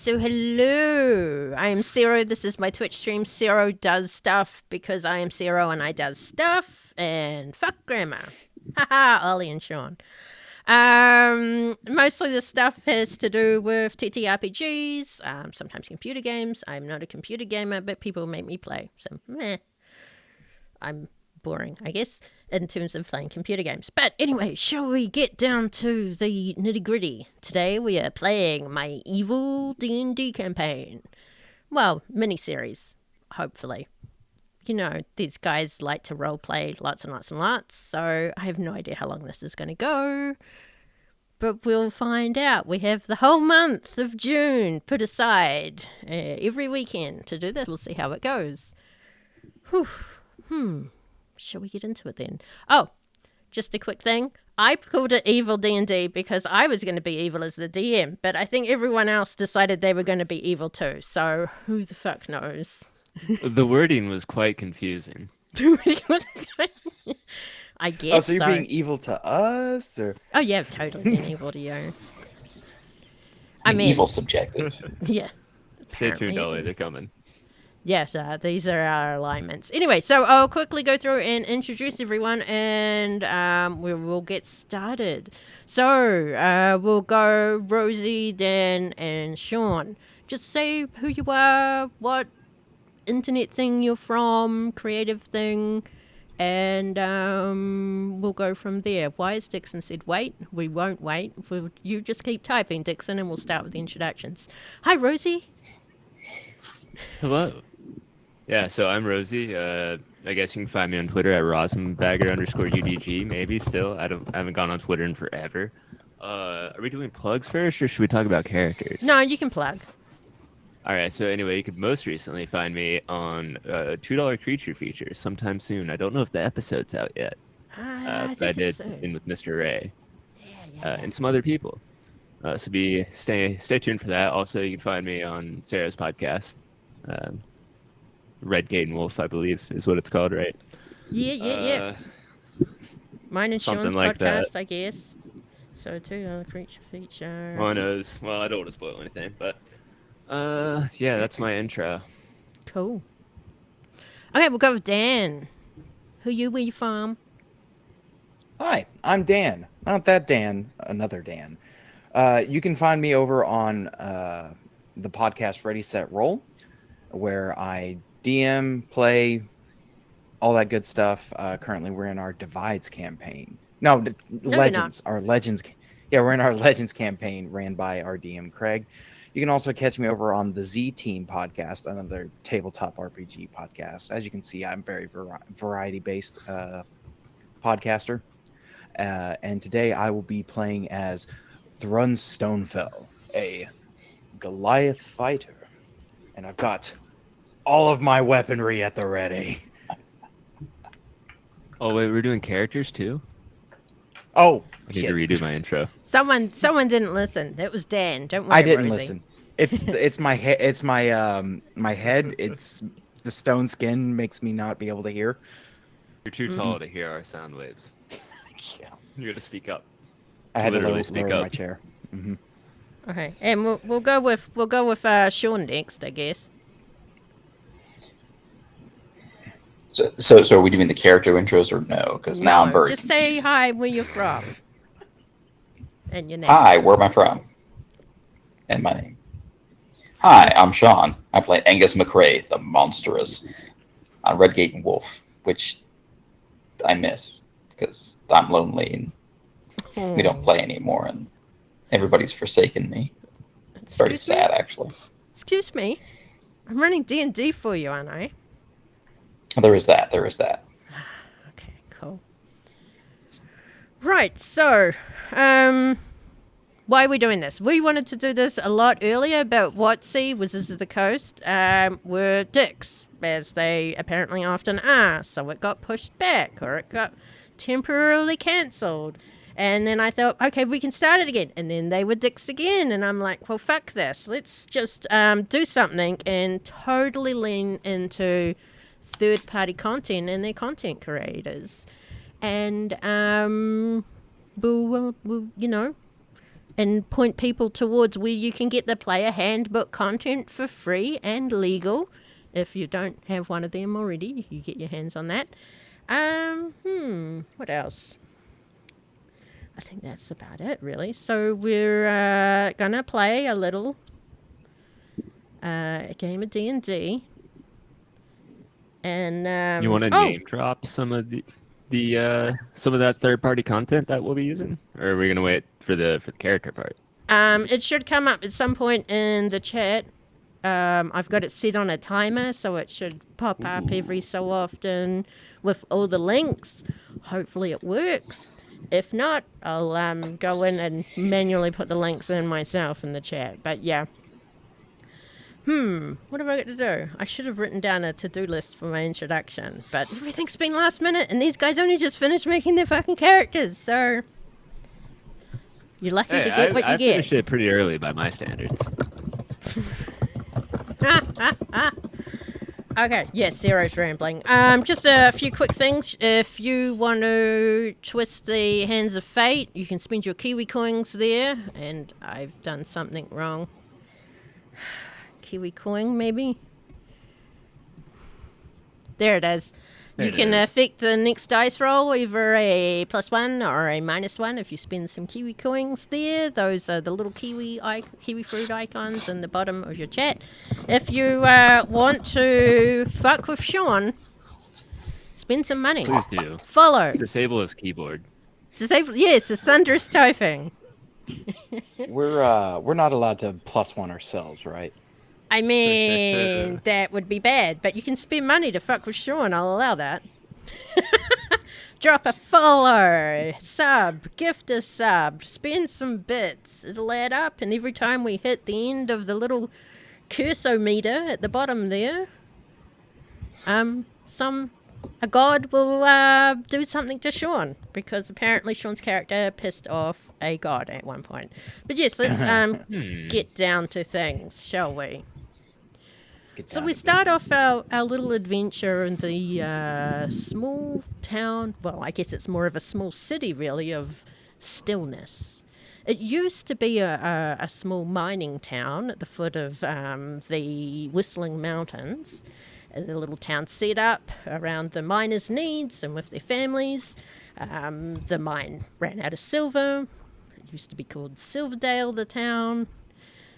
So hello, I am Sero. This is my Twitch stream. Sero does stuff because I am Sero and I does stuff. And fuck grammar. Haha, Ollie and Shawn. Mostly the stuff has to do with TTRPGs, sometimes computer games. I'm not a computer gamer, but people make me play. So, I'm boring, I guess, in terms of playing computer games. But anyway, shall we get down to the nitty-gritty? Today we are playing my evil D&D campaign. Well, mini-series, hopefully. You know, these guys like to roleplay lots and lots and lots, so I have no idea how long this is going to go. But we'll find out. We have the whole month of June put aside every weekend to do this. We'll see how it goes. Whew. Shall we get into it then? Oh, just a quick thing. I called it Evil D&D because I was going to be evil as the DM, but I think everyone else decided they were going to be evil too, so who the fuck knows? The wording was quite confusing. I guess Oh, so you're being evil to us? Or... Oh, yeah, I've totally been evil to you. I mean, evil subjective. Yeah. Stay tuned, Ollie, they're coming. Yes, these are our alignments. Anyway, so I'll quickly go through and introduce everyone, and we will get started. So we'll go Rosi, Daern, and Shawn. Just say who you are, what internet thing you're from, creative thing, and we'll go from there. Why has Dixon said wait? We won't wait. You just keep typing, Dixon, and we'll start with the introductions. Hi, Rosi. Hello. Yeah, so I'm Rosi. I guess you can find me on Twitter at rosenbagger_UDG, maybe still. I haven't gone on Twitter in forever. Are we doing plugs first, or should we talk about characters? No, you can plug. All right, so anyway, you could most recently find me on $2 Creature Features sometime soon. I don't know if the episode's out yet. I but I did in with Mr. Ray and some other people. So stay tuned for that. Also, you can find me on Sarah's podcast. Redgate and Wolf, I believe, is what it's called, right? Yeah. Mine and Shawn's like podcast, that. I guess. So too, Creature Feature. Well, I don't want to spoil anything, but yeah, that's my intro. Cool. Okay, we'll go with Dan. Where you from? Hi, I'm Dan. Not that Dan, another Dan. You can find me over on the podcast Ready, Set, Roll, where I DM, play, all that good stuff. Currently, we're in our Divides campaign. No, Legends. Our Legends. Yeah, we're in our Legends campaign ran by our DM, Craig. You can also catch me over on the Z Team podcast, another tabletop RPG podcast. As you can see, I'm very variety-based podcaster. And today I will be playing as Thrun Stonefell, a Goliath fighter. And I've got all of my weaponry at the ready. Oh, wait, we're doing characters too? Oh, I need to redo my intro. Someone didn't listen. It was Dan. Don't worry, I didn't Rosie. listen. It's my head. It's my head. It's the stone skin makes me not be able to hear. You're too tall to hear our sound waves. Yeah. You got to speak up. I had Literally to lower my chair. Mm-hmm. Okay, and we'll go with Shawn next, I guess. So are we doing the character intros or no? Because now I'm very just confused. say hi, where you're from, and your name. Hi, where am I from? And my name. Hi, I'm Shawn. I play Angus McRae, the monstrous, on Redgate and Wolf, which I miss because I'm lonely and we don't play anymore, and everybody's forsaken me. It's very sad, actually. Excuse me, I'm running D&D for you, aren't I? There is that. Okay, cool. Right, so, why are we doing this? We wanted to do this a lot earlier, but WotC, Wizards of the Coast, were dicks, as they apparently often are. So it got pushed back, or it got temporarily cancelled. And then I thought, okay, we can start it again. And then they were dicks again. And I'm like, well, fuck this. Let's just do something and totally lean into third-party content and their content creators. And we'll and point people towards where you can get the player handbook content for free and legal. If you don't have one of them already, you get your hands on that. What else? I think that's about it, really. So we're gonna play a little game of D&D. And You want to name drop some of the some of that third party content that we'll be using, or are we gonna wait for the character part? It should come up at some point in the chat. I've got it set on a timer, so it should pop up every so often with all the links. Hopefully it works. If not, I'll go in and manually put the links in myself in the chat. But yeah. What have I got to do? I should have written down a to-do list for my introduction, but everything's been last minute, and these guys only just finished making their fucking characters, so you're lucky to get what you I get. finished it pretty early by my standards. Okay, yes, Sero's rambling. Just a few quick things. If you want to twist the hands of fate, you can spend your Kiwi coins there, and I've done something wrong. Kiwi coin, maybe? There it is. You can affect the next dice roll, either a +1 or a -1 if you spend some Kiwi coins there. Those are the little kiwi fruit icons in the bottom of your chat. If you want to fuck with Shawn, spend some money. Please do. Follow. Disable his keyboard. Disable. Yes, the thunderous typing. We're not allowed to +1 ourselves, right? I mean, that would be bad, but you can spend money to fuck with Shawn. I'll allow that. Drop a follow, sub, gift a sub, spend some bits. It'll add up, and every time we hit the end of the little cursometer at the bottom there, a god will do something to Shawn, because apparently Shawn's character pissed off a god at one point. But yes, let's get down to things, shall we? So we start off our little adventure in the small town, well, I guess it's more of a small city, really, of Stillness. It used to be a small mining town at the foot of the Whistling Mountains. The little town set up around the miners' needs and with their families. The mine ran out of silver. It used to be called Silverdale, the town.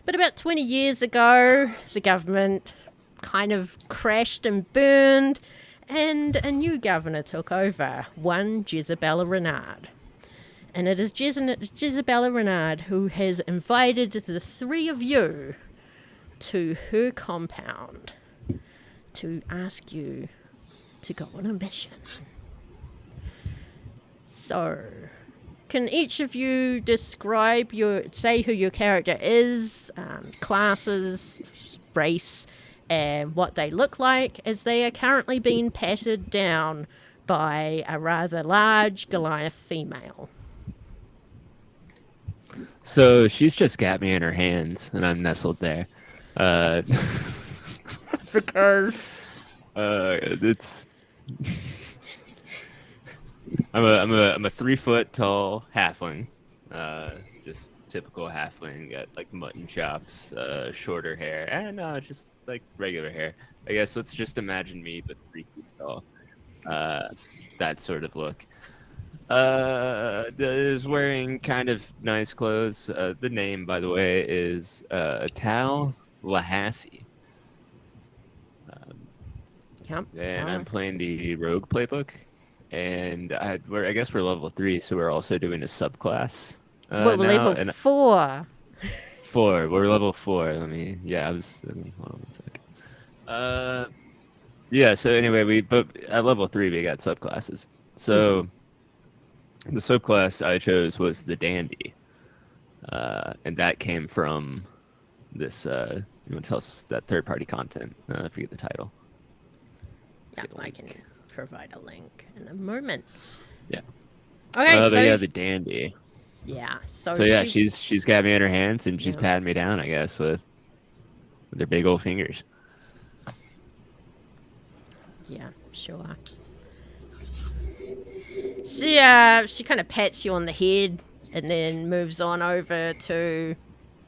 But about 20 years ago, the government kind of crashed and burned, and a new governor took over, one Jezebella Renard. And it is Jezebella Renard who has invited the three of you to her compound to ask you to go on a mission. So, can each of you describe say who your character is, classes, race, and what they look like, as they are currently being patted down by a rather large Goliath female? So she's just got me in her hands, and I'm nestled there. Because it's I'm a 3 foot tall halfling, just typical halfling. Got like mutton chops, shorter hair, and just like regular hair. I guess let's just imagine me, but 3 feet tall. That sort of look. Is wearing kind of nice clothes. The name, by the way, is LaHastie. And I'm playing the rogue playbook, and I guess we're level 3, so we're also doing a subclass. We're level 4. 4. We're level 4. Hold on one second. Yeah. So anyway, but at level 3 we got subclasses. So the subclass I chose was the dandy, and that came from this. You want to tell us that third-party content? I forget the title. Yeah, I can provide a link in a moment. Yeah. Okay, so yeah, the dandy. Yeah. So yeah, she's got me in her hands, and she's patting me down, I guess, with their big old fingers. Yeah, sure. She kind of pats you on the head and then moves on over to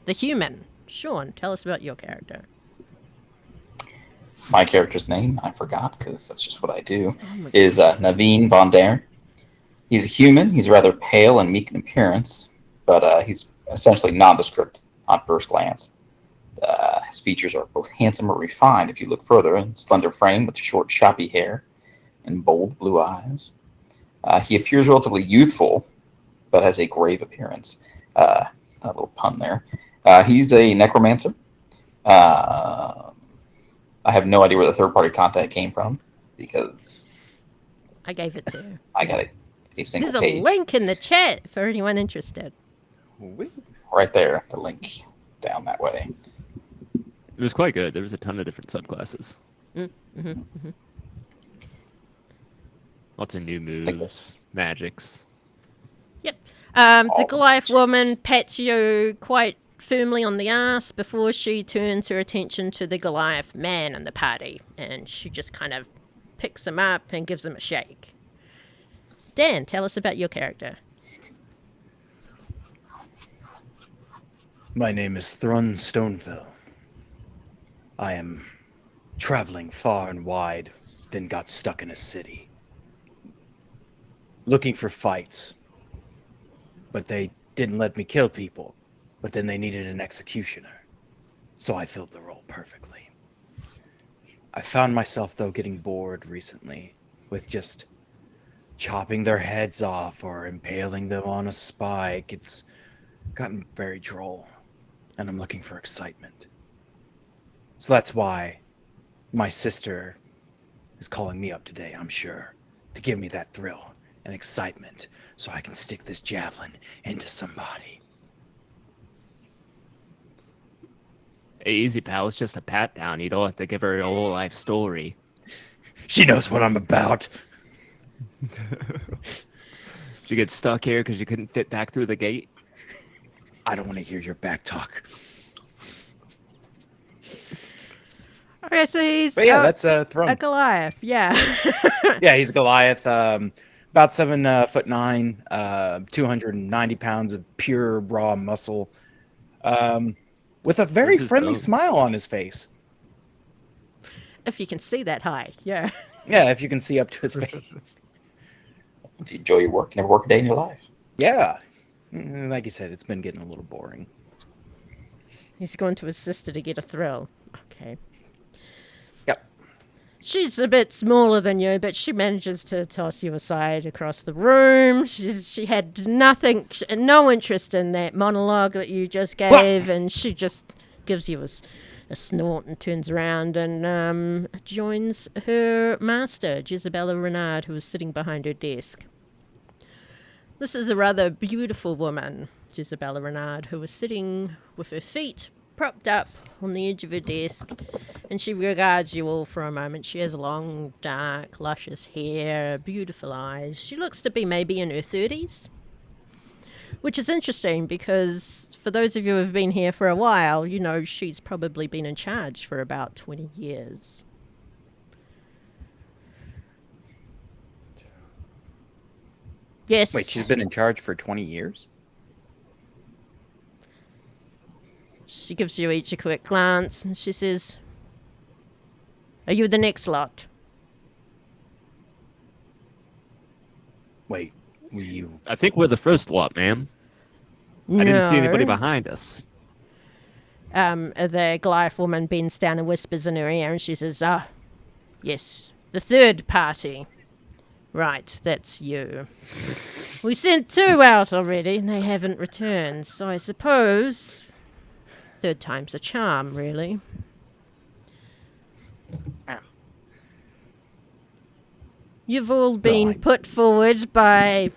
the human. Shawn, tell us about your character. My character's name, I forgot because that's just what I do, Oh my is Navin von Daern. He's a human. He's rather pale and meek in appearance, but he's essentially nondescript on first glance. His features are both handsome or refined if you look further, a slender frame with short, choppy hair and bold blue eyes. He appears relatively youthful, but has a grave appearance. A little pun there. He's a necromancer. I have no idea where the third-party contact came from because I gave it to you. I got a single There's a page link in the chat for anyone interested. right there. The link down that way. It was quite good. There was a ton of different subclasses. Lots of new moves, magics. Yep. The All Goliath the woman pats you quite firmly on the ass before she turns her attention to the Goliath man in the party, and she just kind of picks him up and gives him a shake. Dan, tell us about your character. My name is Thrun Stonefell. I am traveling far and wide, then got stuck in a city. Looking for fights. But they didn't let me kill people. But then they needed an executioner. So I filled the role perfectly. I found myself, though, getting bored recently with just chopping their heads off or impaling them on a spike. It's gotten very droll, and I'm looking for excitement. So that's why my sister is calling me up today, I'm sure, to give me that thrill and excitement so I can stick this javelin into somebody. Hey, easy, pal. It's just a pat down. You don't have to give her a whole life story. She knows what I'm about. Did you get stuck here because you couldn't fit back through the gate? I don't want to hear your back talk. Okay, so he's But yeah, that's Thrun. a Goliath, yeah. Yeah, he's Goliath. About 7'9", 290 pounds of pure raw muscle, with a very What's his friendly bone? smile on his face. If you can see that high, yeah. Yeah, if you can see up to his face. If you enjoy your work, never work a day in your life. Yeah, like you said, it's been getting a little boring. He's going to his sister to get a thrill. Okay. Yep. She's a bit smaller than you, but she manages to toss you aside across the room. She had no interest in that monologue that you just gave, and she just gives you a snort and turns around and joins her master, Jezebella Renard, who is sitting behind her desk. This is a rather beautiful woman, Jezebella Renard, who is sitting with her feet propped up on the edge of her desk, and she regards you all for a moment. She has long, dark, luscious hair, beautiful eyes. She looks to be maybe in her 30s, which is interesting because for those of you who have been here for a while, you know she's probably been in charge for about 20 years. Yes. Wait, she's been in charge for 20 years? She gives you each a quick glance and she says, "Are you the next lot?" Wait, were you... I think we're the first lot, ma'am. I didn't see anybody behind us. The Goliath woman bends down and whispers in her ear and she says, yes, the third party. Right, that's you. We sent 2 out already and they haven't returned, so I suppose third time's a charm, really. You've all been put forward by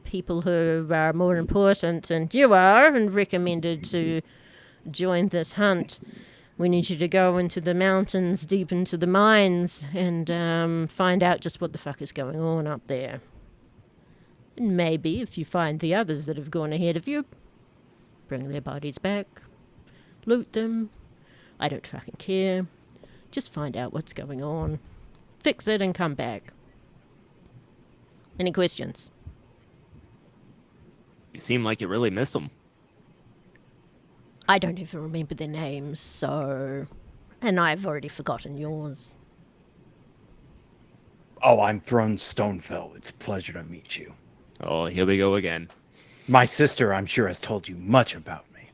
people who are more important than you are and recommended to join this hunt. We need you to go into the mountains, deep into the mines, and find out just what the fuck is going on up there. And maybe, if you find the others that have gone ahead of you, bring their bodies back, loot them. I don't fucking care. Just find out what's going on. Fix it and come back. Any questions? You seem like you really miss them. I don't even remember their names, so... And I've already forgotten yours. Oh, I'm Thrun Stonefell. It's a pleasure to meet you. Oh, here we go again. My sister, I'm sure, has told you much about me.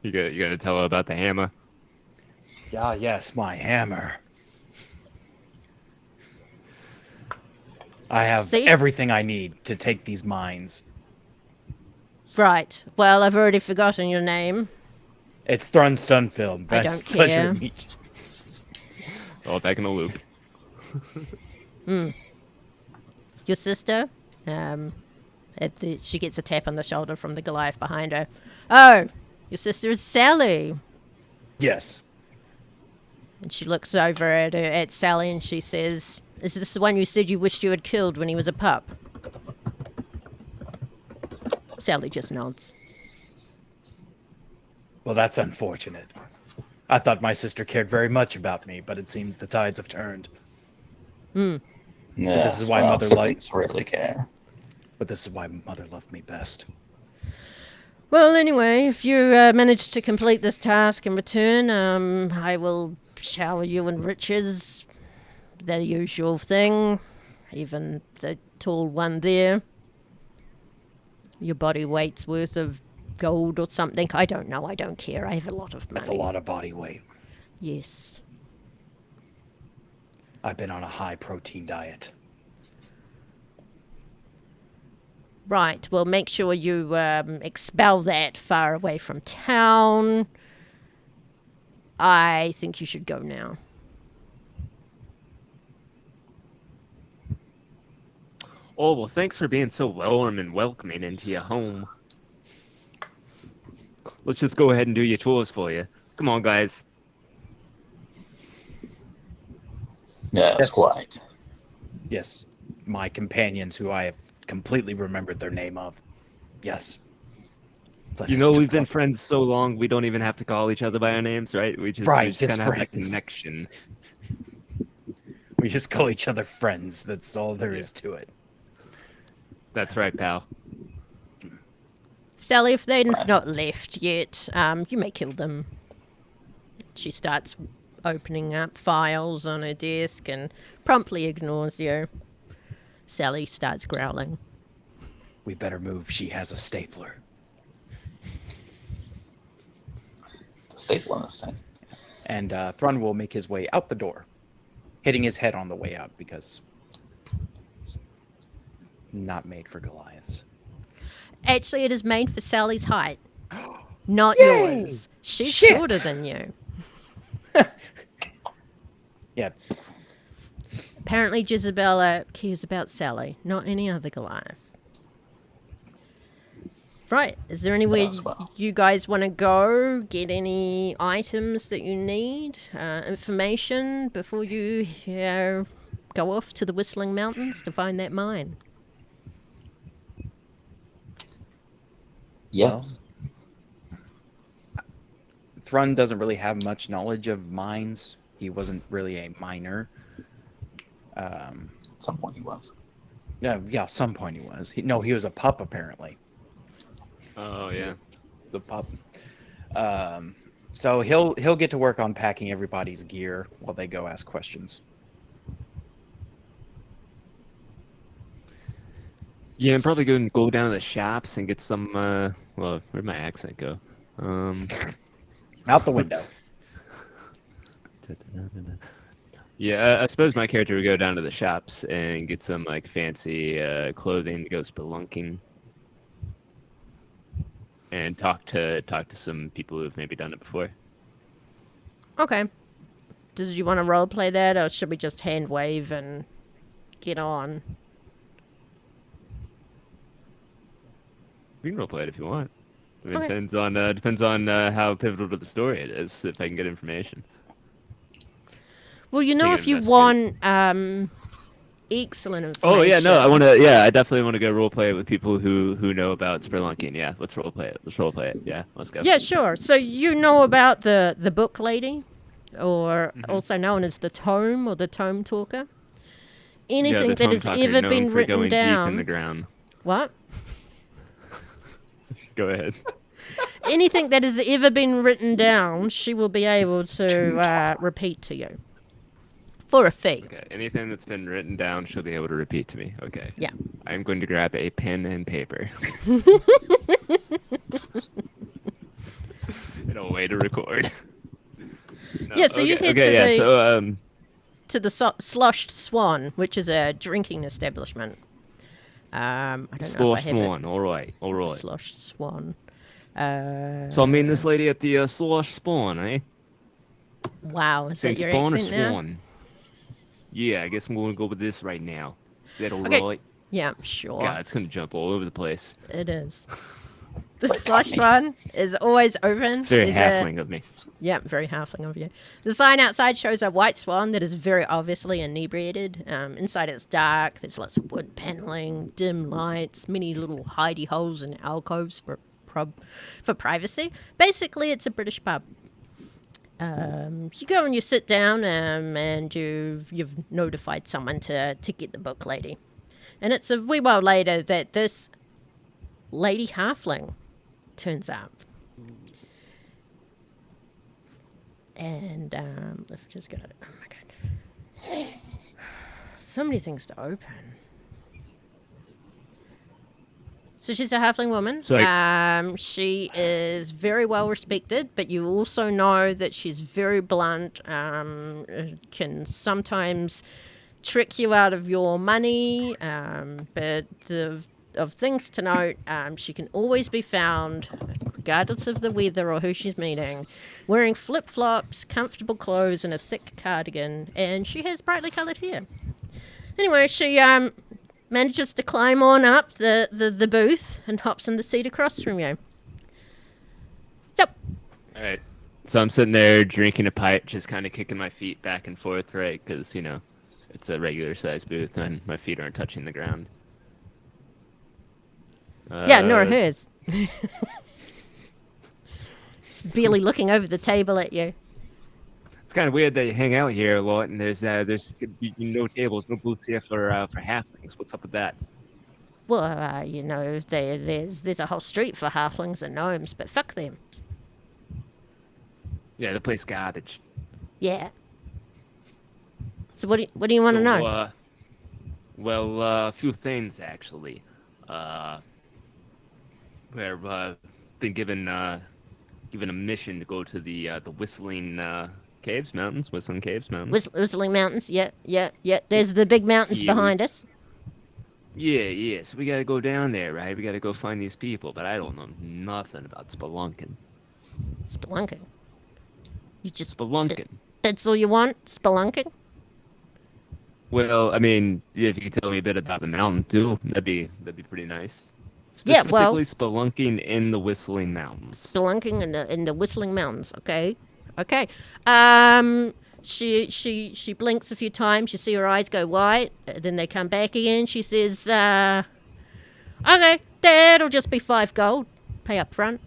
You gotta tell her about the hammer. Ah, yes, my hammer. I have See? everything I need to take these mines. Right. Well, I've already forgotten your name. It's Thrun Stonefell. I Best don't pleasure care. to meet you. Oh, back in the loop. Your sister? She gets a tap on the shoulder from the Goliath behind her. Oh, your sister is Sally. Yes. And she looks over at Sally and she says, "Is this the one you said you wished you had killed when he was a pup?" Sally just nods. Well, that's unfortunate. I thought my sister cared very much about me, but it seems the tides have turned. Yes, is why well, Mother siblings rarely care. But this is why Mother loved me best. Well, anyway, if you manage to complete this task and return, I will shower you in riches. The usual thing. Even the tall one there. Your body weight's worth of gold or something. I don't know. I don't care. I have a lot of money. That's a lot of body weight. Yes. I've been on a high protein diet. Right. Well, make sure you expel that far away from town. I think you should go now. Oh, well, thanks for being so warm and welcoming into your home. Let's just go ahead and do your chores for you. Come on, guys. Yes, Yes. quite. Yes. My companions, who I have completely remembered their name of. Yes. Let You us know, we've been talk. friends so long, we don't even have to call each other by our names, right? We just Right, kind just of have that friends. connection. We just call each other friends. That's all there is to it. That's right, pal. Sally, if they've not Friends. left yet, you may kill them. She starts opening up files on her desk and promptly ignores you. Sally starts growling. We better move. She has a stapler. The staple in this thing. And Thrun will make his way out the door, hitting his head on the way out because it's not made for Goliaths. Actually, it is made for Sally's height, not Yay! yours. She's Shit! shorter than you. Yeah. Apparently, Jezebella cares about Sally, not any other Goliath. Right, is there anywhere As well. you guys want to go? Get any items that you need? Information before you go off to the Whistling Mountains to find that mine? Yes. Thrun doesn't really have much knowledge of mines. He wasn't really a miner. At some point he was. Yeah, some point he was. He was a pup apparently. Oh, yeah. The pup. So he'll get to work on packing everybody's gear while they go ask questions. Yeah, I'm probably going to go down to the shops and get some, well, where'd my accent go? Out the window. Yeah, I suppose my character would go down to the shops and get some, like, fancy clothing to go spelunking. And talk to some people who've maybe done it before. Okay. Did you want to roleplay that, or should we just hand wave and get on? We can roleplay it if you want. I mean, Okay. depends on how pivotal to the story it is. If I can get information. Well, you know, Take if you investigate. want excellent information. Oh yeah, no, I want to. Yeah, I definitely want to go roleplay it with people who know about spelunking. Yeah, let's roleplay it. Let's roleplay it. Yeah, let's go. Yeah, sure. So you know about the book lady, or Mm-hmm. also known as the tome or the tome talker. Yeah, Anything the that tome has talker ever known been for written going deep in down. the ground. What? Go ahead. Anything that has ever been written down, she will be able to repeat to you for a fee. Okay. Anything that's been written down, she'll be able to repeat to me. Okay. Yeah. I'm going to grab a pen and paper. And a way to record. No, Yeah, so you head to the Sloshed Swan, which is a drinking establishment. I don't know Slosh if I have Swan. All right. it. Sloshed Swan. So I'm meeting this lady at the Slosh Spawn, eh? Wow, is Saying that your Spawn or accent now? Swan? Yeah, I guess I'm going to go with this right now. Is that all Okay. right? Yeah, sure. God, it's going to jump all over the place. It is. The Wait, Sloshed got me. Swan is always open. It's very There's halfling of me. Yeah, very halfling of you. The sign outside shows a white swan that is very obviously inebriated. Inside it's dark. There's lots of wood paneling, dim lights, many little hidey holes and alcoves for privacy. Basically, it's a British pub. You go and you sit down, and you've notified someone to get the book lady. And it's a wee while later that this lady halfling turns up. And let's just go. Oh my god, so many things to open. So she's a halfling woman. So she is very well respected, but you also know that she's very blunt. Can sometimes trick you out of your money. But of things to note, she can always be found, regardless of the weather or who she's meeting, wearing flip-flops, comfortable clothes, and a thick cardigan, and she has brightly coloured hair. Anyway, she manages to climb on up the booth and hops in the seat across from you. So, All right. So I'm sitting there drinking a pint, just kind of kicking my feet back and forth, right? Because, it's a regular size booth and my feet aren't touching the ground. yeah, nor hers. She's barely looking over the table at you. It's kind of weird that you hang out here a lot and there's no tables, no booths here for halflings. What's up with that? Well, there's a whole street for halflings and gnomes, but fuck them. Yeah, the place garbage. Yeah. So what do you want to know? A few things actually. We've been given a mission to go to the Whistling Mountains. Whistling Mountains, yeah. There's the big mountains behind us. Yeah. So we gotta go down there, right? We gotta go find these people, but I don't know nothing about spelunking. Spelunking? You just Spelunking. That's all you want? Spelunking? Well, I mean, if you could tell me a bit about the mountain too, that'd be pretty nice. Yeah, well, Specifically spelunking in the Whistling Mountains. Spelunking in the Whistling Mountains. Okay. She blinks a few times. You see her eyes go white. Then they come back again. She says, "Okay, that'll just be 5 gold. Pay up front."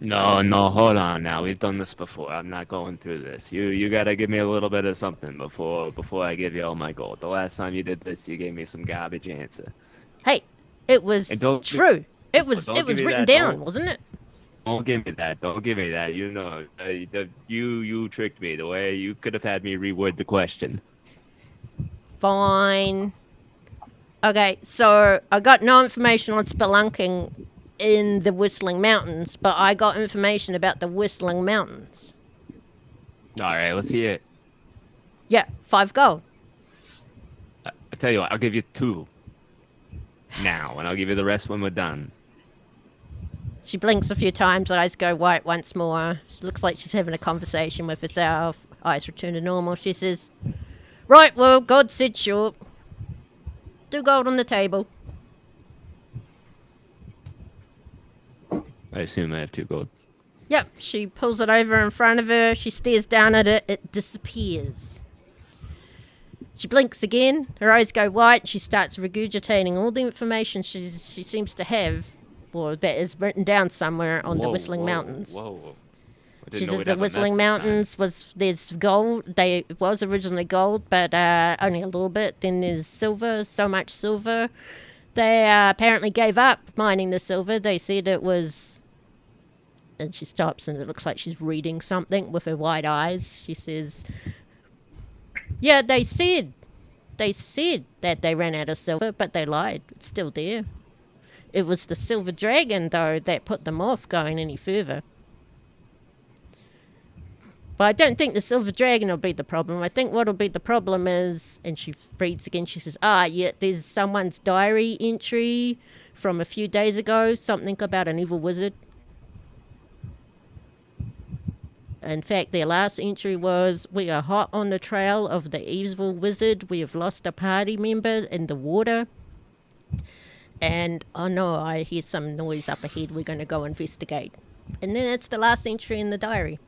No, hold on now. We've done this before. I'm not going through this. You gotta give me a little bit of something before I give you all my gold. The last time you did this, you gave me some garbage answer. Hey, it was true. It was written down, wasn't it? Don't give me that. Don't give me that. You tricked me. The way you could have had me reword the question. Fine. Okay, so I got no information on spelunking in the Whistling Mountains, but I got information about the Whistling Mountains. All right, let's hear it. Yeah, 5 gold. I tell you what, I'll give you 2 now, and I'll give you the rest when we're done. She blinks a few times, eyes go white once more. She looks like she's having a conversation with herself. Eyes return to normal. She says, "Right, well, God said short. 2 gold on the table." I assume I have 2 gold. Yep, she pulls it over in front of her. She stares down at it. It disappears. She blinks again. Her eyes go white. She starts regurgitating all the information she seems to have, or that is written down somewhere on the Whistling Mountains. Whoa. She says the Whistling Mountains there's gold. It was originally gold, but only a little bit. Then there's silver, so much silver They apparently gave up mining the silver. They said it was... And she stops and it looks like she's reading something with her wide eyes. She says, yeah, they said that they ran out of silver, but they lied. It's still there. It was the silver dragon, though, that put them off going any further. But I don't think the silver dragon will be the problem. I think what'll be the problem is, and she reads again, she says, yeah, there's someone's diary entry from a few days ago, something about an evil wizard. In fact, their last entry was, we are hot on the trail of the evil wizard. We have lost a party member in the water. And, oh no, I hear some noise up ahead. We're going to go investigate. And then it's the last entry in the diary.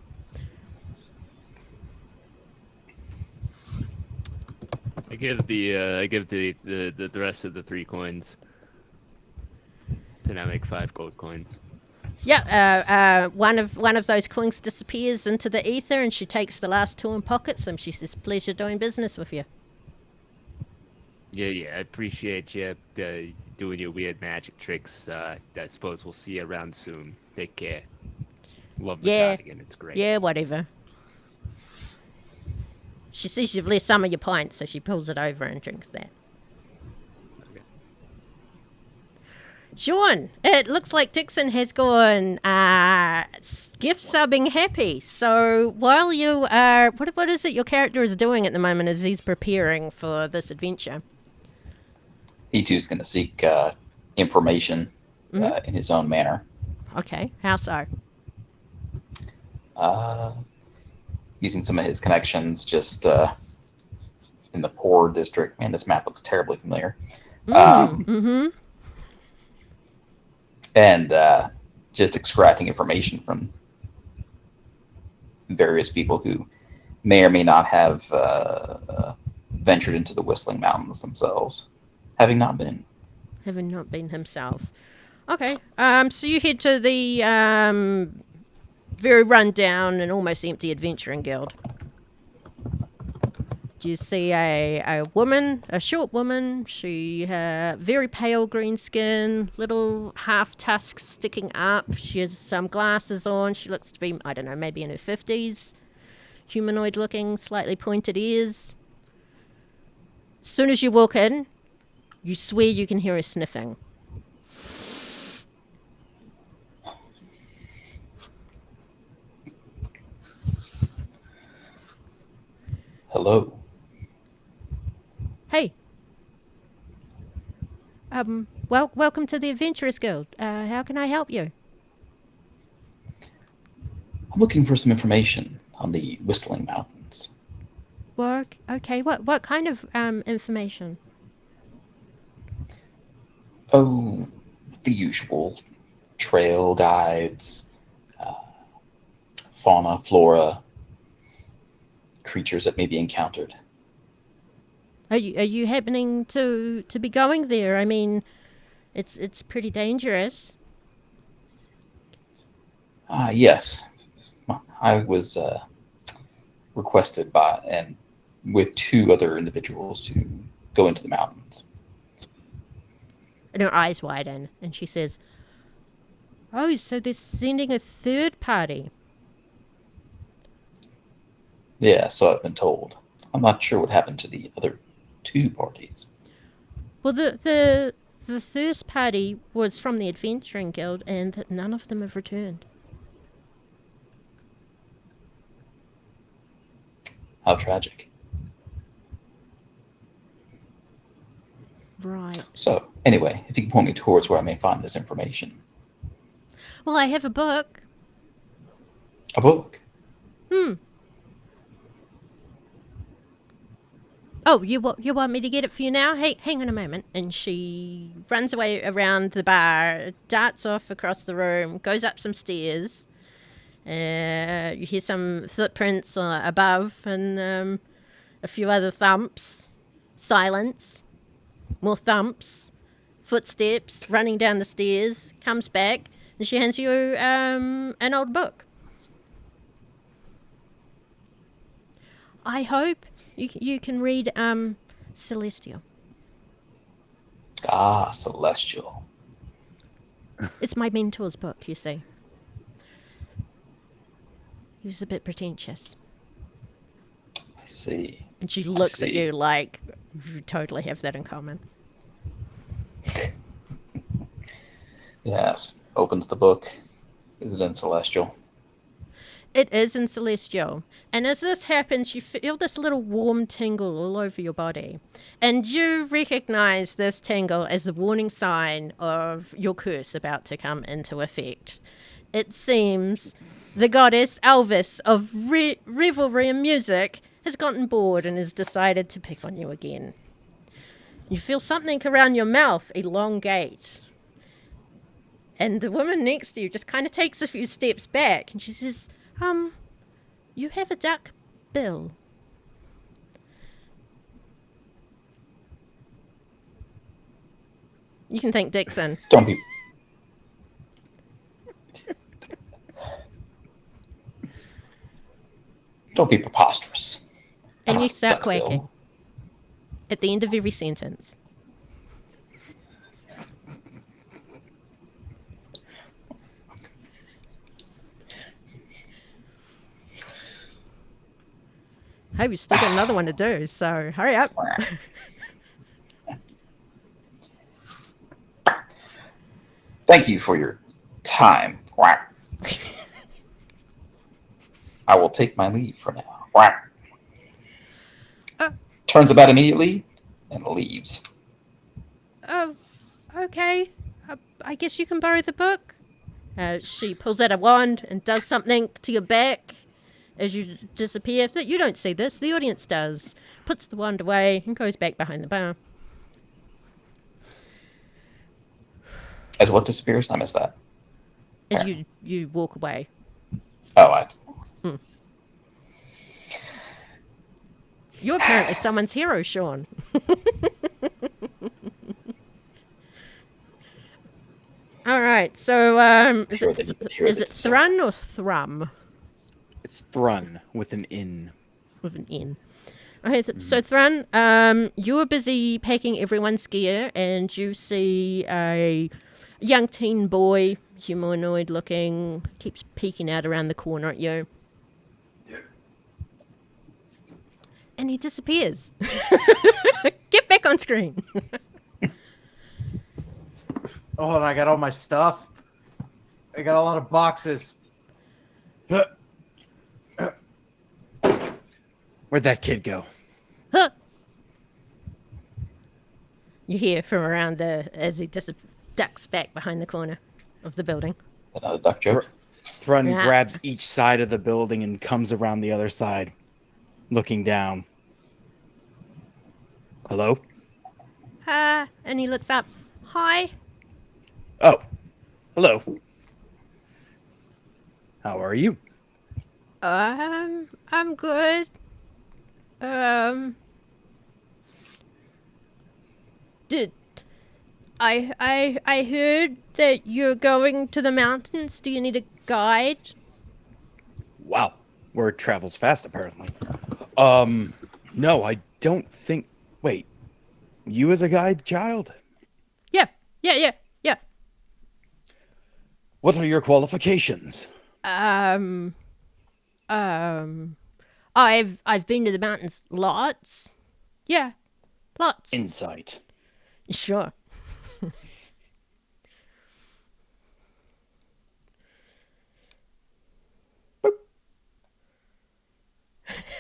I give the rest of the 3 coins to now make 5 gold coins. Yeah, one of those coins disappears into the ether, and she takes the last 2 in pockets, and she says, pleasure doing business with you. Yeah, I appreciate you doing your weird magic tricks. I suppose we'll see you around soon. Take care. Love the cardigan, it's great. Yeah, whatever. She sees you've left some of your pints, so she pulls it over and drinks that. Okay. Shawn, it looks like Dixon has gone gift subbing happy. So while you are... What is it your character is doing at the moment as he's preparing for this adventure? He too's going to seek information in his own manner. Okay, how so? Using some of his connections just in the poor district. Man, this map looks terribly familiar. And just extracting information from various people who may or may not have ventured into the Whistling Mountains themselves, having not been. Having not been himself. Okay, so you head to the very run-down and almost empty adventuring guild. You see a woman, a short woman. She very pale green skin, little half tusks sticking up. She has some glasses on. She looks to be, I don't know, maybe in her 50s. Humanoid looking, slightly pointed ears. As soon as you walk in, you swear you can hear her sniffing. Hello. Hey. Welcome to the Adventurers Guild. How can I help you? I'm looking for some information on the Whistling Mountains. Work? Okay, what kind of information? Oh, the usual. Trail guides, fauna, flora, creatures that may be encountered. Are you happening to be going there? I mean, it's pretty dangerous. Yes. I was requested by and with 2 other individuals to go into the mountains. And her eyes widen, and she says, "Oh, so they're sending a third party." Yeah, so I've been told. I'm not sure what happened to the other 2 parties. Well, the first party was from the Adventuring Guild, and none of them have returned. How tragic. Right. So, anyway, if you can point me towards where I may find this information. Well, I have a book. A book? Oh, you want me to get it for you now? Hey, hang on a moment. And she runs away around the bar, darts off across the room, goes up some stairs. You hear some footprints above and a few other thumps. Silence. More thumps. Footsteps running down the stairs. Comes back and she hands you an old book. I hope you can read Celestial. Ah, celestial. It's my mentor's book, you see. He was a bit pretentious. I see. And she looks at see. you like you totally have that in common. Yes. Opens the book. Is it in celestial? It is in celestial. And as this happens, you feel this little warm tingle all over your body. And you recognize this tingle as the warning sign of your curse about to come into effect. It seems the goddess Elvis of revelry and music has gotten bored and has decided to pick on you again. You feel something around your mouth elongate. And the woman next to you just kind of takes a few steps back and she says, you have a duck bill. You can thank Dixon. Don't be. Don't be preposterous. And you start Duck bill. quaking at the end of every sentence. Hey, we've still got another one to do, so hurry up. Thank you for your time. Quack. I will take my leave for now. Quack. Turns about immediately and leaves. Oh, okay. I guess you can borrow the book. She pulls out a wand and does something to your back as you disappear. You don't see this, the audience does. Puts the wand away and goes back behind the bar. As what disappears? I missed that. As you walk away. Oh, You're apparently someone's hero, Shawn. All right, so is it Thrun or Thrum? It's Thrun with an N. With an N. Okay, so Thrun, you were busy packing everyone's gear, and you see a young teen boy, humanoid looking, keeps peeking out around the corner at you. And he disappears. Get back on screen. Oh, and I got all my stuff. I got a lot of boxes. Where'd that kid go? Huh. You hear from around as he ducks back behind the corner of the building. Another duck joke. Thrun Yeah. grabs each side of the building and comes around the other side, looking down. Hello? And he looks up. Hi. Oh, hello. How are you? I'm good. Did I heard that you're going to the mountains. Do you need a guide? Wow, word travels fast, apparently. No, I don't think. Wait, you as a guide, child? Yeah. What are your qualifications? I've been to the mountains lots. Yeah, lots. Insight. Sure.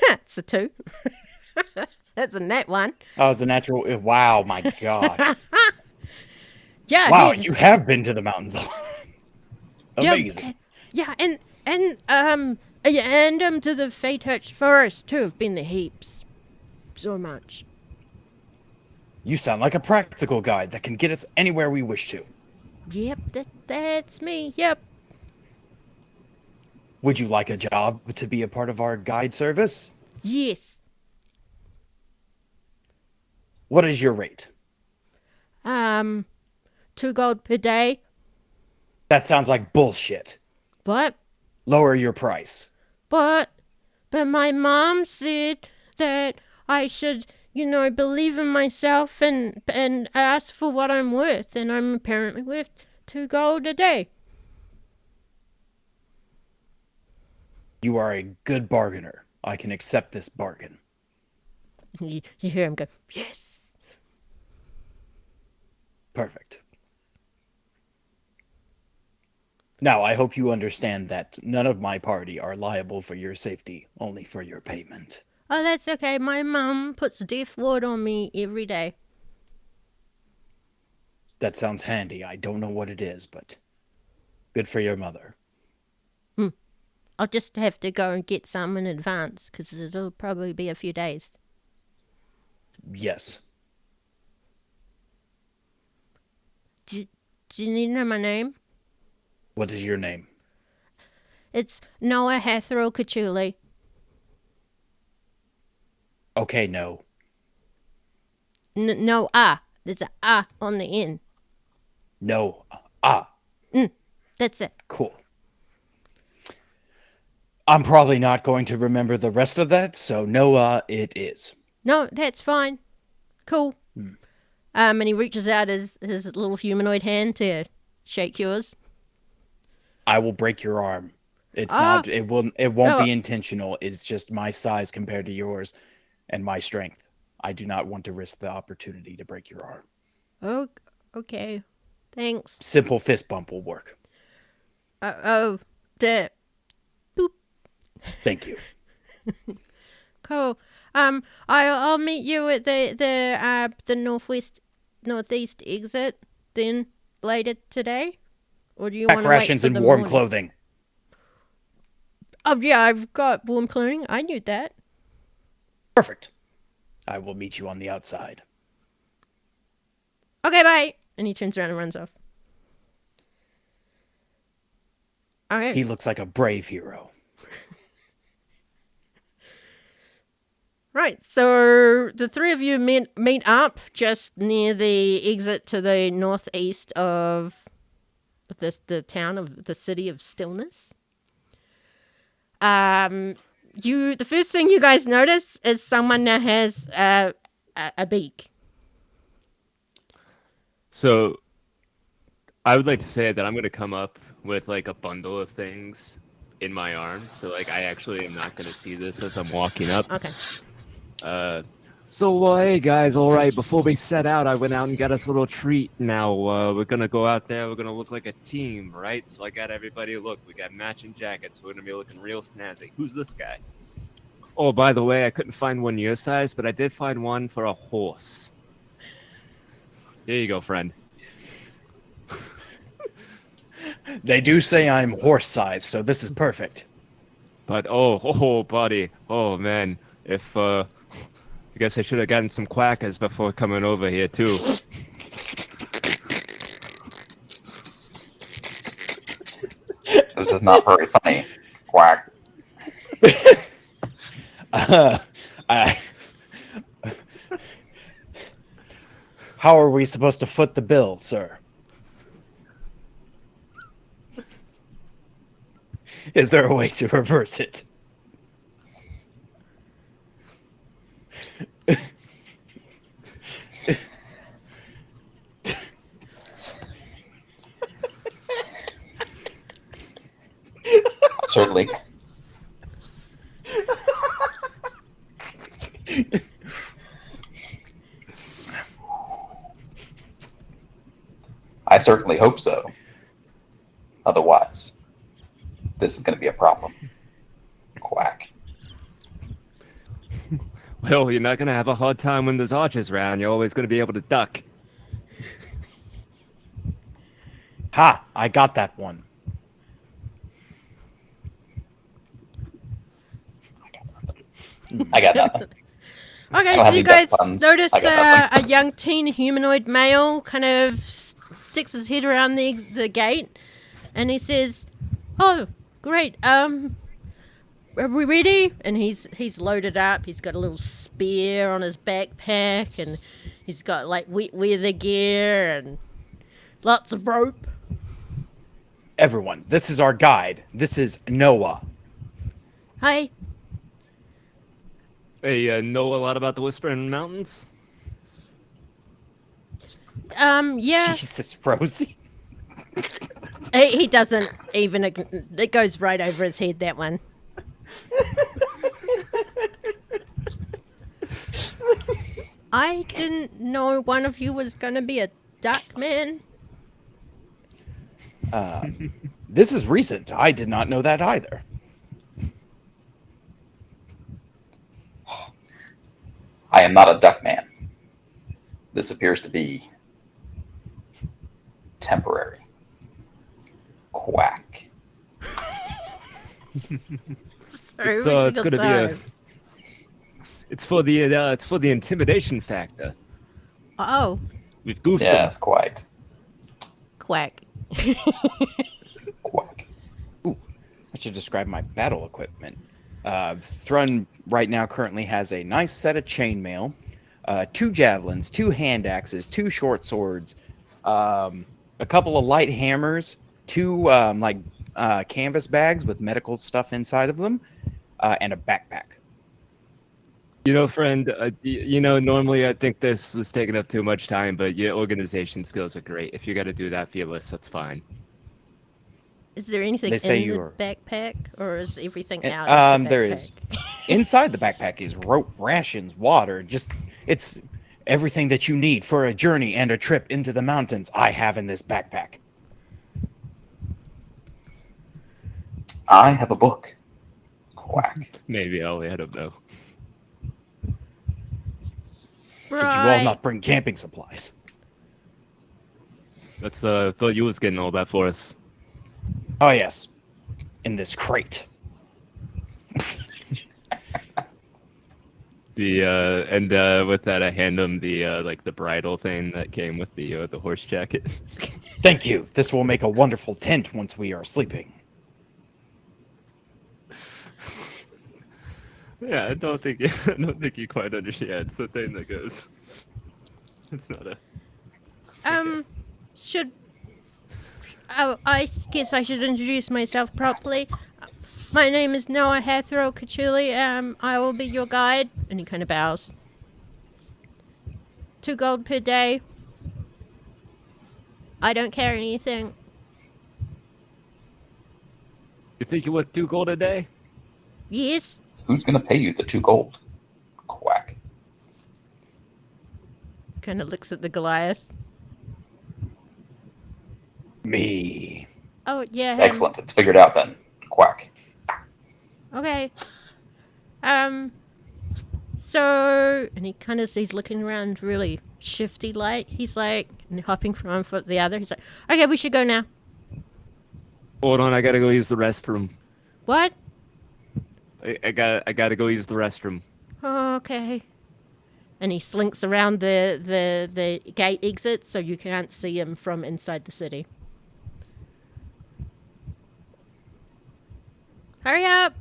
That's a 2. That's a net 1. Oh, it's a natural. Wow, my God. Yeah. Wow, you have been to the mountains. Amazing. Yeah, and to the Fey-touched forest too. Have been the heaps. So much. You sound like a practical guide that can get us anywhere we wish to. Yep, that's me. Yep. Would you like a job to be a part of our guide service? Yes. What is your rate? 2 gold per day. That sounds like bullshit. But Lower your price. my mom said that I should, believe in myself and ask for what I'm worth, and I'm apparently worth 2 gold a day. You are a good bargainer. I can accept this bargain. You hear him go, yes. Perfect. Now, I hope you understand that none of my party are liable for your safety, only for your payment. Oh, that's okay. My mum puts death ward on me every day. That sounds handy. I don't know what it is, but good for your mother. I'll just have to go and get some in advance, because it'll probably be a few days. Yes. Do you need to know my name? What is your name? It's Noah Hathrill Kachuli. Okay, no. No, there's a on the end. No. That's it. Cool. I'm probably not going to remember the rest of that, so Noah it is. No, that's fine. Cool. And he reaches out his little humanoid hand to shake yours. I will break your arm. It's not. It won't be intentional. It's just my size compared to yours, and my strength. I do not want to risk the opportunity to break your arm. Oh, okay. Thanks. Simple fist bump will work. Boop. Thank you. Cool. I'll meet you at the northeast exit then later today. Or do you want Pack to wait rations for and the warm morning? clothing. Oh yeah, I've got warm clothing. I knew that. Perfect. I will meet you on the outside. Okay, bye. And he turns around and runs off. Okay. He looks like a brave hero. Right, so the three of you meet up just near the exit to the northeast of the town of the city of Stillness. The first thing you guys notice is someone now has a beak. So I would like to say that I'm going to come up with like a bundle of things in my arms. So like I actually am not going to see this as I'm walking up. Okay. Hey guys, all right, before we set out, I went out and got us a little treat. Now, we're gonna go out there, we're gonna look like a team, right? So I got everybody, look, we got matching jackets, we're gonna be looking real snazzy. Who's this guy? Oh, by the way, I couldn't find one your size, but I did find one for a horse. Here you go, friend. They do say I'm horse-sized, so this is perfect. But, buddy, oh, man, I guess I should have gotten some quackers before coming over here, too. This is not very funny. Quack. How are we supposed to foot the bill, sir? Is there a way to reverse it? Certainly. I certainly hope so. Otherwise, this is going to be a problem. Quack. Well, you're not going to have a hard time when there's archers around. You're always going to be able to duck. Ha! I got that one. I got nothing. Okay, I don't so have you any guys duck puns. notice I got a young teen humanoid male kind of sticks his head around the gate, and he says, "Oh, great. Are we ready?" And he's loaded up. He's got a little spear on his backpack, and he's got like wet weather gear and lots of rope. Everyone, this is our guide. This is Noah. Hi. know a lot about the Whispering Mountains? Yeah. Jesus, Rosie. He doesn't even. It goes right over his head, that one. I didn't know one of you was going to be a duck man. This is recent. I did not know that either. I am not a duck man. This appears to be temporary. Quack. It's gonna be a. It's for the intimidation factor. Oh, We've goosed Yes, quite. quack. Quack. I should describe my battle equipment. Thrun right now currently has a nice set of chainmail, 2 javelins, 2 hand axes, 2 short swords, a couple of light hammers, 2 canvas bags with medical stuff inside of them, and a backpack. You know, friend, normally I think this was taking up too much time, but your organization skills are great. If you got to do that for your list, that's fine. Is there anything They say in the you are- backpack, or is everything out of the backpack? There is. Inside the backpack is rope, rations, water. It's everything that you need for a journey and a trip into the mountains. I have in this backpack. I have a book. Quack. Maybe I don't know. Did you all not bring camping supplies? That's thought you was getting all that for us. Oh yes, in this crate. With that, I hand him the bridle thing that came with the horse jacket. Thank you. This will make a wonderful tent once we are sleeping. Yeah, I don't think you quite understand. It's the thing that goes. It's not a. Should I guess I should introduce myself properly. My name is Noah Hathrow Kachuli. I will be your guide. And he kind of bows. 2 gold per day. I don't carry anything. You think you're worth 2 gold a day? Yes. Who's going to pay you the 2 gold? Quack. Kind of looks at the Goliath. Me. Oh, yeah. him. Excellent. It's figured out then. Quack. Okay. So, and he kind of he's looking around really shifty like. He's like, and hopping from one foot to the other. He's like, okay, we should go now. Hold on, I gotta go use the restroom. What? I gotta go use the restroom. Oh, okay. And he slinks around the gate exit so you can't see him from inside the city. Hurry up!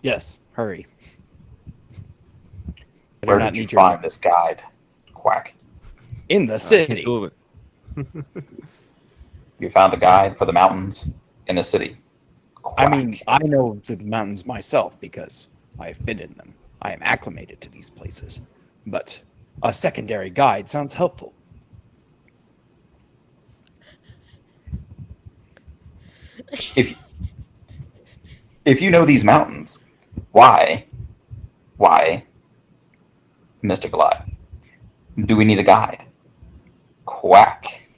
Yes, hurry. I do Where not did you need your- find this guide? Quack. In the I city. can't do it. You found the guide for the mountains in the city. I Quack. mean, I know the mountains myself because I have been in them. I am acclimated to these places. But a secondary guide sounds helpful. If you know these mountains, why, Mr. Goliath, do we need a guide? Quack.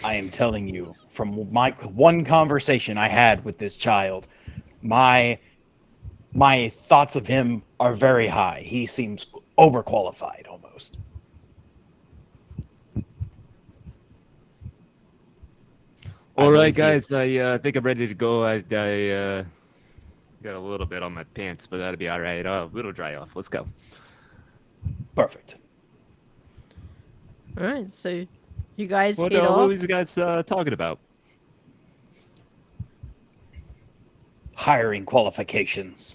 I am telling you, from my one conversation I had with this child, my thoughts of him are very high. He seems overqualified almost. All right, believe guys. I think I'm ready to go. I got a little bit on my pants, but that'll be all right. It'll dry off. Let's go. Perfect. All right, so you guys What head off. was you guys talking about? Hiring qualifications.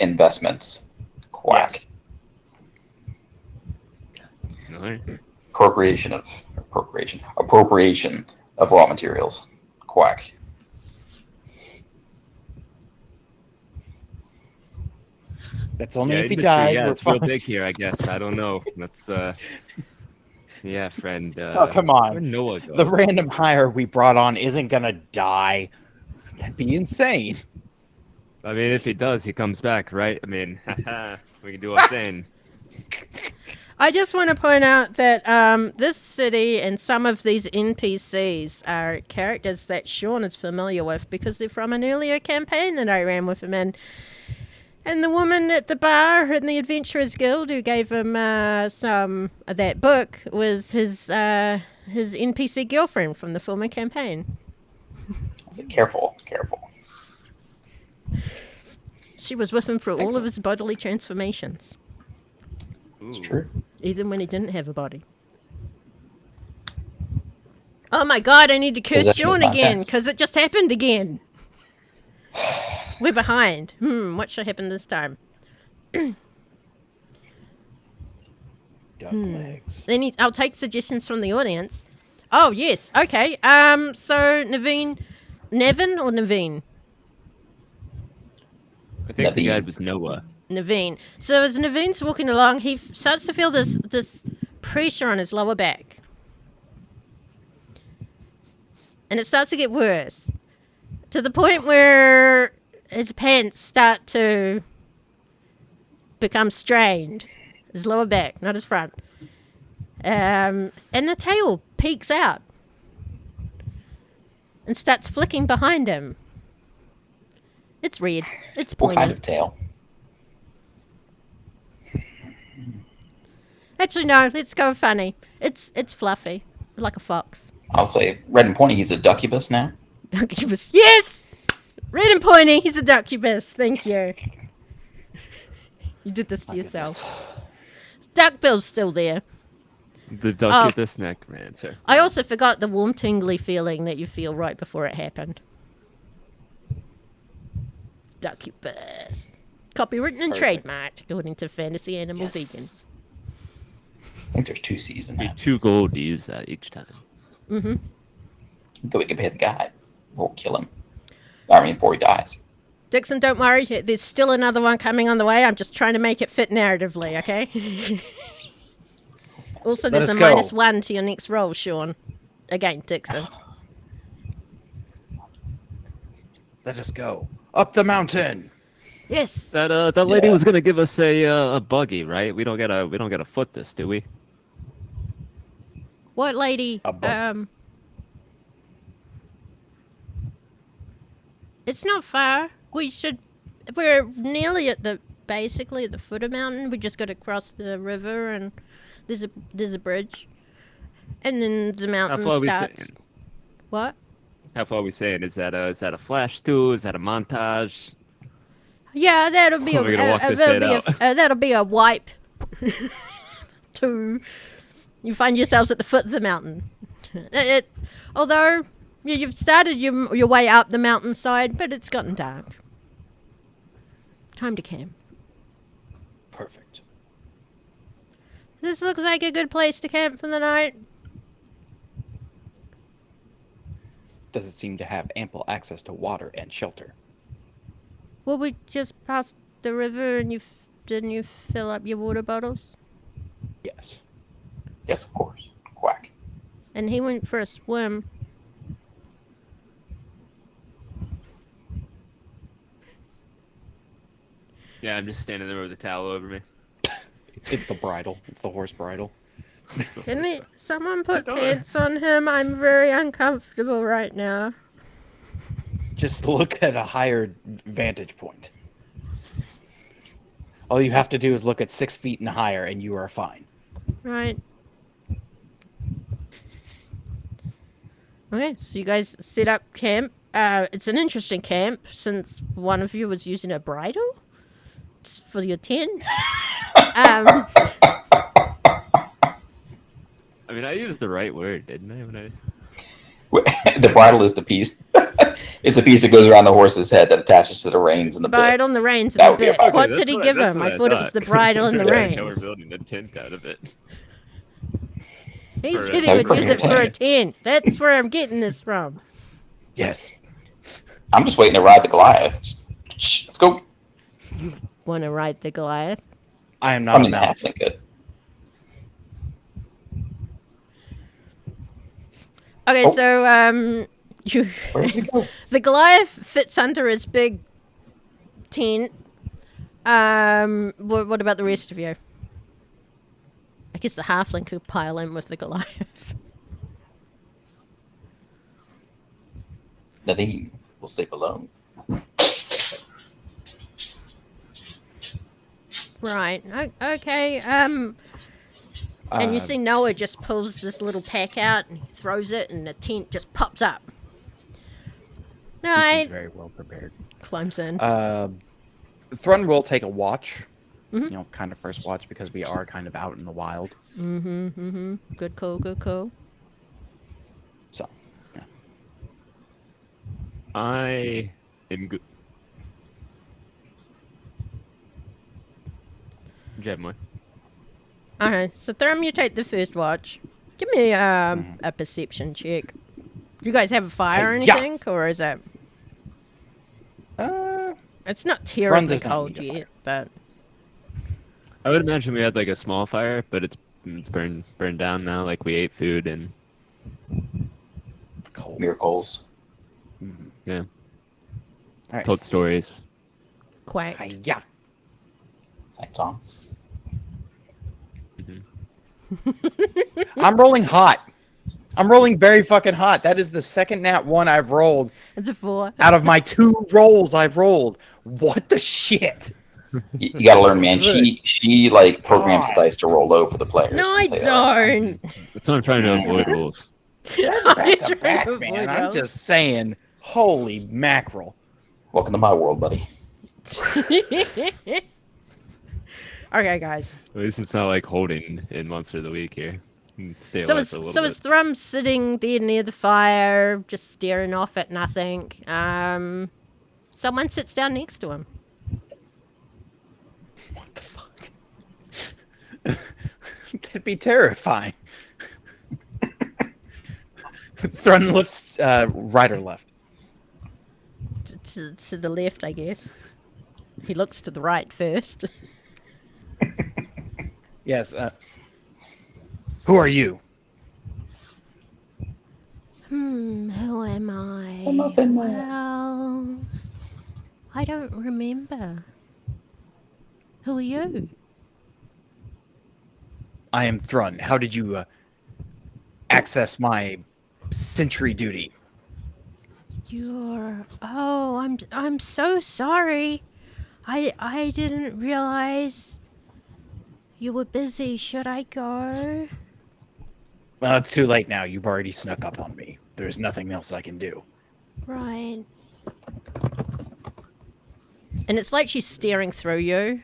Investments. Quack. Yes. All right. Appropriation of raw materials. Quack. That's only Yeah, if he industry, died. yeah, We're it's real fine. big here, I guess. I don't know. That's yeah, friend. Oh, come on. Where'd Noah go? The random hire we brought on isn't gonna die. That'd be insane. I mean, if he does, he comes back, right? I mean, we can do a thing. I just want to point out that this city and some of these NPCs are characters that Shawn is familiar with because they're from an earlier campaign that I ran with him in. And the woman at the bar in the Adventurers Guild who gave him some of that book was his NPC girlfriend from the former campaign. I said, careful. She was with him for all of Excellent. his bodily transformations, It's Ooh. true. even when he didn't have a body. Oh my god, I need to curse Possession is Shawn not again, intense. because it just happened again. We're behind. What should happen this time? Duck legs. I'll take suggestions from the audience. Oh, yes. Okay. So Navin or Navin? I think the Navin. guy was Noah. Navin. So as Navin's walking along, he starts to feel this pressure on his lower back. And it starts to get worse. To the point where his pants start to become strained. His lower back, not his front. And the tail peeks out. And starts flicking behind him. It's red. It's What pointy. kind of tail? Actually, no. Let's go funny. It's fluffy, like a fox. I'll say red and pointy. He's a duckubus now. Duckubus. Yes. Red and pointy. He's a duckubus. Thank you. You did this to yourself. Duckbill's still there. The Duckubus Necromancer. I also forgot the warm, tingly feeling that you feel right before it happened. Duckubus. Copywritten and Perfect. trademarked, according to Fantasy Animal Yes. Vegan. I think there's 2 C's in Be that. 2 gold to use that each time. Mm-hmm. But we can pay the guy. We'll kill him. I mean, before he dies. Dixon, don't worry. There's still another one coming on the way. I'm just trying to make it fit narratively, okay? Also, Let there's us a go. -1 to your next roll, Shawn. Again, Dixon. Let us go up the mountain. Yes. That lady Yeah. was gonna give us a buggy, right? We don't get a foot this, do we? What lady? A bug. It's not far. We're nearly basically at the foot of the mountain. We just got to cross the river and there's a bridge. And then the How mountain far are we starts. saying? What? How far are we saying? Is that a flash tool? Is that a montage? Yeah, that'll be We're gonna walk this shit out. that'll be a wipe. To you find yourselves at the foot of the mountain. Although you've started your way up the mountainside, but it's gotten dark. Time to camp. Perfect. This looks like a good place to camp for the night. Does it seem to have ample access to water and shelter? Well, we just passed the river and didn't you fill up your water bottles? Yes. Yes, of course. Quack. And he went for a swim. Yeah, I'm just standing there with a towel over me. It's the bridle. It's the horse bridle. Can someone put pants on him? I'm very uncomfortable right now. Just look at a higher vantage point. All you have to do is look at 6 feet and higher, and you are fine. Right. Okay, so you guys set up camp. It's an interesting camp since one of you was using a bridle for your tent. I mean, I used the right word, didn't I? When I... The bridle is the piece. It's a piece that goes around the horse's head that attaches to the reins and the bit. Bridle and the reins That and would the be a bit. bridle. What Okay, did he that's give what him? I I thought it was the bridle and the Yeah, we're reins. building a tent out of it. He for said a he would use temporary it for a tent. tent. That's where I'm getting this from. Yes. I'm just waiting to ride the Goliath. Let's go. Want to ride the Goliath? I am not I a mean, the mount. halfling could. Okay, Oh. so you Where did we go? the Goliath fits under his big tent. What about the rest of you? I guess the halfling could pile in with the Goliath. Navin will sleep alone. Right. Okay. And you see Noah just pulls this little pack out and he throws it, and the tent just pops up. He seems Night. very well prepared. Climbs in. Thrun will take a watch. Mhm. You know, kind of first watch because we are kind of out in the wild. Good call. Good call. So, yeah. I am good. Jeb, Okay. So Thrun, you take the first watch. Give me a perception check. Do you guys have a fire or Hey, yeah. anything, or is it? It's not Thrun terribly does not cold need a yet, but I would imagine we had like a small fire, but it's burned down now. Like we ate food and Cold. Miracles. yeah, All right. told stories. quack. Yeah. Like songs. I'm rolling hot. I'm rolling very fucking hot. That is the second nat 1 I've rolled It's a 4. out of my 2 rolls I've rolled. What the shit? You gotta learn, man. Good. She like programs the God. dice to roll low for the players. No, I'll I tell you that right now. don't. That's what I'm trying to avoid rules. That's I'm back to trying back, to man. avoid I'm those. just saying. Holy mackerel. Welcome to my world, buddy. Okay, guys. At least it's not like holding in Monster of the Week here. Stay So alive is for a little so bit. is Thrum sitting there near the fire, just staring off at nothing. Someone sits down next to him. What the fuck? That'd be terrifying. Thrun looks right or left. To the left, I guess. He looks to the right first. Yes. Who are you? Who am I? Nothing there. Well, I don't remember. Who are you? I am Thrun. How did you access my sentry duty? I'm so sorry. I didn't realize you were busy. Should I go? Well, it's too late now. You've already snuck up on me. There's nothing else I can do. Right. And it's like she's staring through you.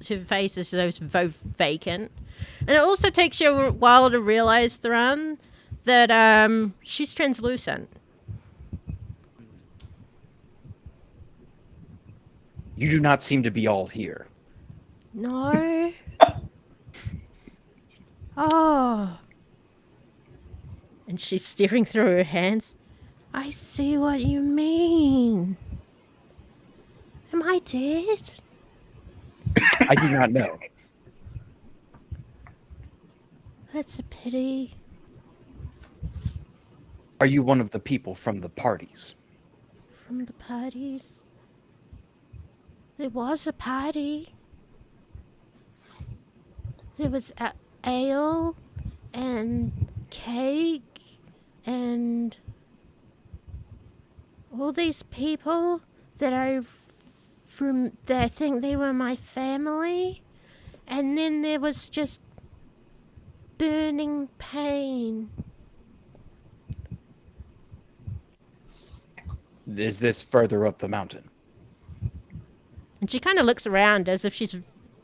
Her face is so vacant. And it also takes you a while to realize, Thrun, that she's translucent. You do not seem to be all here. No. Oh. And she's staring through her hands. I see what you mean. Am I dead? I do not know. That's a pity. Are you one of the people from the parties? From the parties? There was a party. There was ale and cake and all these people that I think they were my family, and then there was just burning pain. Is this further up the mountain? And she kind of looks around as if she's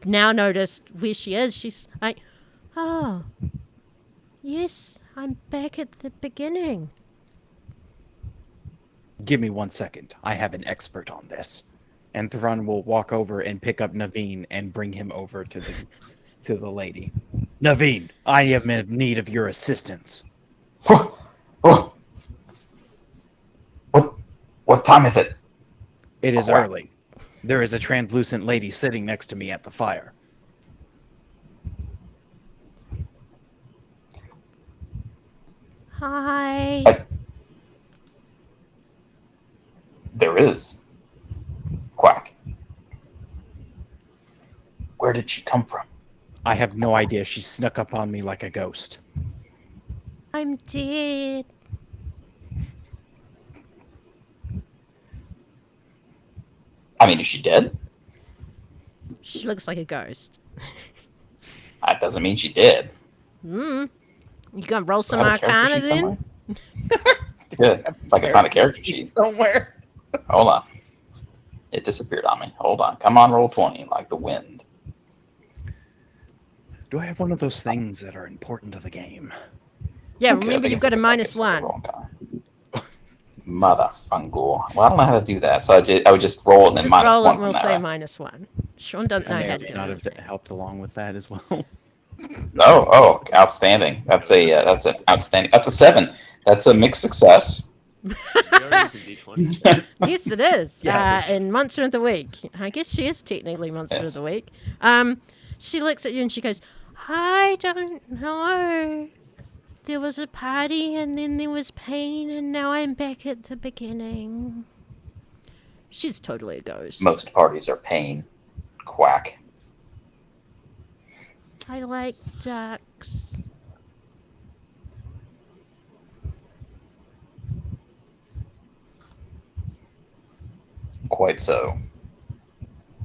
now noticed where she is. She's like, oh, yes, I'm back at the beginning. Give me 1 second. I have an expert on this. And Thrun will walk over and pick up Navin and bring him over to the lady. Navin, I am in need of your assistance. Oh, what? What time is it? It is Quack. early. There is a translucent lady sitting next to me at the fire. Hi. There is. Quack. Where did she come from? I have no idea. She snuck up on me like a ghost. I'm dead. I mean, is she dead? She looks like a ghost. That doesn't mean she did. You gonna roll some Do I have a character arcana sheet then? somewhere? Good. If I can find a character sheet. Somewhere. Hold on. It disappeared on me. Hold on. Come on, roll 20 like the wind. Do I have one of those things that are important to the game? Yeah, Okay, I remember think you've it's got a like minus it's like a one. wrong guy. Motherfungal. Well, I don't know how to do that, so I would just roll it and then Just minus roll it one and from we'll there. say Right? minus one. Sean doesn't know I may how or to may do not have anything. helped along with that as well. Oh, outstanding. That's an outstanding. That's a 7. That's a mixed success. Yours is a D20. Yes, it is. Yeah. In Monster of the Week. I guess she is technically Monster Yes. of the Week. She looks at you and she goes, I don't know. There was a party and then there was pain and now I'm back at the beginning. She's totally a ghost. Most parties are pain. Quack. I like ducks. Quite so.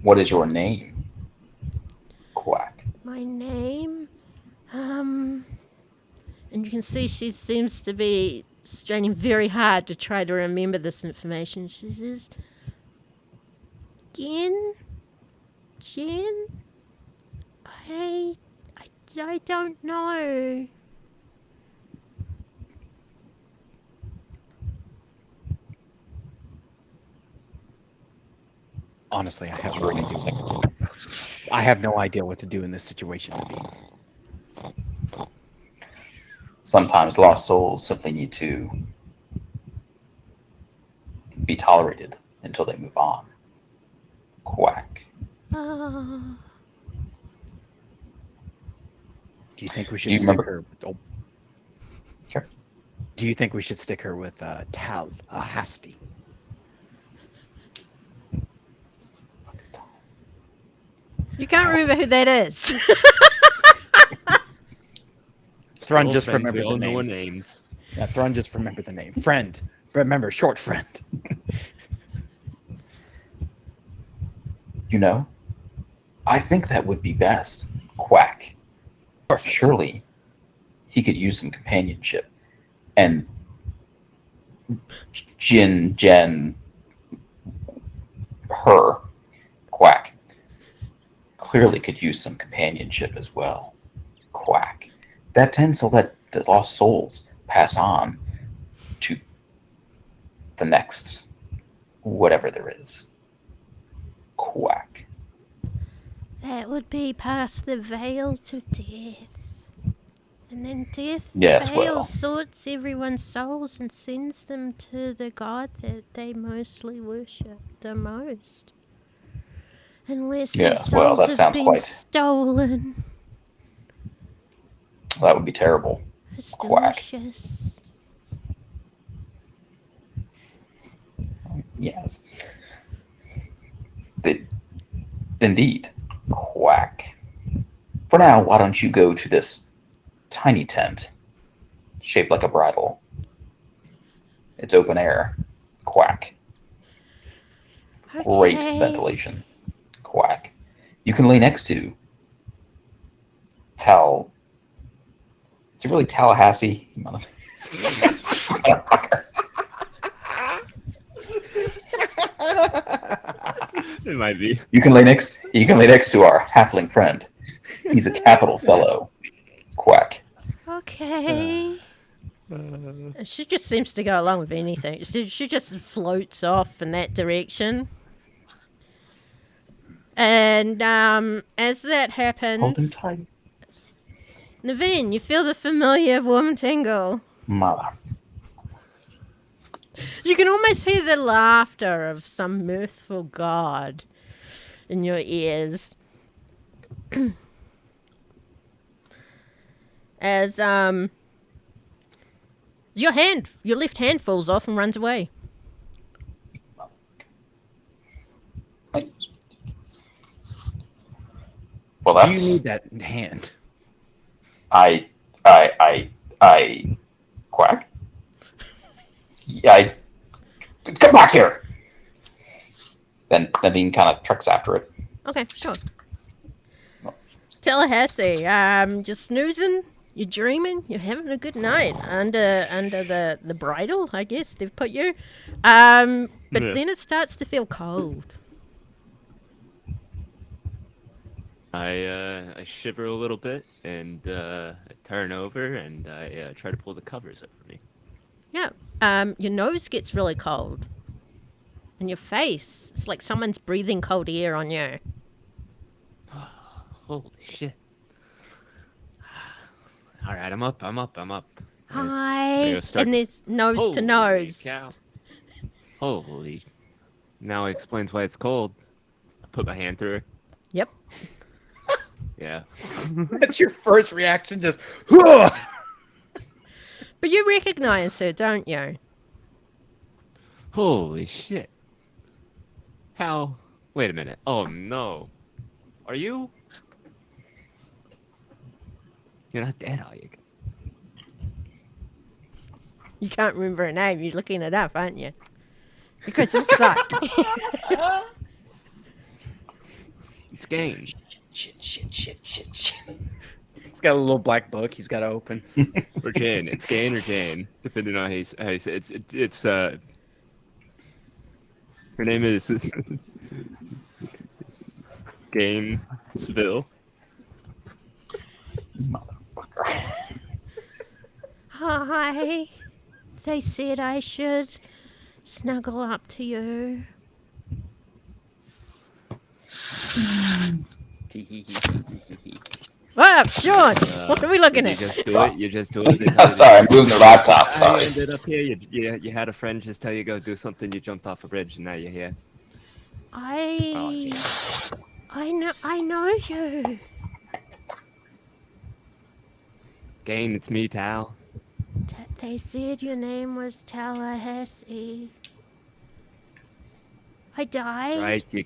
What is your name? Quack. My name? And you can see she seems to be straining very hard to try to remember this information. She says, Jen? I don't know. Honestly, I have no idea. I have no idea what to do in this situation, Navin. Sometimes lost souls simply need to be tolerated until they move on. Quack. Oh, Do you think we Do should you stick remember- her? Oh, Sure. do you think we should stick her with LaHastie? you can't remember who that is. Thrun Old just friends, remembered we all the know our name. names. Yeah, Thrun just remembered the name. Friend. Remember, short friend. You know, I think that would be best. Quack. Perfect. Surely he could use some companionship. And Jen, her, Quack, clearly could use some companionship as well. Quack. That tends to let the lost souls pass on to the next whatever there is. Quack. That would be past the veil to death. And then death Yes, veil well. sorts everyone's souls and sends them to the god that they mostly worship the most. Unless their Yes, well, souls that have sounds been quite- stolen. That would be terrible. It's Quack. delicious. Yes. Indeed. Quack. For now, why don't you go to this tiny tent shaped like a bridle? It's open air. Quack. Great Okay. ventilation. Quack. You can lay next to Is it really Tallahassee? You motherfucker. It might be. You can lay next to our halfling friend. He's a capital fellow. Quack. Okay. She just seems to go along with anything. She just floats off in that direction. And as that Hold him happens, tight. Navin, you feel the familiar warm tingle. Mother. You can almost hear the laughter of some mirthful god in your ears. As your left hand falls off and runs away. Well, Do that's you need that hand? I quack. Yeah, come back here. Then Navin kind of treks after it. Okay, sure. LaHastie, you're snoozing, you're dreaming, you're having a good night under the bridle, I guess they've put you. But Yeah. then it starts to feel cold. I shiver a little bit and I turn over and I try to pull the covers over me. Yeah. Your nose gets really cold. And your face, it's like someone's breathing cold air on you. Holy shit! All right, I'm up. Hi. Gonna start And there's nose to Holy nose. cow! Holy! Now it explains why it's cold. I put my hand through her. Yep. Yeah. That's your first reaction, just. But But you recognize her, don't you? Holy shit! How? Wait a minute. Oh no! Are you? You're not dead, are you? You can't remember her name. You're looking it up, aren't you? Because you suck. It's game. Shit. He's got a little black book he's got to open. Or Jane. It's Gain or Jane, depending on how you say it. It's her name is Gainesville. Motherfucker. Hi. They said I should snuggle up to you. Ah, Shawn, what are we looking You at? just do it. You just do it. I'm sorry, I moved the laptop. I Sorry. ended up here. You had a friend just tell you go do something. You jumped off a bridge, and now you're here. I know you. Gain, it's me, Tal. They said your name was LaHastie. I died. That's right. You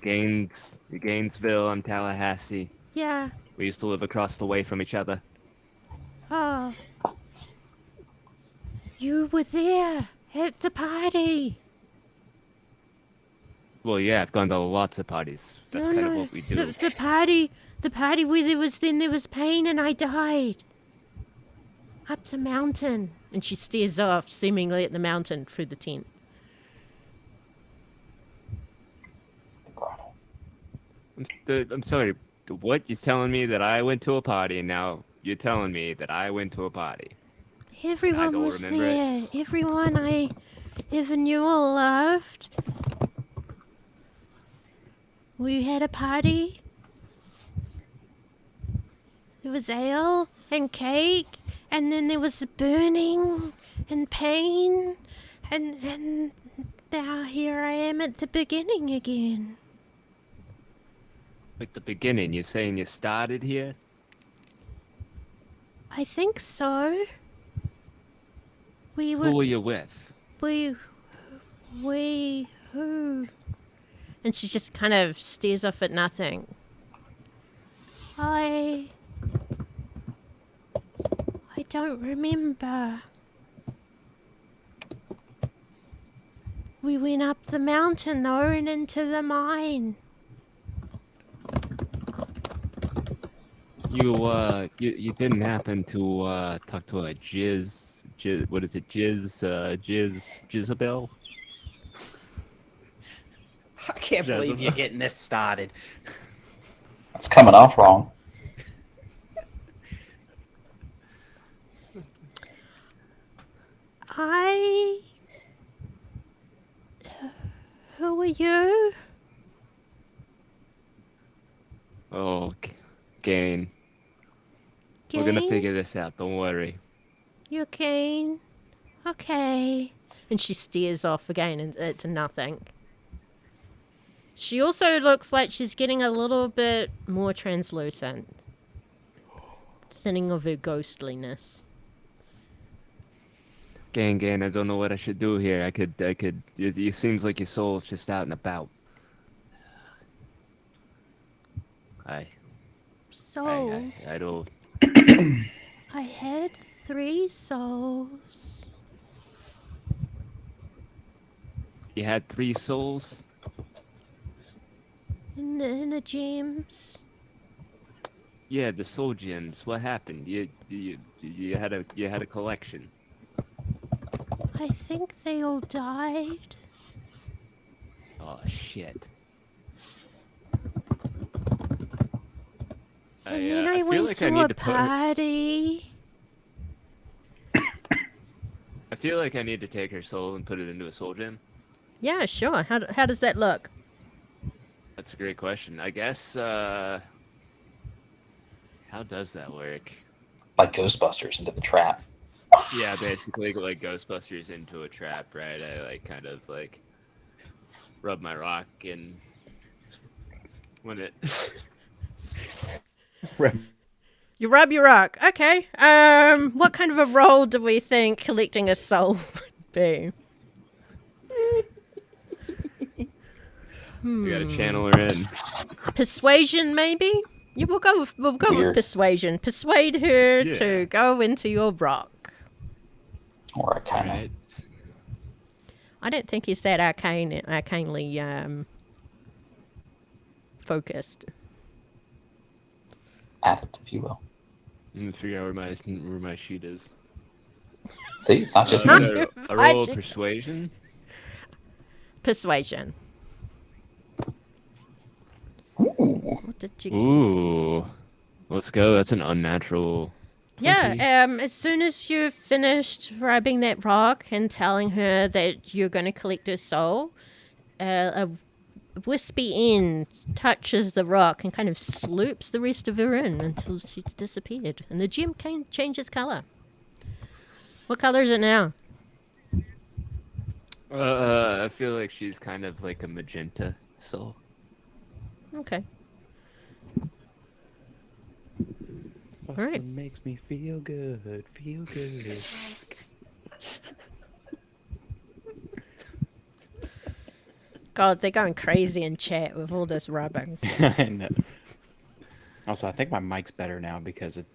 Gainesville. I'm Tallahassee. Yeah. We used to live across the way from each other. Oh. You were there at the party. Well, yeah, I've gone to lots of parties. That's kind of what we do. The party where there was pain and I died. Up the mountain. And she stares off, seemingly at the mountain through the tent. I'm sorry. What? You're telling me that I went to a party, and now you're telling me that I went to a party? Everyone don't was remember it. there. Everyone I ever knew or loved. We had a party. There was ale and cake, and then there was burning and pain, and now here I am at the beginning again. Like the beginning, you're saying you started here? I think so. Who were you with? who? And she just kind of stares off at nothing. I don't remember. We went up the mountain though and into the mine. You didn't happen to talk to a what is it, Jezebel? I can't believe you're getting this started. That's coming off wrong. Who are you? Oh, Gain. We're gonna figure this out, don't worry. You're Kane. Okay. And she stares off again into nothing. She also looks like she's getting a little bit more translucent. Thinning of her ghostliness. Gang, I don't know what I should do here. I could. It seems like your soul's just out and about. Souls. I don't. I had 3 souls. You had 3 souls. In the gems. Yeah, the soul gems. What happened? You had a collection. I think they all died. Oh shit. And then I feel went like to I need a to party. I feel like I need to take her soul and put it into a soul gem. Yeah, sure. How does that look? That's a great question. I guess. How does that work? Like Ghostbusters into the trap. Yeah, basically like Ghostbusters into a trap, right? I like kind of like rub my rock and when it. You rub your rock. Okay. What kind of a role do we think collecting a soul would be? We gotta channel her in. Persuasion, maybe? Yeah, we'll go with Weird. persuasion. Persuade her Yeah. to go into your rock. Or I kind of Right. I don't think he's that arcanely focused. addict, if you will. Let me figure out where my sheet is. See, it's not just I me. gotta- a roll of Magic. persuasion. Persuasion. Ooh. What did you get? Ooh, let's go. That's an unnatural. 20. Yeah, as soon as you've finished rubbing that rock and telling her that you're going to collect her soul, a wispy end touches the rock and kind of sloops the rest of her in until she's disappeared. And the gem changes colour. What colour is it now? I feel like she's kind of like a magenta soul. Okay. Bustin' Right. makes me feel good, feel good. God, they're going crazy in chat with all this rubbing. And also, I think my mic's better now because it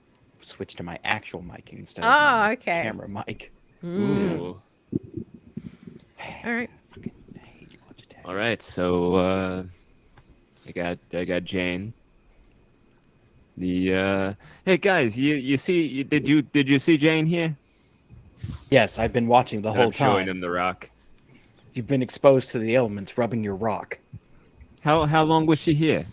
switched to my actual mic instead of my okay. camera mic. Ooh. All right. Fucking hate Logitech. All right, so I got Jane. The hey guys, you see did you see Jane here? Yes, I've been watching the whole I'm showing time. him the rock. You've been exposed to the elements, rubbing your rock. How long was she here?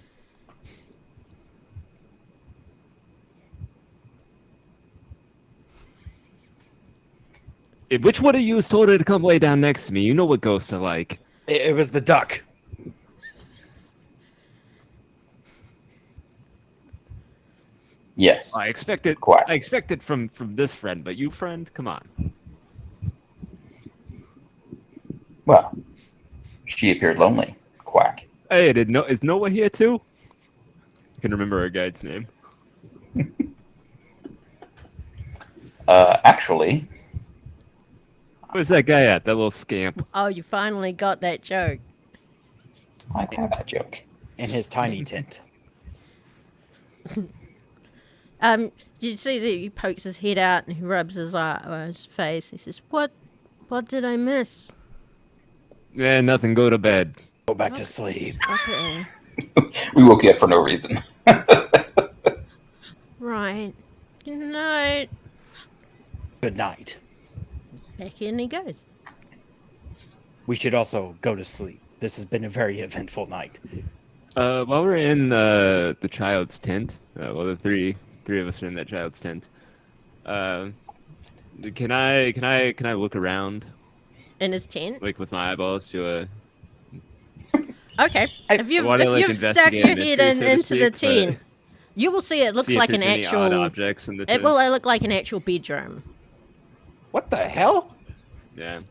Which one of you told her to come lay down next to me? You know what ghosts are like. It was the duck. Yes. I expected Quack. I expected from this friend, but you friend, come on. Well, she appeared lonely. Quack. Hey, is Noah here too? I can remember our guide's name. Actually, Where's that guy at? That little scamp. Oh, you finally got that joke. I've had that joke. In his tiny tent. You see that he pokes his head out and he rubs his face. He says, "What did I miss?" Yeah, nothing. Go to bed. Go back to sleep. Okay, We woke you up for no reason. right. Good night. Good night. Back in he goes. We should also go to sleep. This has been a very eventful night. While we're in the child's tent, well, the three of us are in that child's tent. Can I look around In his tent. like with my eyeballs to a? Okay. If you've wanna, like, stuck investigate your a head mystery, so to into the speak, but tent, you will see it looks see if like an there's any odd actual. objects in the It tent. will look like an actual bedroom. What the hell? Yeah.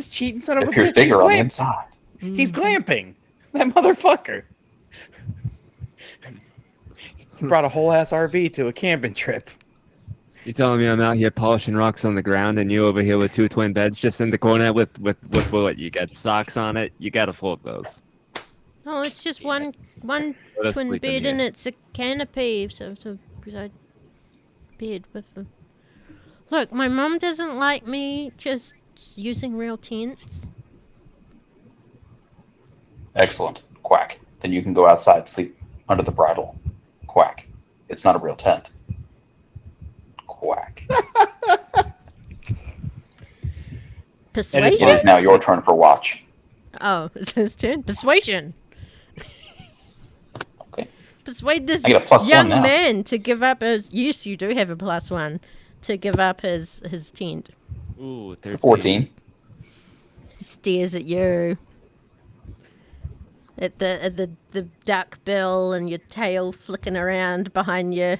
This cheating son of It a appears bitch. bigger on the inside. He's glamping. That motherfucker. He brought a whole ass RV to a camping trip. You telling me I'm out here polishing rocks on the ground, and you over here with 2 twin beds just in the corner with what? You got socks on it? You got to fold those. Oh, it's just Damn one Let us twin sleep in bed and here. it's a canopy, so it's a bed with a... Look, my mum doesn't like me just using real tents. Excellent. Quack. Then you can go outside and sleep under the bridle. Quack. It's not a real tent. Quack. Persuasion? It is now your turn for watch. Oh, it's his turn. Persuasion. Okay. Persuade this I get a +1 young now. man to give up his... Yes, you do have a +1. To give up his tent. Ooh, It's a 14. He stares at you. At the duck bill and your tail flicking around behind you.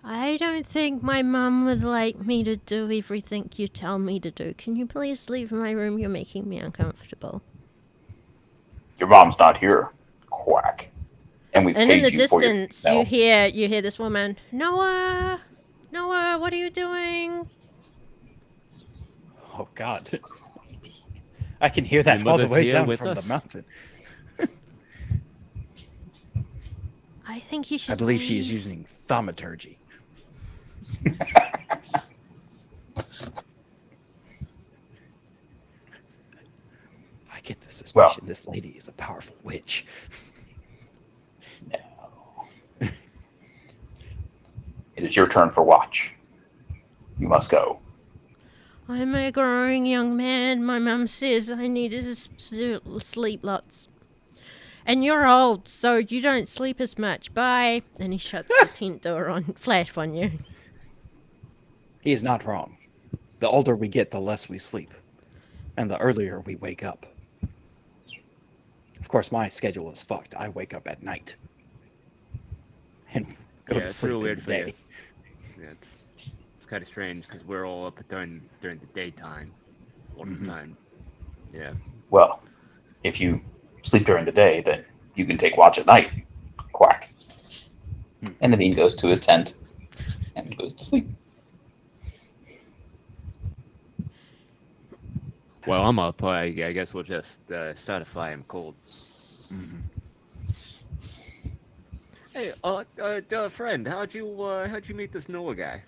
I don't think my mum would like me to do everything you tell me to do. Can you please leave my room? You're making me uncomfortable. Your mom's not here. Quack. And we And paid in the you for your... distance, No. you hear this woman. Noah, what are you doing? Oh, God. I can hear that Your all the mother's way here down with from us? the mountain. I think you should. I believe she is leave. using thaumaturgy. I get the suspicion this lady is a powerful witch. No. It is your turn for watch. You must go. I'm a growing young man. My mum says I need to sleep lots. And you're old, so you don't sleep as much. Bye. And he shuts the tent door on flat on you. He is not wrong. The older we get, the less we sleep. And the earlier we wake up. Of course, my schedule is fucked. I wake up at night. And go Yeah, to it's sleep real in weird the for you. day. Yeah, it's kind of strange because we're all up during the daytime all the time. Yeah. Well, if you sleep during the day, then you can take watch at night. Quack. And Navin goes to his tent and goes to sleep. Well, I'm up. I guess we'll just start a fire. I'm cold. Hey, friend, how'd you meet this Noah guy?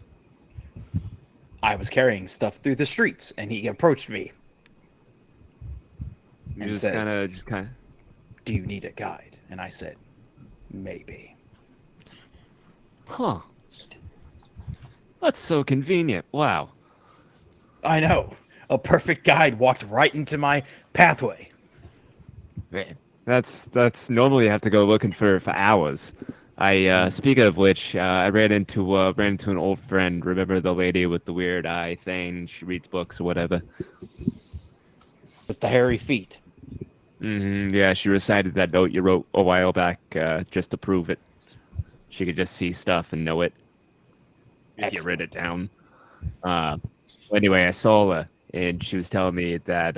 I was carrying stuff through the streets, and he approached me. He And was says, just kind of. "Do you need a guide?" And I said, "Maybe." Huh. That's so convenient. Wow. I know. A perfect guide walked right into my pathway. Man, that's normally you have to go looking for hours. I speaking of which, I ran into an old friend. Remember the lady with the weird eye thing? She reads books or whatever. With the hairy feet. Yeah, she recited that note you wrote a while back just to prove it. She could just see stuff and know it if you wrote it down. Anyway, I saw her, and she was telling me that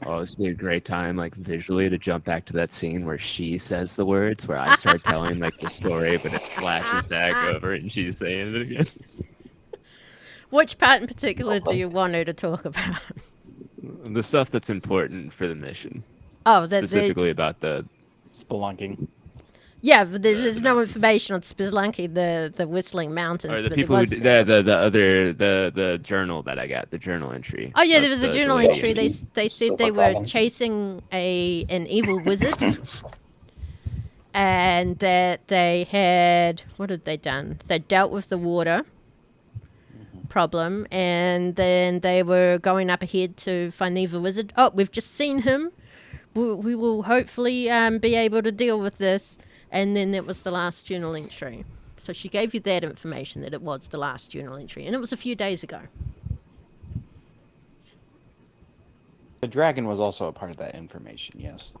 this would be a great time, like visually, to jump back to that scene where she says the words, where I start telling like the story, but it flashes back over, and she's saying it again. Which part in particular do you want her to talk about? The stuff that's important for the mission, Oh, specifically about the. Spelunking. Yeah, but there's no information on Spelunky, the Whistling Mountains. Or the but people there who was... the journal that I got, the journal entry. Oh yeah, of there was a the journal lady. entry. They said Silver they were Dragon. chasing an evil wizard, and that they had, what had they done? They dealt with the water problem, and then they were going up ahead to find the evil wizard. Oh, we've just seen him. We will hopefully be able to deal with this. And then that was the last journal entry. So she gave you that information, that it was the last journal entry. And it was a few days ago. The dragon was also a part of that information, yes.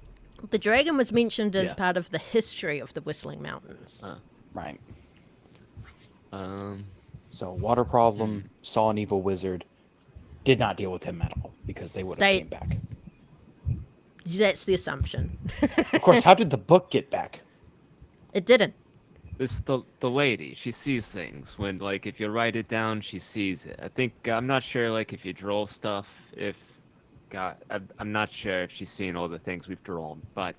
The dragon was mentioned as Yeah. part of the history of the Whistling Mountains. Right. So water problem, saw an evil wizard, did not deal with him at all because they would have They- came back. That's the assumption. Of course, how did the book get back? It didn't. This the lady. She sees things when like if you write it down, she sees it. I think I'm not sure like if you draw stuff. If God, I'm not sure if she's seen all the things we've drawn, but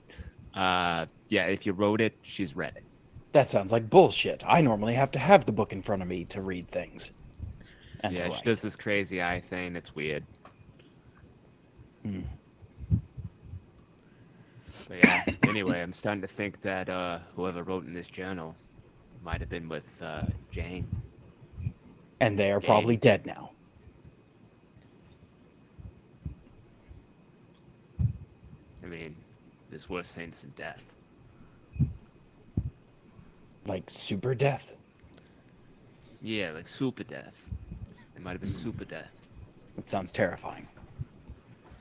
yeah, if you wrote it, she's read it. That sounds like bullshit. I normally have to have the book in front of me to read things. And to Yeah, she write. does this crazy eye thing. It's weird. Hmm. But yeah, anyway, I'm starting to think that whoever wrote in this journal might have been with Jane. And they are probably dead now. I mean, there's worse things than death. Like super death. Yeah, like super death. It might have been super death. That sounds terrifying.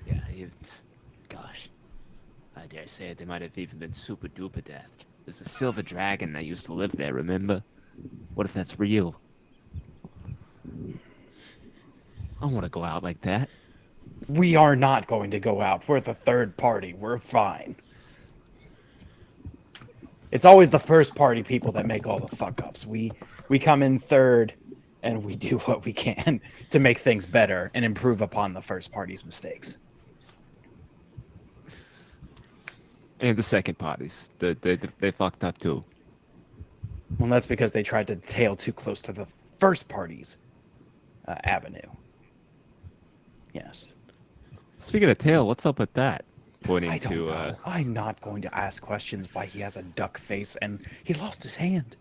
Yeah, gosh. I dare say it, they might have even been super duper death. There's a silver dragon that used to live there, remember? What if that's real? I don't want to go out like that. We are not going to go out. We're the third party. We're fine. It's always the first party people that make all the fuck ups. We come in third and we do what we can to make things better and improve upon the first party's mistakes. And the second parties, they fucked up too. Well, that's because they tried to tail too close to the first party's avenue. Yes. Speaking of tail, what's up with that? Pointing I don't to know. I'm not going to ask questions why he has a duck face and he lost his hand.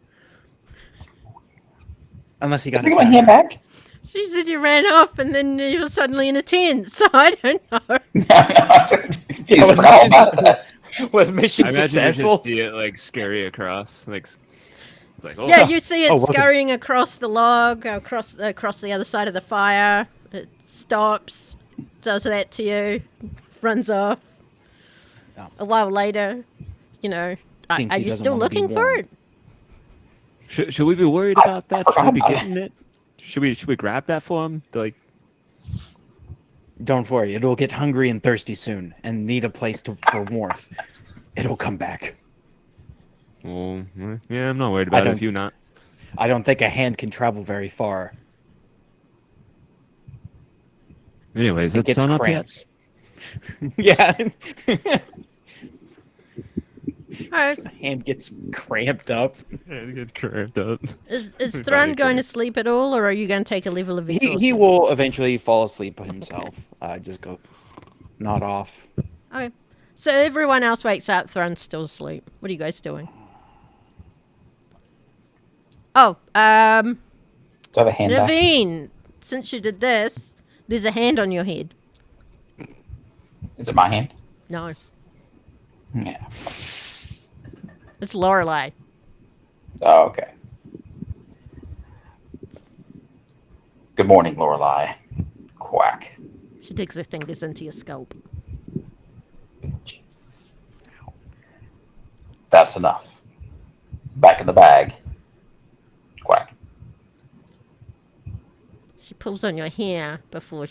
Unless he got Can I get my hand back? She said you ran off and then you were suddenly in a tent, so I don't know. Jeez, I forgot all about that. Was mission I imagine you successful? just see it like scurry across, like it's like oh Yeah, you see it Oh, welcome. scurrying across the log, across the other side of the fire. It stops, does that to you, runs off. Oh. A while later, you know, Seems are he you doesn't still wanna be looking for warned. Should we be worried about that? Should forgot we be about getting it? Should we grab that for him? Like Don't worry, it'll get hungry and thirsty soon and need a place for warmth. It'll come back. well, yeah, I'm not worried about it if don't- you're not. I don't think a hand can travel very far. Anyways, It let's gets sun up yet? cramps. Yeah. All right, The hand gets cramped up. Yeah, it gets cramped up. is Probably Thrun going to cramped. sleep at all, or are you going to take a level of exhaustion? He will eventually fall asleep himself. Just go nod off. Okay, so everyone else wakes up. Thrun's still asleep. What are you guys doing? Oh, Do I have a hand back? Navin, since you did this, there's a hand on your head. Is it my hand? No, Yeah. it's Lorelei. Oh, okay. Good morning, Lorelei. Quack. She digs her fingers into your scalp. That's enough. Back in the bag. Quack. She pulls on your hair before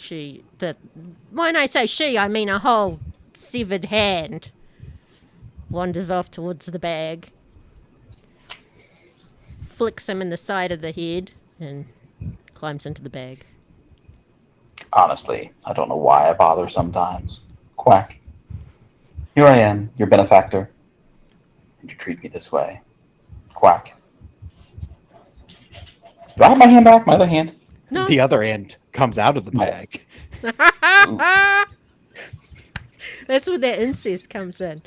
when I say she, I mean a whole severed hand wanders off towards the bag, flicks him in the side of the head, and climbs into the bag. Honestly, I don't know why I bother sometimes. Quack. Here I am, your benefactor. And you treat me this way. Quack. Do I have my hand back? My other hand? No. The other hand comes out of the No. bag. That's where that incest comes in.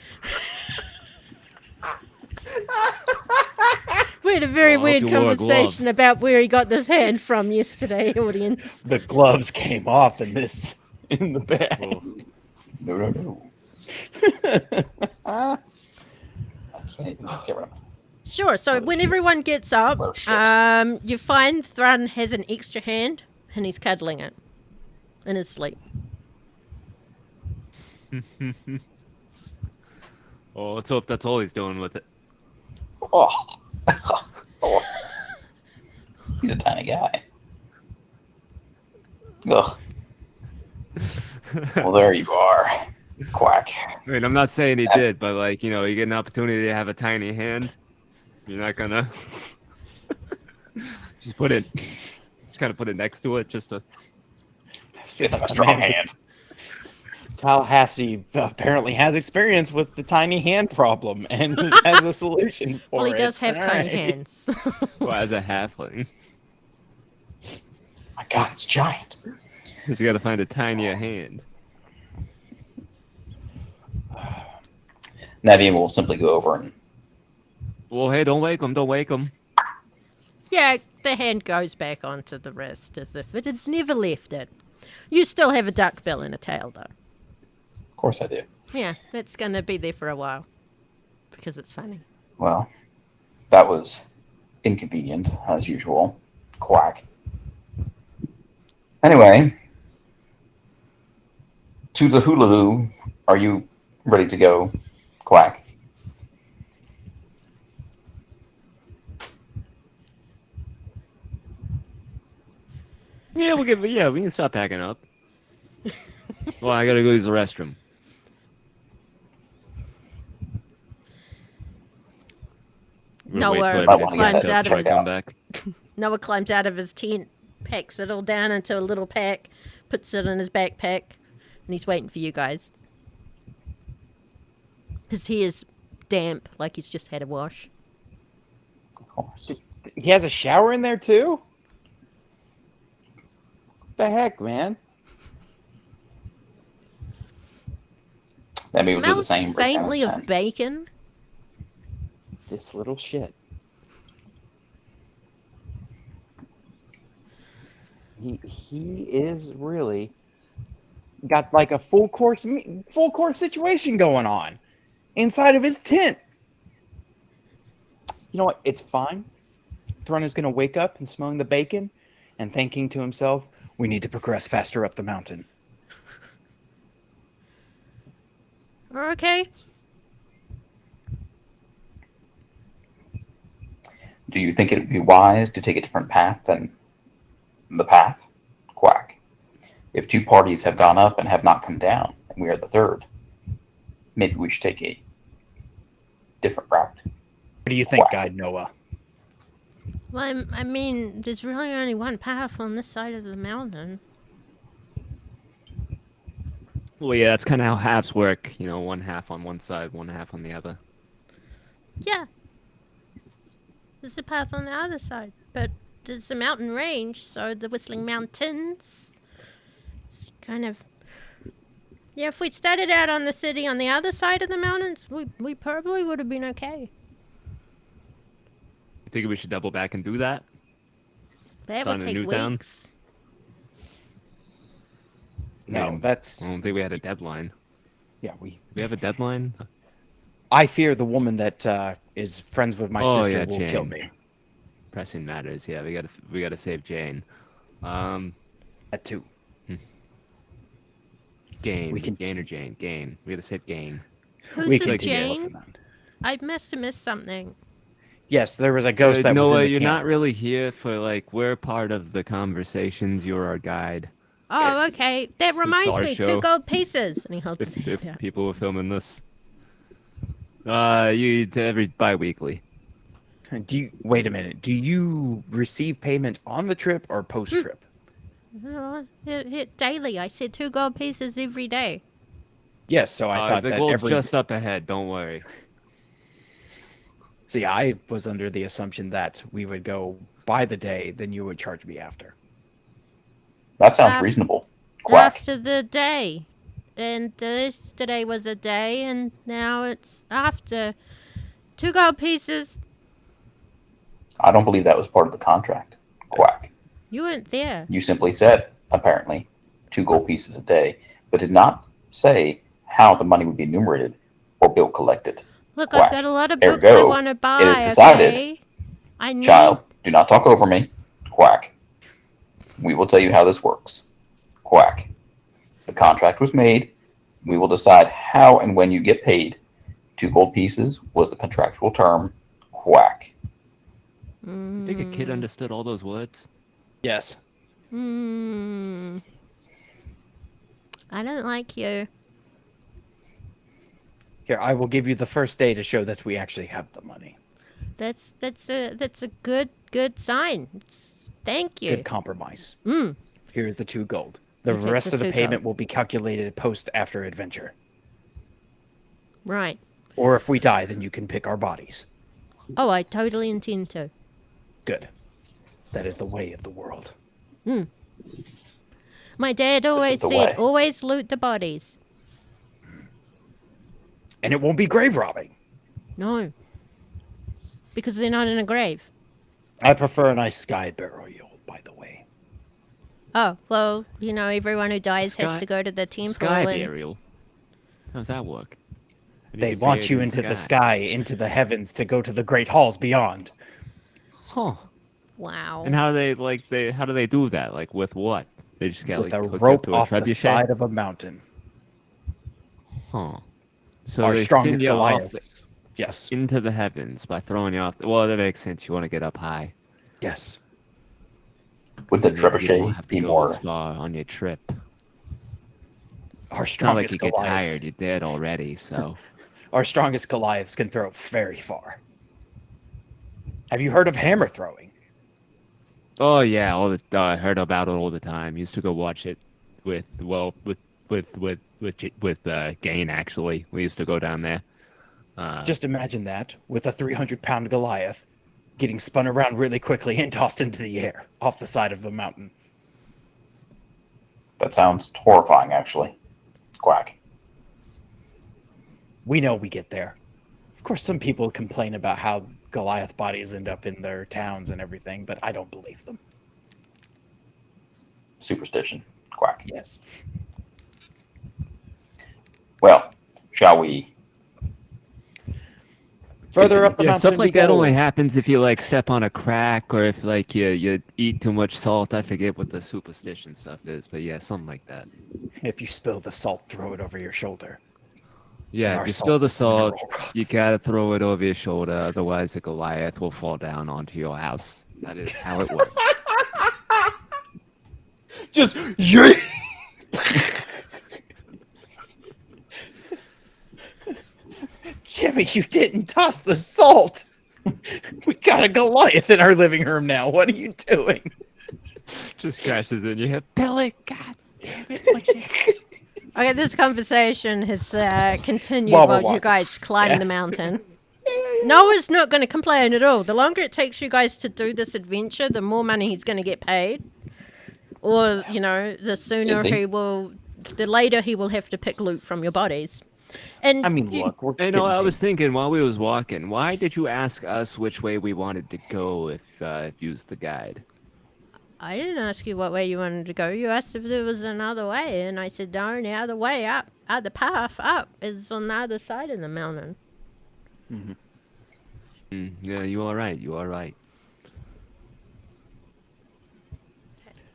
We had a very Well, I hope weird you wore a glove. conversation about where he got this hand from yesterday, audience. The gloves came off in the bag. Well, No. I can't get rid of Sure, so when everyone gets up, Oh, shit. you find Thrun has an extra hand, and he's cuddling it in his sleep. well, let's hope that's all he's doing with it. Oh. Oh. He's a tiny guy. Ugh. Well, there you are. Quack. I mean, I'm not saying he did, but like, you get an opportunity to have a tiny hand. You're not gonna just kind of put it next to it, just to. It's like a strong hand. LaHastie apparently has experience with the tiny hand problem and has a solution for it. Well, he does have All tiny right. hands. Well, as a halfling, My God, it's giant. because you got to find a tinier hand. Navin will simply go over and Well, hey, don't wake him! Don't wake him! Yeah, the hand goes back onto the wrist as if it had never left it. You still have a duck bill and a tail, though. of course I do. Yeah, that's going to be there for a while because it's funny. Well, that was inconvenient, as usual. Quack. Anyway, to the hula hoo, are you ready to go? Quack. Yeah, we can stop packing up. Well, I gotta go use the restroom. We'll wait till Noah everybody climbs gets out of up, his- come back. Noah climbs out of his tent, packs it all down into a little pack, puts it in his backpack, and he's waiting for you guys. His hair's damp, like he's just had a wash. Of course. He has a shower in there too? What the heck, man? Maybe we'll do the Smells same. break down faintly his of tent. bacon. This little shit. He is really got like a full course situation going on inside of his tent. You know what? It's fine. Thrun is going to wake up and smelling the bacon and thinking to himself, "We need to progress faster up the mountain." Okay. Do you think it would be wise to take a different path than the path? Quack. If two parties have gone up and have not come down, and we are the third, maybe we should take a different route. What do you think, Quack. Guide Noah? Well, I mean, there's really only one path on this side of the mountain. Well, yeah, that's kind of how halves work. One half on one side, one half on the other. Yeah. There's a path on the other side, but there's a mountain range, so the Whistling Mountains. It's kind of. Yeah, if we'd started out on the city on the other side of the mountains, we probably would have been okay. You think we should double back and do that? That Start would a take new town? weeks. No, that's I don't think we had a deadline. yeah. We have a deadline? I fear the woman that is friends with my Oh, sister yeah, will kill Jane. me. Pressing matters. Yeah, we gotta save Jane. That too. Gain. We can- Gain or Jane? Gain. We gotta save Gain. Who's We this can take a look Jane? at that. I must have missed something. Yes, there was a ghost that was in Noah, the you're camp. not really here for we're part of the conversations. You're our guide. Oh, okay. That reminds our me. show. 2 gold pieces. And he holds If, his if hand out. people were filming this, you every bi-weekly. Wait a minute? Do you receive payment on the trip or post trip? No, daily. I said 2 gold pieces every day. Yes, so I thought the that goal's every. just up ahead. Don't worry. See, I was under the assumption that we would go by the day, then you would charge me after. That sounds Af- reasonable. Quack. After the day. And yesterday was a day, and now it's after. 2 gold pieces. I don't believe that was part of the contract. Quack. You weren't there. You simply said, apparently, 2 gold pieces a day, but did not say how the money would be enumerated or bill collected. Look, Quack. I've got a lot of books I Ergo, want to buy. it is decided. Okay? I need. Child, do not talk over me. Quack. We will tell you how this works. Quack. The contract was made. We will decide how and when you get paid. 2 gold pieces was the contractual term. Quack. You think a kid understood all those words? Yes. I don't like you. Here, I will give you the first day to show that we actually have the money. That's a good sign. Thank you. Good compromise. Mm. Here's the 2 gold. The He takes rest the of the 2 payment gold. will be calculated post after adventure. Right. Or if we die, then you can pick our bodies. Oh, I totally intend to. Good. That is the way of the world. My dad always the said, way. always loot the bodies. And it won't be grave robbing. No. Because they're not in a grave. I prefer a nice sky burial, by the way. Oh, well, everyone who dies has Sky- to go to the temple Sky and... burial. How does that work? They launch you into the sky, into the heavens, to go to the great halls beyond. Huh. Wow. And how do they do that? Like with what? They just get With like a hooked rope up to a off the trebuchet? side of a mountain. Huh. So Our they strongest send you off Goliaths. Yes. into the heavens by throwing you off. Well, that makes sense. You want to get up high. Yes. Would the So maybe you don't trebuchet have to be go more? as far on your trip. Our It's not like strongest you get Goliath. tired. You're dead already. So Our strongest Goliaths can throw very far. Have you heard of hammer throwing? oh yeah, I heard about it all the time. Used to go watch it with Gain actually. We used to go down there. Just imagine that with a 300-pound Goliath getting spun around really quickly and tossed into the air off the side of the mountain. That sounds horrifying, actually. Quack. We know we get there. Of course, some people complain about how Goliath bodies end up in their towns and everything, but I don't believe them. Superstition. Quack. Yes. Well, shall we? Further up the Yeah, mountain stuff we like that go. only happens if you like step on a crack or if like you eat too much salt. I forget what the superstition stuff is, but yeah, something like that. If you spill the salt, throw it over your shoulder. Yeah, Our if you spill the salt salt, is mineral you rocks. gotta throw it over your shoulder, otherwise the Goliath will fall down onto your house. That is how it works. Just yeah. Jimmy, you didn't toss the salt. We got a Goliath in our living room now. What are you doing? Just crashes in your head. Billy, god damn it. Okay, this conversation has continued While we're while you walking. guys climb Yeah. the mountain. Noah's not going to complain at all. The longer it takes you guys to do this adventure, the more money he's going to get paid. Or, the sooner Is he? the later he will have to pick loot from your bodies. And I mean, look, we're I know, I getting was paid. thinking while we was walking, why did you ask us which way we wanted to go if you was the guide? I didn't ask you what way you wanted to go. You asked if there was another way, and I said, the only other way up, the path up, is on the other side of the mountain. Yeah, you are right. You are right.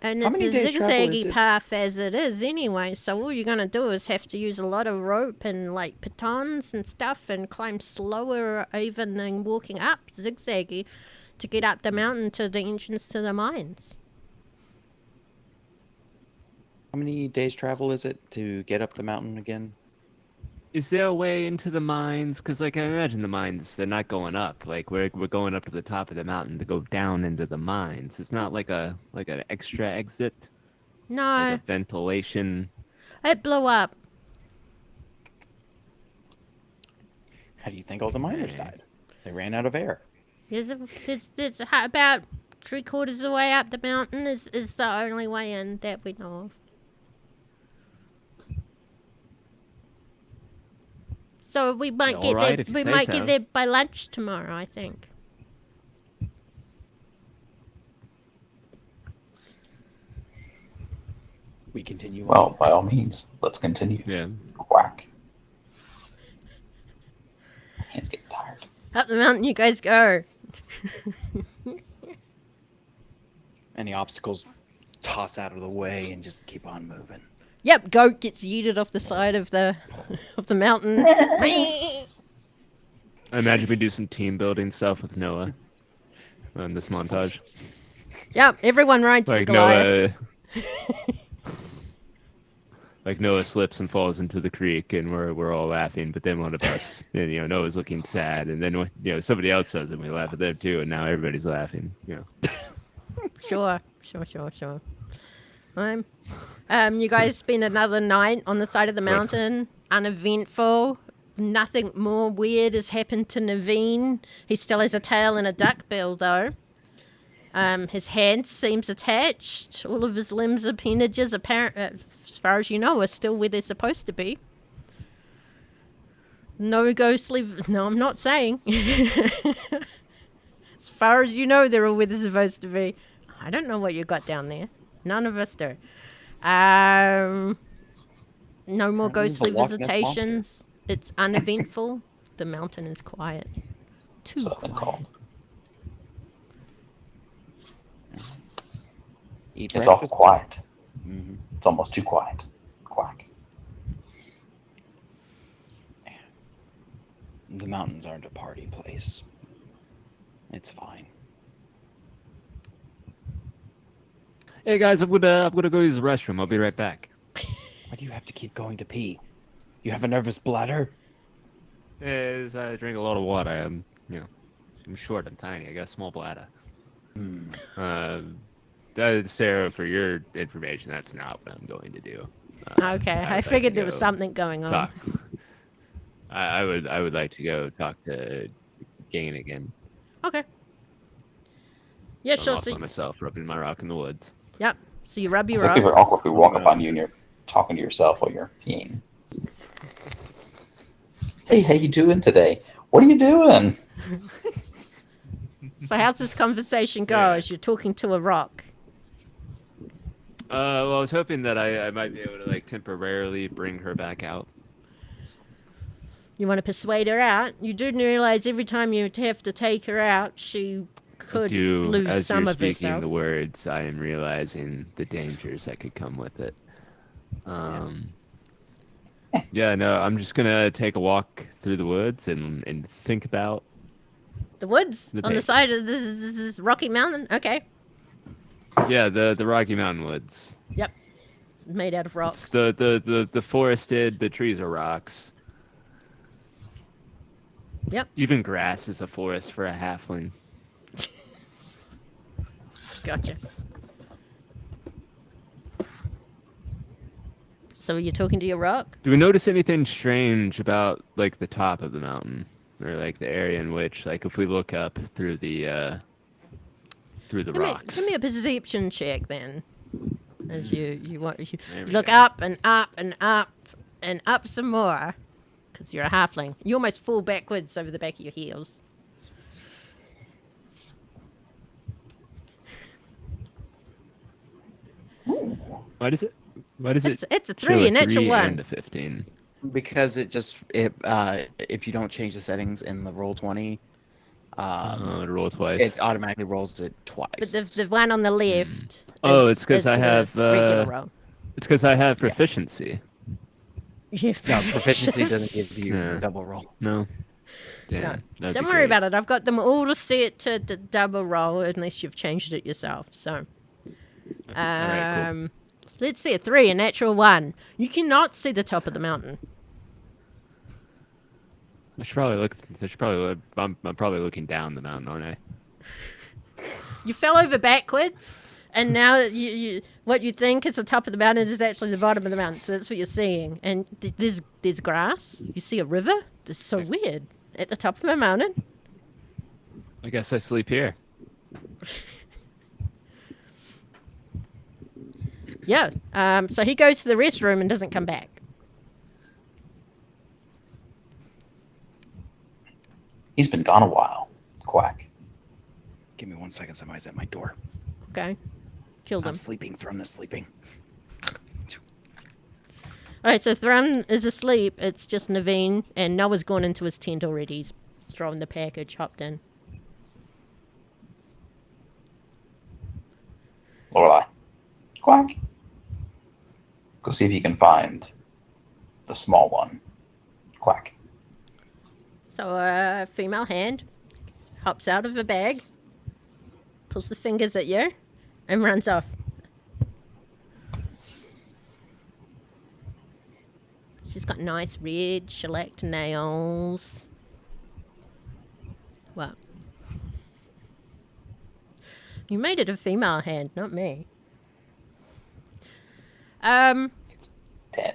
And How it's many a days travel is zigzaggy it? path as it is anyway, so all you're going to do is have to use a lot of rope and, pitons and stuff and climb slower even than walking up zigzaggy to get up the mountain to the entrance to the mines. How many days travel is it to get up the mountain again? Is there a way into the mines? Because, I imagine the mines, they're not going up. Like, we're going up to the top of the mountain to go down into the mines. It's not like an extra exit? No, Like a ventilation? it blew up. How do you think all the miners died? They ran out of air. There's about 3/4 of the way up the mountain is the only way in that we know of. So we might Yeah, get alright, there. if you We say might so. get there by lunch tomorrow, I think. We continue on. Well, by all means, let's continue. Yeah. Quack. My hands getting tired. Up the mountain you guys go. Any obstacles, toss out of the way and just keep on moving. Yep, goat gets yeeted off the side of the of the mountain. I imagine we do some team building stuff with Noah in this montage. Yep, everyone rides the Like Goliath. like Noah slips and falls into the creek, and we're all laughing. But then one of us, and, Noah's looking sad, and then somebody else does it, and we laugh at them too, and now everybody's laughing. Sure. You guys spend another night on the side of the mountain, uneventful. Nothing more weird has happened to Navin. He still has a tail and a duck bill, though. His hand seems attached. All of his limbs, appendages, as far as you know, are still where they're supposed to be. No ghostly... No, I'm not saying. As far as you know, they're all where they're supposed to be. I don't know what you got down there. None of us do. No more ghostly visitations. It's uneventful. The mountain is quiet. Too quiet. Called. It's awful quiet. Mm-hmm. It's almost too quiet. Quack. The mountains aren't a party place. It's fine. Hey guys, I'm gonna go use the restroom. I'll be right back. Why do you have to keep going to pee? You have a nervous bladder? Yes, I drink a lot of water. I'm short. I'm tiny. I got a small bladder. That is Sero, for your information. That's not what I'm going to do. Okay, I figured there was something going on. Talk. I would like to go talk to Gain again. Okay. Yeah, I'm sure. off by myself, rubbing my rock in the woods. Yep. So you rub your It's rock. like very awkward if we walk up on you and you're talking to yourself while you're peeing. Hey, how you doing today? What are you doing? So how's this conversation go as you're talking to a rock? Well, I was hoping that I might be able to temporarily bring her back out. You want to persuade her out? You do realize every time you have to take her out, she could lose as some you're of speaking herself. the words, I am realizing the dangers that could come with it. Yeah, no, I'm just gonna take a walk through the woods and think about The woods the on the dangers. side of this rocky mountain. Okay. Yeah, the Rocky Mountain woods. Yep. Made out of rocks. It's the forested. The trees are rocks. Yep. Even grass is a forest for a halfling. Gotcha. So you're talking to your rock? Do we notice anything strange about the top of the mountain, or the area in which, if we look up through the rocks? Give me a perception check then, as you There we look go. up and up and up and up some more, because you're a halfling. You almost fall backwards over the back of your heels. Why does it? It's a show 3, a natural 3 1. and a 15? Because if you don't change the settings in the roll20, It roll twice. it automatically rolls it twice. But the one on the left. Oh, it's 'cause is I the have, regular roll. It's because I have proficiency. Yeah. No, proficiency doesn't give you Yeah. double roll. No. No. Damn. that'd Don't be worry great. about it. I've got them all set to the double roll unless you've changed it yourself. So, Alright, cool. let's see, a 3, a natural 1. You cannot see the top of the mountain. I should probably look. I'm probably looking down the mountain, aren't I? You fell over backwards, and now what you think is the top of the mountain is actually the bottom of the mountain. So that's what you're seeing. And there's grass. You see a river. This is so weird. At the top of a mountain. I guess I sleep here. Yeah. So he goes to the restroom and doesn't come back. He's been gone a while. Quack. Give me 1 second. Somebody's at my door. Okay. Killed him. I'm sleeping. Thrun is sleeping. All right, so Thrun is asleep. It's just Navin, and Noah's gone into his tent already. He's thrown the package, hopped in. Lorelei. Quack. Go see if you can find the small one. Quack. So a female hand hops out of a bag, pulls the fingers at you, and runs off. She's got nice red shellacked nails. What? You made it a female hand, not me. Dead.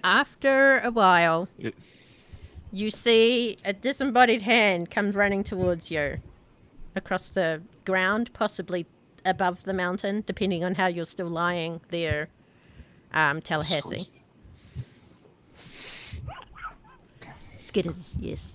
After a while, It- you see a disembodied hand comes running towards you across the ground, possibly above the mountain, depending on how you're still lying there, LaHastie. Skitters, yes.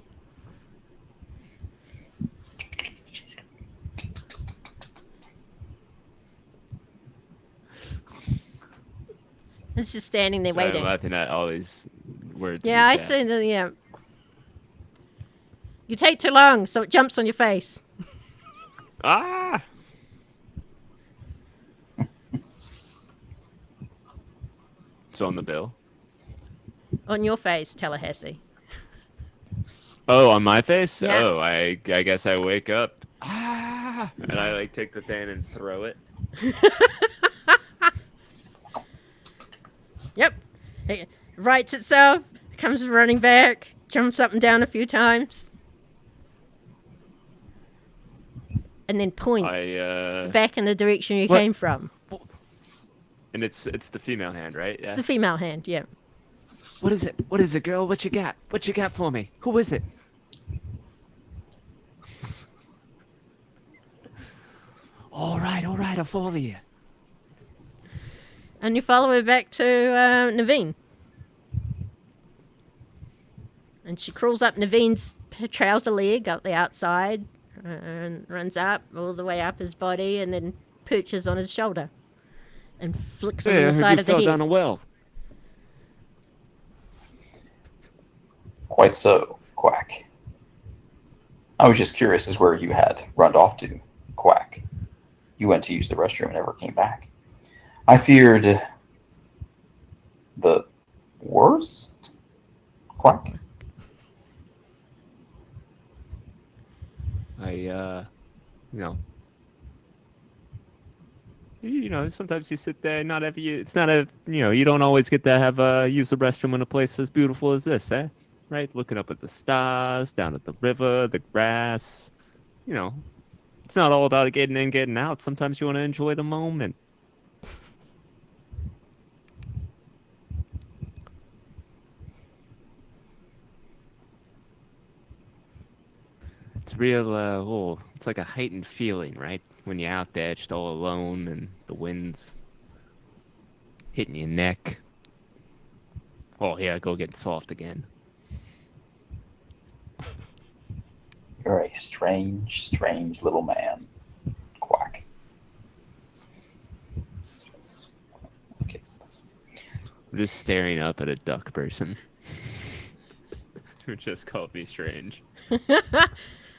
It's just standing there Sorry, waiting. I'm laughing at all these words. in Yeah, the I chat. see the, yeah. You take too long, so it jumps on your face. Ah! It's on the bill. On your face, LaHastie. Oh, on my face? Yeah. Oh, I guess I wake up. Ah! And I like take the fan and throw it. Yep. It rights itself, comes running back, jumps up and down a few times. And then points I back in the direction you What? came from. and it's the female hand, right? It's the female hand, yeah. What is it? What is it, girl? What you got? What you got for me? Who is it? All right, I'll follow you. And you follow her back to Navin. And she crawls up Navin's trouser leg up the outside and runs up all the way up his body and then perches on his shoulder and flicks him Hey, I on the heard side you of the fell head. down a well. Quite so, Quack. I was just curious as where you had run off to, Quack. You went to use the restroom and never came back. I feared the worst, Quack. Sometimes you sit there, not every, it's not a, you don't always get to have use the restroom in a place as beautiful as this, eh? Right? Looking up at the stars, down at the river, the grass. It's not all about getting in, getting out. Sometimes you want to enjoy the moment. It's real, it's like a heightened feeling, right? When you're out there just all alone and the wind's hitting your neck. Oh, yeah, go get soft again. You're a strange, strange little man, Quack. Okay. I'm just staring up at a duck person. Who just called me strange.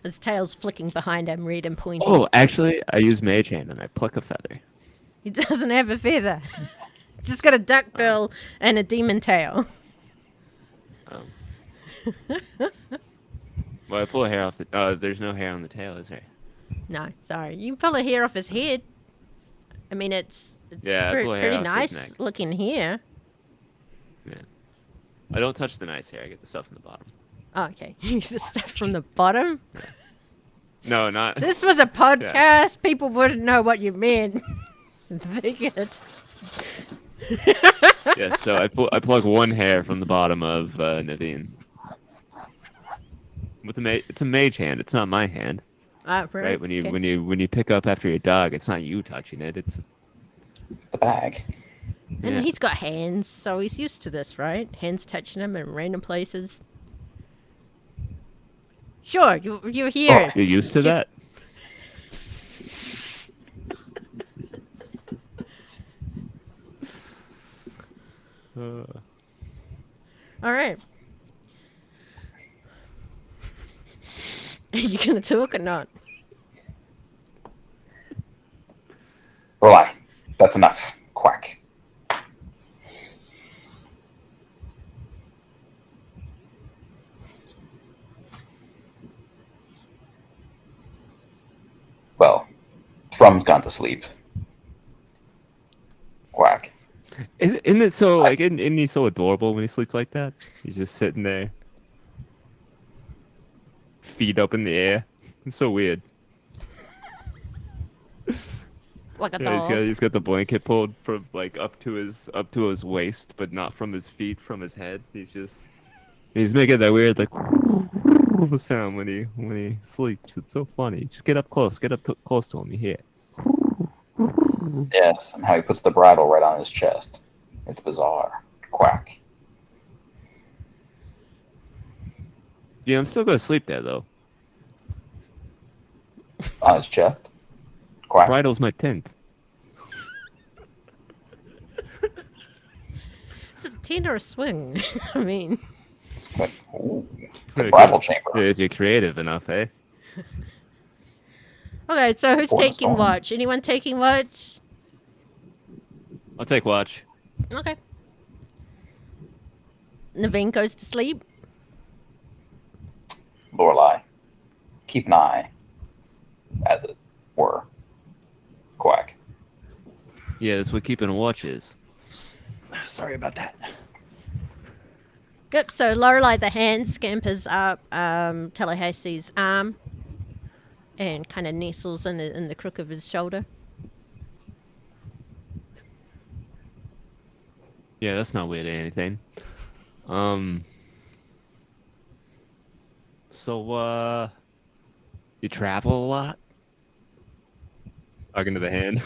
His tail's flicking behind him, red and pointy. Oh, actually, I use Mage Hand and I pluck a feather. He doesn't have a feather. He's just got a duck bill and a demon tail. Well, I pull a hair off the... there's no hair on the tail, is there? No, sorry. You can pull a hair off his head. I mean, it's Yeah, I pull a hair pretty off nice his neck. looking hair. Yeah. I don't touch the nice hair. I get the stuff in the bottom. Oh, okay. Use the stuff from the bottom. No, not... This was a podcast. People wouldn't know what you meant. They get... Yeah, so I plug one hair from the bottom of Navin. It's a mage hand. It's not my hand, right? When you pick up after your dog, it's not you touching it. It's The bag. And yeah. he's got hands, so he's used to this, right? Hands touching him in random places. Sure, you're here. You're used to that. All right. Are you gonna talk or not? Right. That's enough, Quack. Well, Thrum's gone to sleep. Isn't it so like? Isn't he so adorable when he sleeps like that? He's just sitting there, feet up in the air. It's so weird. Like a Yeah, dog. he's got the blanket pulled from like up to his waist, but not from his feet, from his head. He's making that weird like sound when he sleeps. It's so funny. Just get up close. Close to him. You hear it. Yes, and how he puts the bridle right on his chest. It's bizarre. Quack. Yeah, I'm still gonna sleep there though. On his chest. Quack. Bridal's my tent. Is it a tent or a swing? I mean, It's quite, ooh, it's a bridal chamber. If you're creative enough, eh? okay. So who's For the taking storm. watch? Anyone taking watch? I'll take watch. Okay. Navin goes to sleep. Lorelei. Keep an eye, as it were. Quack. Yeah, that's what keeping watch is. Sorry about that. Yep. So Lorelei the hand scampers up LaHastie's arm and kind of nestles in the crook of his shoulder. Yeah, that's not weird or anything. So, you travel a lot? Talking to the hand.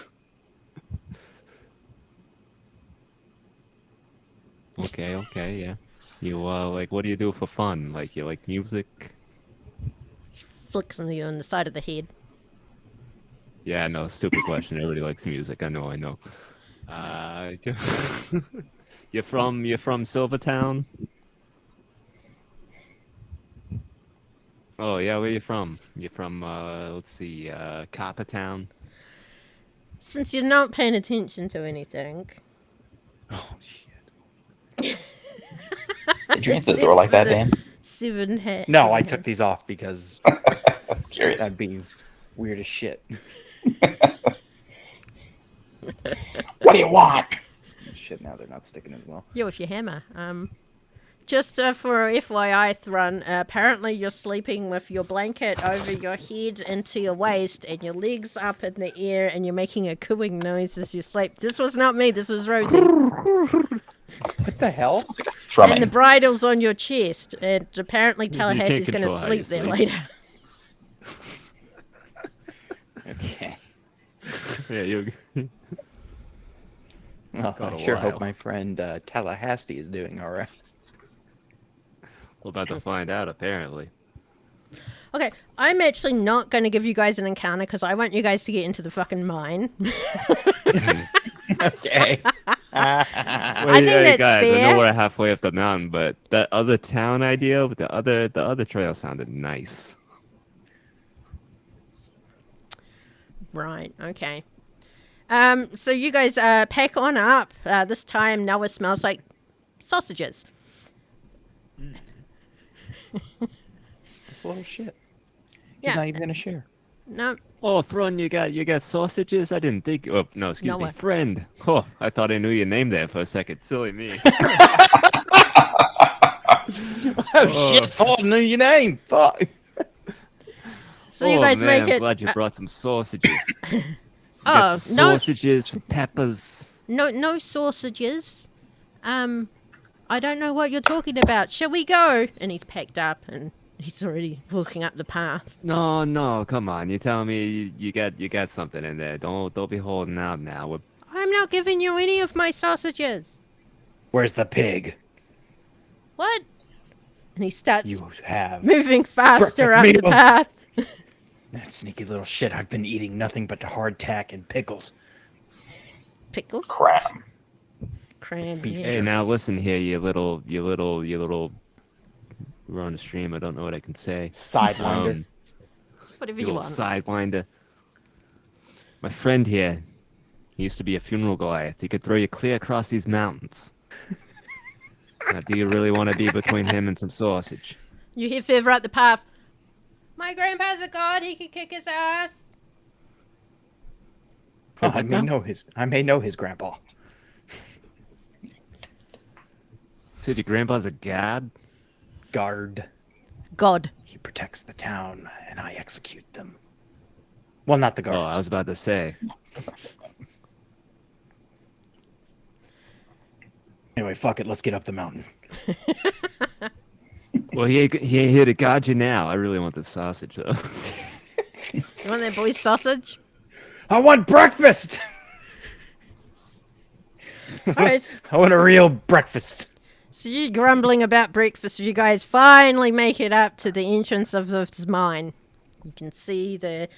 Okay, yeah. You, like, what do you do for fun? Like, you like music? Flicks on the side of the head. Yeah, no, stupid question. Everybody likes music. I know. You're from Silvertown? Oh, yeah, where you from? You're from, let's see, Coppertown? Since you're not paying attention to anything. Oh shit. Did you answer the door like that, Dan? No, I took these off because That's curious. that'd be weird as shit. What do you want? Shit, now they're not sticking as well. Yeah, with your hammer. Just for FYI, Thrun, apparently you're sleeping with your blanket over your head into your waist and your legs up in the air and you're making a cooing noise as you sleep. This was not me, this was Rosie. What the hell? It's like a thrumming. And the bridle's on your chest. And apparently You can't LaHastie's going to control how you sleep there sleep. later. Okay. Yeah, you. Well, Got I a sure while. hope my friend LaHastie is doing all right. We're about to find out, apparently. Okay, I'm actually not going to give you guys an encounter because I want you guys to get into the fucking mine. Okay. I think that's guys, I fair. know we're halfway up the mountain, but that other town idea with the other trail sounded nice. Right, okay. So you guys pack on up. This time Noah smells like sausages. This little shit. He's Yeah. not even gonna share. No, Oh, Thrun, you got sausages? I didn't think. Oh, no, excuse me, Noah. friend. Oh, I thought I knew your name there for a second. Silly me. Oh shit! Oh, I knew your name. Fuck. so you guys man, make I'm it. glad you brought some sausages. You Oh, got some no, sausages, some peppers. no sausages. I don't know what you're talking about. Shall we go? And he's packed up and he's already walking up the path. No, come on. You tell me you got something in there. Don't be holding out now. I'm not giving you any of my sausages. Where's the pig? What? And he starts You have moving faster up breakfast the meals. path. that sneaky little shit. I've been eating nothing but hardtack and pickles. Pickles? Cram. Cram. Beef Yeah. Hey, now listen here, you little. We're on the stream. I don't know what I can say. Sidewinder. Whatever You you little want. sidewinder. My friend here, he used to be a funeral Goliath. He could throw you clear across these mountains. Now, do you really want to be between him and some sausage? You hear further up the path. My grandpa's a god. He could kick his ass. I may know his grandpa. Said your grandpa's a god? Guard. God. He protects the town, and I execute them. Well, not the Oh, guards. I was about to say. Anyway, fuck it. Let's get up the mountain. Well, he ain't here to guard you now. I really want this sausage, though. You want that boy's sausage? I want breakfast. All right. I want a real breakfast. So you're grumbling about breakfast. You guys finally make it up to the entrance of this mine. You can see the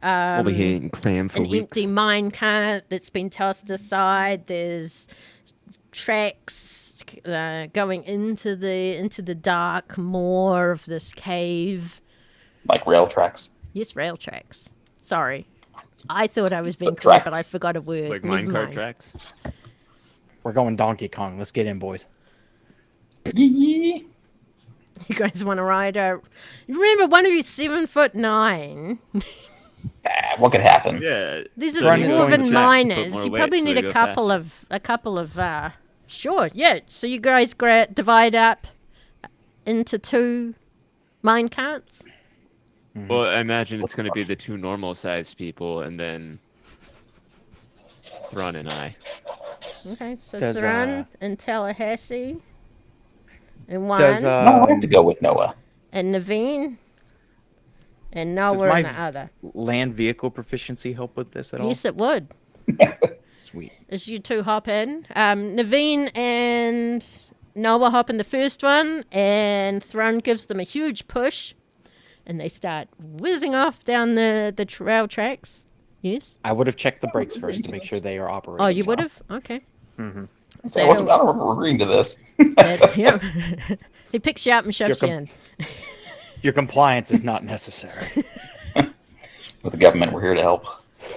We'll be here eating clam for an weeks. empty mine cart that's been tossed aside. There's tracks going into the dark maw of this cave. Like rail tracks. Yes, rail tracks. Sorry, I thought I was being Foot clear, tracks. but I forgot a word. Like Never minecart mind. tracks. We're going Donkey Kong. Let's get in, boys. You guys want to ride out? Remember, one of you 7'9". What could happen? Yeah. These are Thrun is going dwarven to miners. more You weight probably so need they a go couple faster. Sure, yeah. So you guys divide up into 2 mine carts. Well, I imagine it's going to be the 2 normal-sized people, and then Thrun and I. Okay, so Does, Thrun and LaHastie, and one, Does No, I have to go with Noah. and Navin, and Does Noah my and the other. land vehicle proficiency help with this at all? Yes, it would. Sweet. As you 2 hop in, Navin and Noah hop in the first one, and Thrun gives them a huge push, and they start whizzing off down the trail tracks. Yes. I would have checked the brakes first to make sure they are operating. Oh, you would have? Okay. So I don't remember agreeing to this. Yep. He picks you up and shoves you in. Your compliance is not necessary. With the government, we're here to help.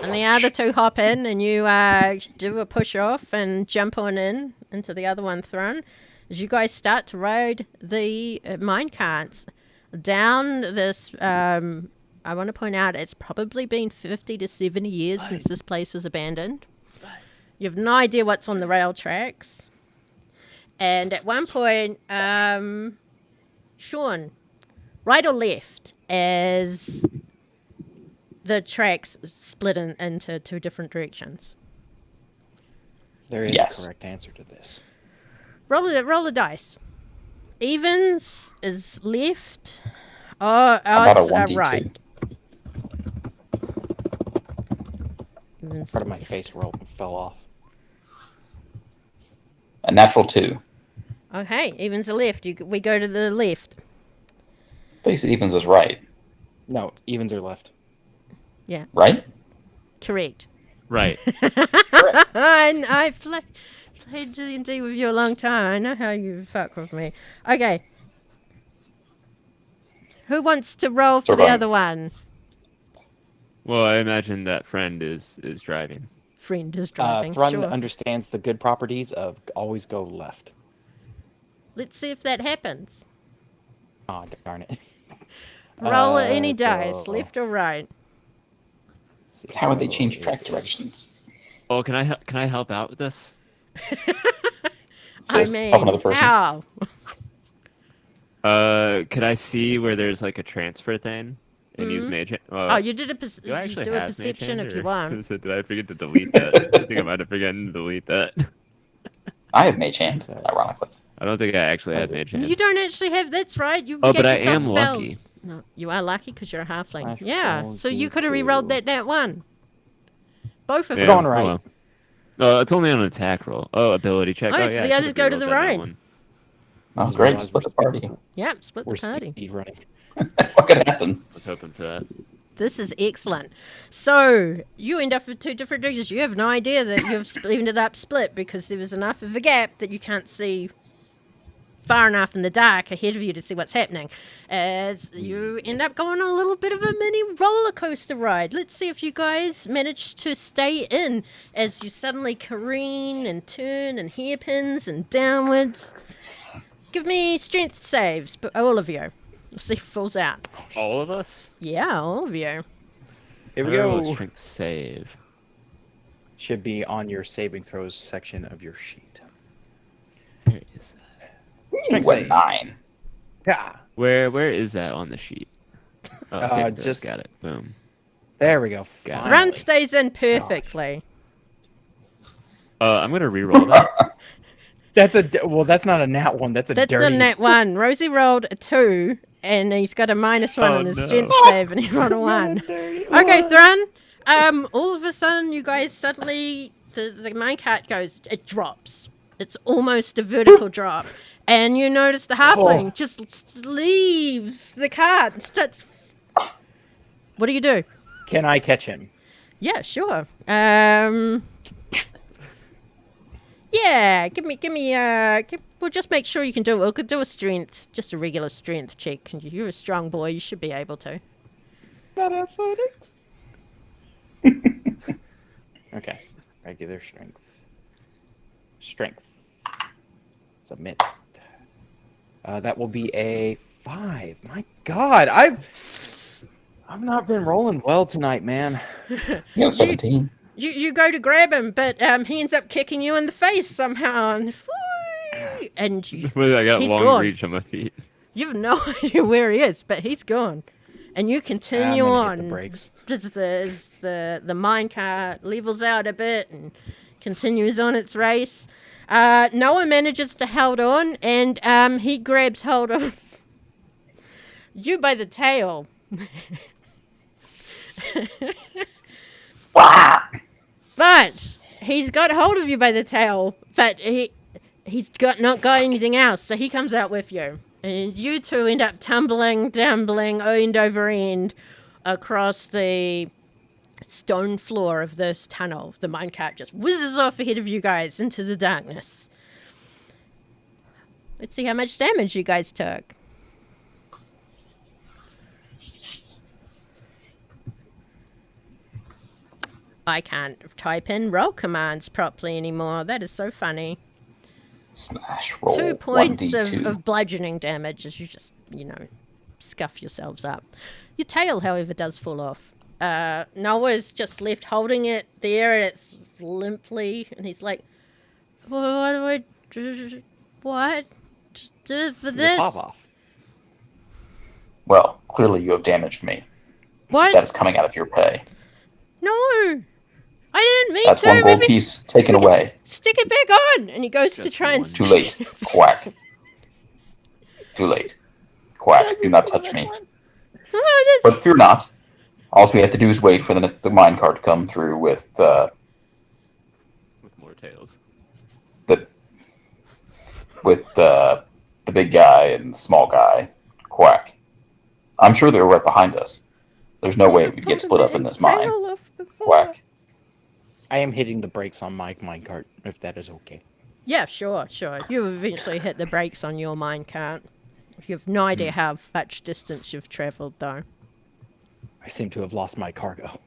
And the other 2 hop in, and you do a push off and jump on into the other one, Thrun. As you guys start to ride the mine carts down this, I want to point out it's probably been 50 to 70 years since this place was abandoned. You have no idea what's on the rail tracks. And at one point, Shawn, right or left, as the tracks split into 2 different directions. There is Yes. a correct answer to this. Roll the dice. Evens is left. Odds about a are 1d2? right. Evens Part of my face fell off. A natural 2. Okay, evens are left. We go to the left. Face it evens is right. No, evens are left. Yeah, Right? correct. Right. I played D&D with you a long time. I know how you fuck with me. Okay. Who wants to roll for the Survive. other one? Well, I imagine that friend is driving. Friend is driving. Thrun Sure. understands the good properties of always go left. Let's see if that happens. Oh, darn it. Roll any so- dice, left or right. Let's see, How would they so change track it's- directions? Oh, can I help out with this? I Says, mean, help another person. how? Could I see where there's like a transfer thing and use mage? Oh, you did do I you actually do a have mage perception hand, if you or- want. Did I forget to delete that? I think I might have forgotten to delete that. I have mage hand, So- ironically. I don't think I actually What have is it? mage hand. You don't actually have. That's right. You Oh, get but I yourself am spells. lucky. No, you are lucky because you're a halfling. Slash Yeah, roll so you could have re-rolled D2. that one. Both of Yeah, them. on right. well. No, it's only on an attack roll. Oh, ability check. Oh, Oh, so yeah, the I others could've go to rerolled the that right. one. Oh, great. Split the party. Yep, split the We're party. speed running. What could happen? I was hoping for that. This is excellent. So you end up with 2 different directions. You have no idea that you've ended up split because there was enough of a gap that you can't see far enough in the dark ahead of you to see what's happening. As you end up going on a little bit of a mini roller coaster ride. Let's see if you guys manage to stay in as you suddenly careen and turn and hairpins and downwards. Give me strength saves, but all of you. We'll see if it falls out. All of us? Yeah, all of you. Here we Roll a go. Strength save. Should be on your saving throws section of your sheet. Where is that? Strength Ooh, a save. 9. Yeah. Where is that on the sheet? Oh, saving throws, just- got it. Boom. There we go. Got it. Thrun Finally. stays in perfectly. I'm gonna re-roll that. That's not a nat one. That's a That's dirty. the net one. Rosie rolled a 2, and he's got a -1 Oh, on his no. strength save, and he rolled a 1. Okay, Thrun. All of a sudden, you guys suddenly the minecart goes. It drops. It's almost a vertical drop, and you notice the halfling just leaves the cart and starts. What do you do? Can I catch him? Yeah, sure. Yeah, give me. We'll just make sure you can do it. We could do a strength, just a regular strength check. You're a strong boy. You should be able to. Not athletics. Okay. Regular strength. Strength. Submit. That will be a 5. My God, I've not been rolling well tonight, man. You got a 17. You go to grab him, but he ends up kicking you in the face somehow, and you, I got he's long gone. reach on my feet. You have no idea where he is, but he's gone, and you continue I'm gonna on. hit the brakes. As the minecart levels out a bit and continues on its race. Noah manages to hold on, and he grabs hold of you by the tail. But he's got hold of you by the tail, but he's not got anything else, so he comes out with you. And you two end up tumbling end over end across the stone floor of this tunnel. The minecart just whizzes off ahead of you guys into the darkness. Let's see how much damage you guys took. I can't type in roll commands properly anymore. That is so funny. Slash roll 2 points 1d2. of bludgeoning damage as you just, scuff yourselves up. Your tail, however, does fall off. Noah's just left holding it there, and it's limply, and he's like, what do I do? What? Do for this? Pop off. Well, clearly you have damaged me. What? That is coming out of your pay. No! I didn't mean That's to. one gold Maybe piece taken away. stick it back on! And he goes to Just try and one. Too late. Quack. Too late. Quack. Do not touch me. Oh, But fear not. All we have to do is wait for the minecart to come through with With more tails. the big guy and the small guy. Quack. I'm sure they're right behind us. There's no way we'd get split up in this mine. Quack. I am hitting the brakes on my minecart, if that is okay. Yeah, sure. You eventually hit the brakes on your minecart. You have no idea how much distance you've travelled, though. I seem to have lost my cargo.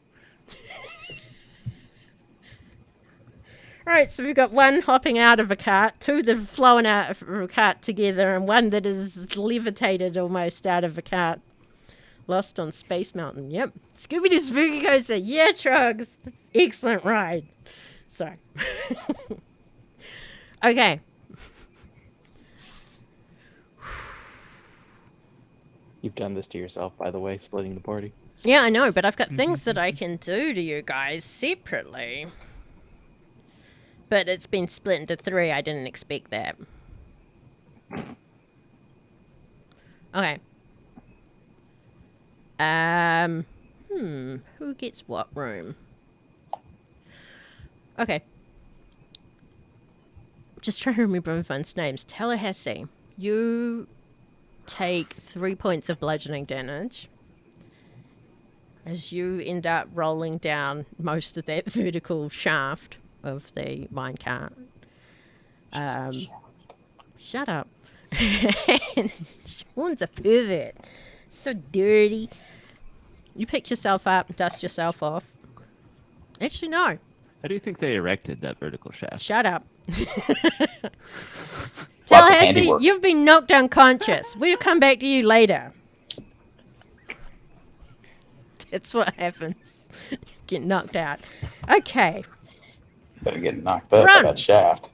Alright, so we've got one hopping out of a cart, two that have flown out of a cart together, and one that is levitated almost out of a cart. Lost on Space Mountain, yep. Scooby-Doo Spooky Coaster, yeah, Trogs. Excellent ride. Sorry. Okay. You've done this to yourself, by the way, splitting the party. Yeah, I know, but I've got things that I can do to you guys separately. But it's been split into 3. I didn't expect that. Okay. Who gets what room? Okay. Just trying to remember everyone's names. LaHastie, you take 3 points of bludgeoning damage as you end up rolling down most of that vertical shaft of the minecart. Shut up. Shawn's a pervert. So dirty. You pick yourself up, dust yourself off. Actually, no. How do you think they erected that vertical shaft? Shut up. Lots of LaHastie, handiwork. you've been knocked unconscious. We'll come back to you later. That's what happens. You get knocked out. Okay. Better get knocked up by Thrun. that shaft.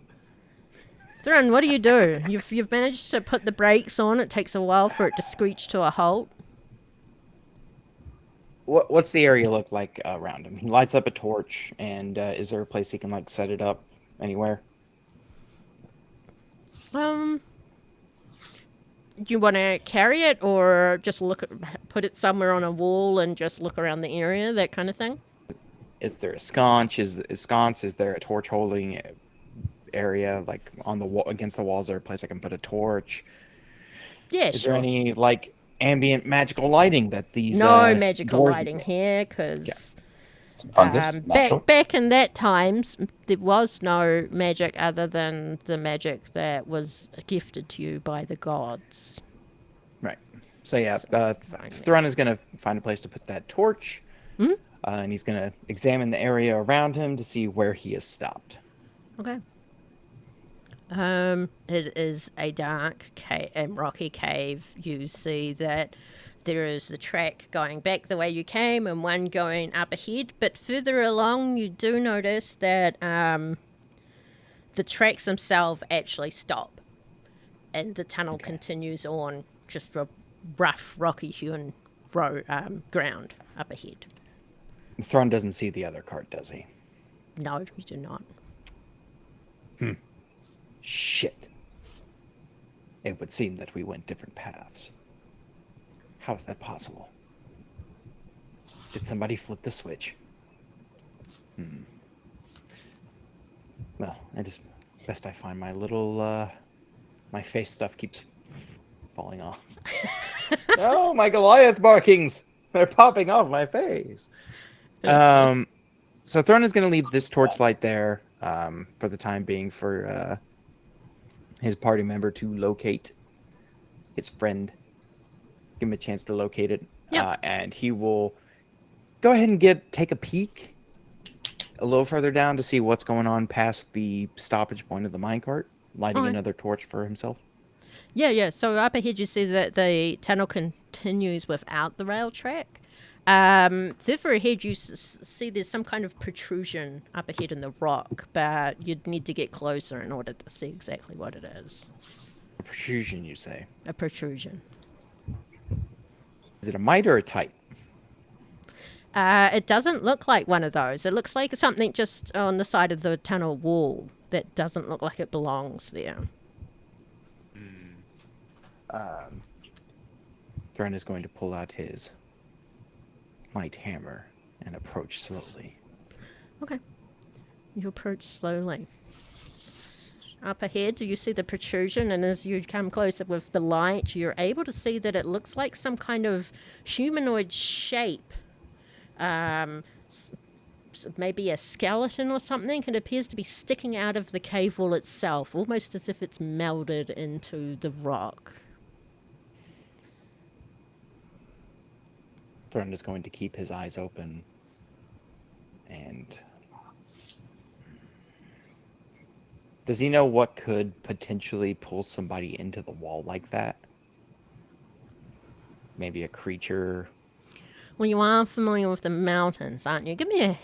Thrun, what do you do? You've managed to put the brakes on. It takes a while for it to screech to a halt. What's the area look like around him? He lights up a torch, and is there a place he can like set it up anywhere? Do you want to carry it or just put it somewhere on a wall and just look around the area, that kind of thing? Is there a sconce? Is there a torch holding area like on the wall against the walls? Is there a place I can put a torch? Yeah, Is sure. there any like ambient magical lighting that these? No magical doors- lighting here, because Some fungus, natural. back in that times, there was no magic other than the magic that was gifted to you by the gods. Right. So yeah, fine, Thrun is gonna find a place to put that torch, and he's gonna examine the area around him to see where he has stopped. Okay. It is a dark and rocky cave. You see that there is the track going back the way you came and one going up ahead. But further along, you do notice that the tracks themselves actually stop. And the tunnel continues on just a rough, rocky hewn ground up ahead. Thrun doesn't see the other cart, does he? No, you do not. Shit. It would seem that we went different paths. How is that possible? Did somebody flip the switch? Well, best I find my little, my face stuff keeps falling off. Oh, my Goliath markings! They're popping off my face. So Thrun is going to leave this torchlight there for the time being for his party member to locate his friend. Give him a chance to locate it. Yep. And he will go ahead and take a peek a little further down to see what's going on past the stoppage point of the minecart, lighting another torch for himself. Yeah. So up ahead you see that the tunnel continues without the rail track. Further ahead you see there's some kind of protrusion up ahead in the rock, but you'd need to get closer in order to see exactly what it is. A protrusion, you say? A protrusion. Is it a mite or a tight? It doesn't look like one of those. It looks like something just on the side of the tunnel wall that doesn't look like it belongs there. Thrun is going to pull out his light hammer and approach slowly. Okay. You approach slowly. Up ahead, you see the protrusion, and as you come closer with the light, you're able to see that it looks like some kind of humanoid shape. Maybe a skeleton or something. It appears to be sticking out of the cave wall itself, almost as if it's melded into the rock. Thrun is going to keep his eyes open and... Does he know what could potentially pull somebody into the wall like that? Maybe a creature? Well, you are familiar with the mountains, aren't you? Give me a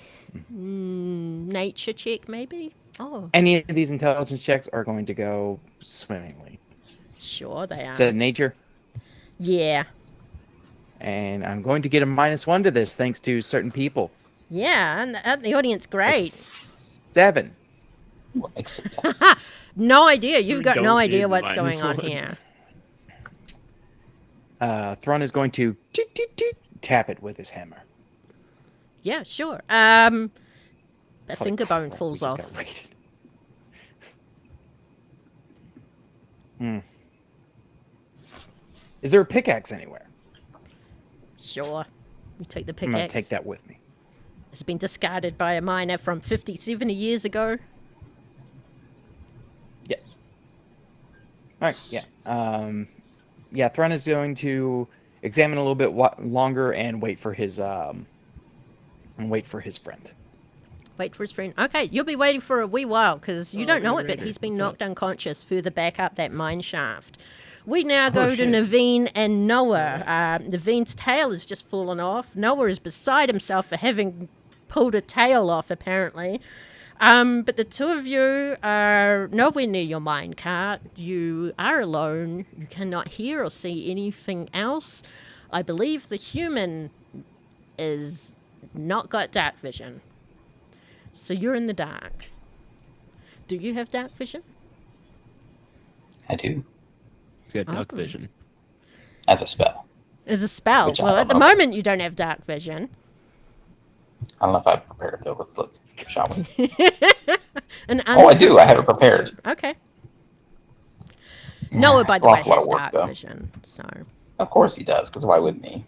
nature check, maybe? Oh, Any of these intelligence checks are going to go swimmingly. sure they are. To nature. Yeah. And I'm going to get a -1 to this thanks to certain people. Yeah, and the audience, great. 7. What makes it test? No idea. You've We got no don't idea need what's going on -1s. here. Thrun is going to tap it with his hammer. Yeah, sure. A Holy finger bone crap, falls we just off. got raided. Is there a pickaxe anywhere? Sure. You take the I'm going to pickaxe. take that with me. It's been discarded by a miner from 50, 70 years ago. Yes. All right. Yeah. Yeah. Thrun is going to examine a little bit longer and wait for his friend. Wait for his friend. Okay, you'll be waiting for a wee while because you don't know it, but Raider, he's been what's knocked up? unconscious further back up that mine shaft. We now go to shit. Navin and Noah. Navin's tail has just fallen off. Noah is beside himself for having pulled a tail off, apparently. But the two of you are nowhere near your minecart. You are alone. You cannot hear or see anything else. I believe the human is not got dark vision. So you're in the dark. Do you have dark vision? I do. It's got duck Oh. vision. As a spell. As a spell. Which I Well, don't at the know. moment you don't have dark vision. I don't know if I prepared though. Let's look, shall we? An Oh, I do. I have it prepared. Okay. Noah, by It's the an way, awful lot has of work, dark though. vision. So Of course he does, because why wouldn't he?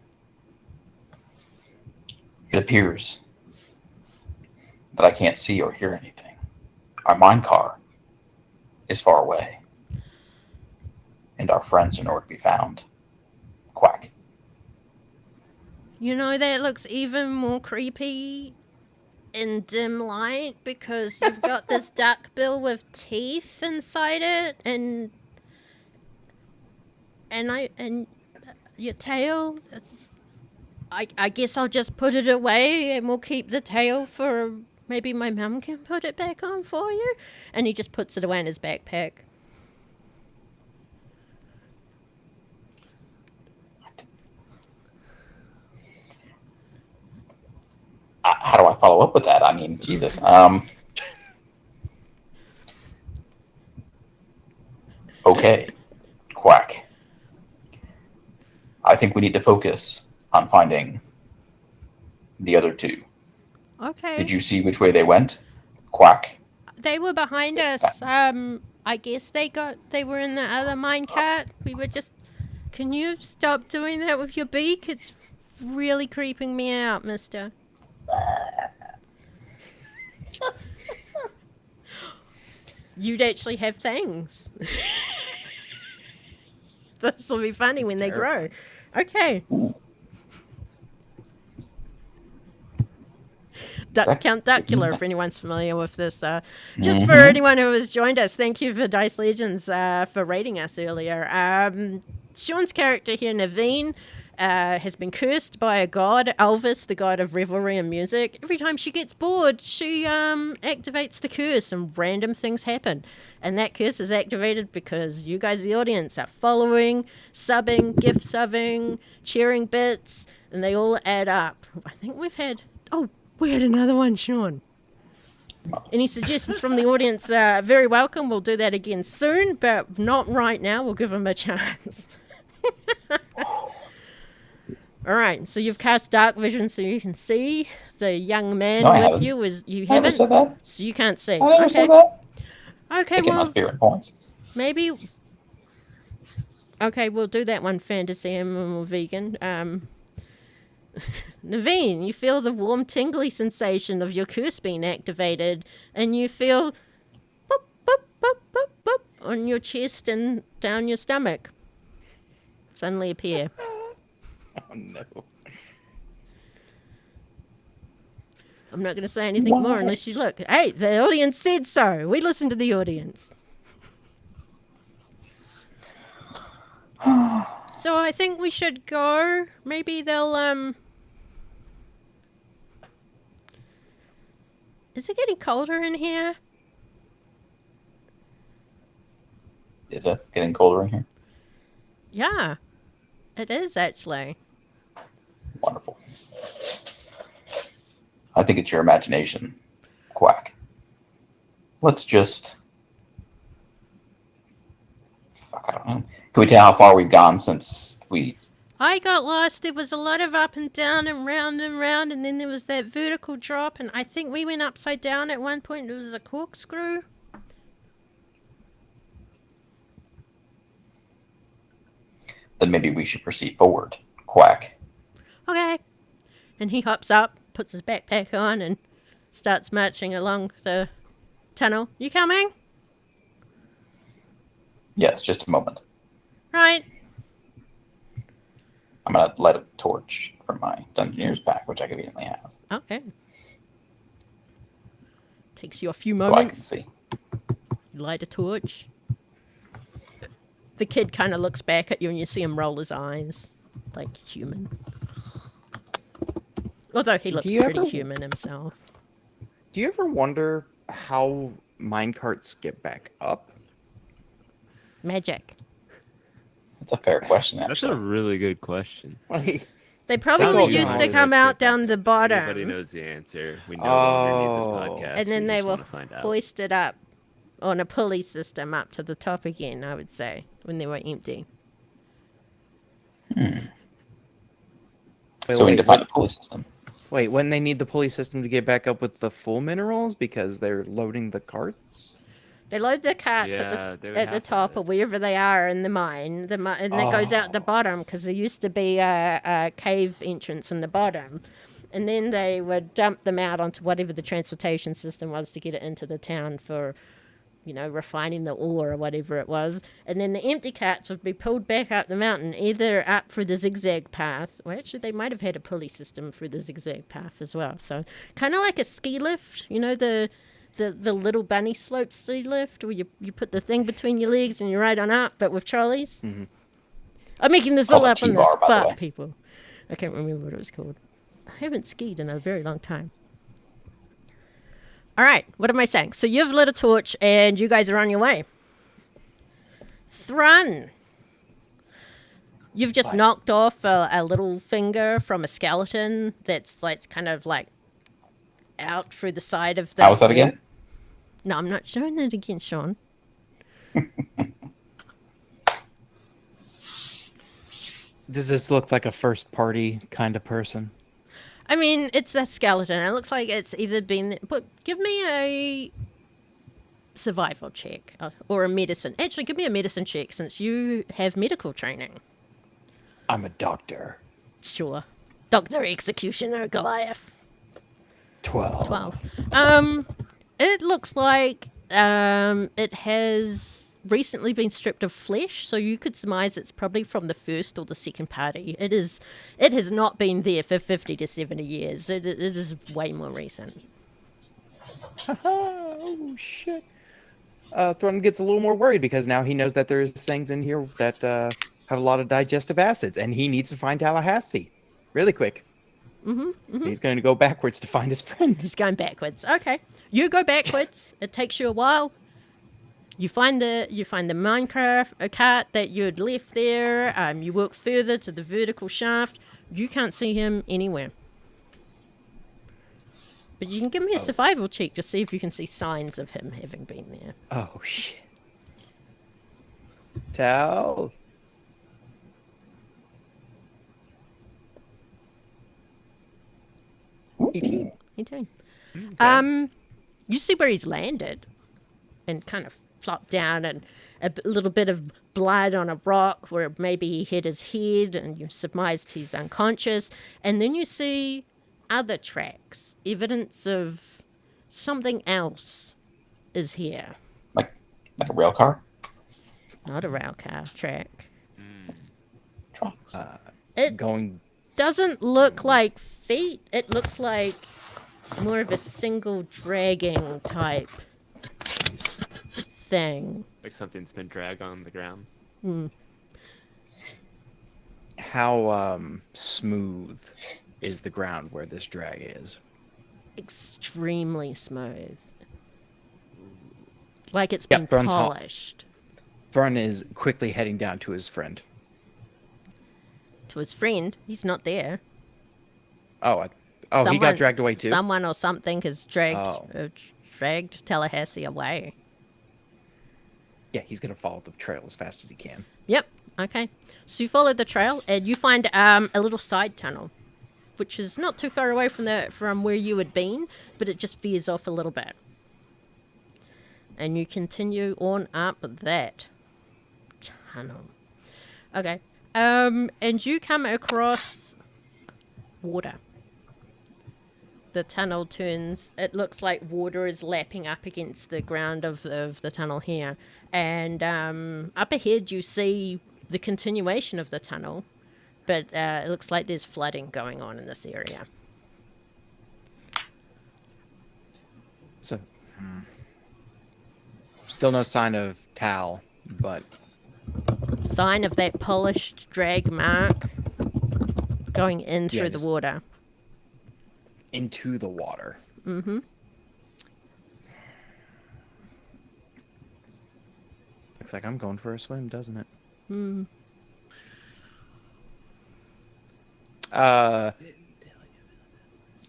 It appears that I can't see or hear anything. Our mine car is far away, and our friends are nowhere to be found. Quack. you know that looks even more creepy in dim light because you've got this duck bill with teeth inside it, and your tail. I guess I'll just put it away, and we'll keep the tail for maybe my mum can put it back on for you. And he just puts it away in his backpack. How do I follow up with that? I mean, Jesus. Okay. Quack. I think we need to focus on finding the other two. Okay. Did you see which way they went? Quack. They were behind us. I guess they were in the other minecart. We were just. Can you stop doing that with your beak? It's really creeping me out, mister. You'd actually have things. This will be funny when they grow. Okay. Count Duckula, if anyone's familiar with this. Just for anyone who has joined us, thank you for Dice Legends for rating us earlier. Shawn's character here, Navin, has been cursed by a god, Elvis, the god of revelry and music. Every time she gets bored, she activates the curse and random things happen. And that curse is activated because you guys, the audience, are following, subbing, gift subbing, cheering bits, and they all add up. I think we had another one, Shawn. Any suggestions from the audience? Very welcome. We'll do that again soon, but not right now. We'll give them a chance. All right, so you've cast dark vision so you can see. The young man No, I with haven't. you is you I never haven't, said that. so you can't see. I never Okay, said that. okay, Taking my well, spirit points. maybe. Okay, we'll do that one. Fantasy and we're vegan. Navin, you feel the warm, tingly sensation of your curse being activated, and you feel boop, boop, boop, boop, boop on your chest and down your stomach. Suddenly appear. Oh no. I'm not going to say anything more unless you look. Hey, the audience said so. We listened to the audience. So I think we should go. Maybe they'll, Is it getting colder in here? Is it getting colder in here? Yeah, it is actually. Wonderful. I think it's your imagination. Quack. Let's just... Fuck, I don't know. Can we tell how far we've gone since we... I got lost. There was a lot of up and down and round, and then there was that vertical drop, and I think we went upside down at one point. It was a corkscrew. Then maybe we should proceed forward. Quack. Okay. And he hops up, puts his backpack on, and starts marching along the tunnel. You coming? Yes, just a moment. Right. I'm going to light a torch from my Dungeoneer's pack, which I conveniently have. Okay. Takes you a few So I can moments. see. You light a torch. The kid kind of looks back at you and you see him roll his eyes. Like human. Although he looks Do you pretty ever- human himself. Do you ever wonder how minecarts get back up? Magic. That's a fair question, That's actually. a really good question. Like, They probably Oh, used God. to come out down the Nobody bottom, knows the answer. We no longer need this Oh. podcast. and then we they just were want to find out. hoisted up on a pulley system up to the top again, I would say, when they were empty. Wait, So we need to find a pulley system. Wait, when they need the pulley system to get back up with the full minerals because they're loading the carts? They load the carts Yeah, they would at the have to top have or it. wherever they are in the mine, and it goes out the bottom because there used to be a cave entrance in the bottom. And then they would dump them out onto whatever the transportation system was to get it into the town for, refining the ore or whatever it was. And then the empty carts would be pulled back up the mountain, either up through the zigzag path, or actually they might have had a pulley system through the zigzag path as well. So kind of like a ski lift, the little bunny slope ski lift where you put the thing between your legs and you ride on up, but with trolleys. Mm-hmm. I'm making this Called all a up on the T-bar, by the way. spot, people. I can't remember what it was called. I haven't skied in a very long time. All right, what am I saying? So you've lit a torch and you guys are on your way. Thrun. You've just knocked off a little finger from a skeleton that's kind of out through the side of the... How was that again? No, I'm not showing it again, Shawn. Does this look like a first party kind of person? I mean, it's a skeleton. It looks like it's either been... But give me a survival check or a medicine. Actually, give me a medicine check since you have medical training. I'm a doctor. Sure. Doctor Executioner Goliath. 12. 12. It looks like it has recently been stripped of flesh, so you could surmise it's probably from the first or the second party. It has not been there for 50 to 70 years. It is way more recent. Oh, shit. Thrun gets a little more worried because now he knows that there's things in here that have a lot of digestive acids, and he needs to find LaHastie really quick. He's going to go backwards to find his friend. He's going backwards. Okay. You go backwards. It takes you a while. You find the Minecraft cart that you had left there. You walk further to the vertical shaft. You can't see him anywhere. But you can give me a survival check to see if you can see signs of him having been there. Oh, shit. Tell. Me too. You see where he's landed and kind of flopped down, and a little bit of blood on a rock where maybe he hit his head, and you surmised he's unconscious. And then you see other tracks, evidence of something else is here. Like a rail car? Not a rail car track. Trucks. It Going. doesn't look like feet. It looks like more of a single dragging type thing. Like something's been dragged on the ground. How smooth is the ground where this drag is? Extremely smooth. Like it's Yeah, been Thrun's hot. polished. Thrun is quickly heading down to his friend. To his friend, he's not there. Oh, he got dragged away too? Someone or something has dragged Oh. dragged LaHastie away. Yeah, he's going to follow the trail as fast as he can. Yep. Okay. So you follow the trail and you find a little side tunnel, which is not too far away from where you had been, but it just veers off a little bit. And you continue on up that tunnel. Okay. And you come across water. The tunnel turns. It looks like water is lapping up against the ground of the tunnel here. And up ahead you see the continuation of the tunnel, but it looks like there's flooding going on in this area. So, still no sign of Tal, but Sign of that polished drag mark going in through Yes. the water. into the water. Looks like I'm going for a swim, doesn't it? Hmm.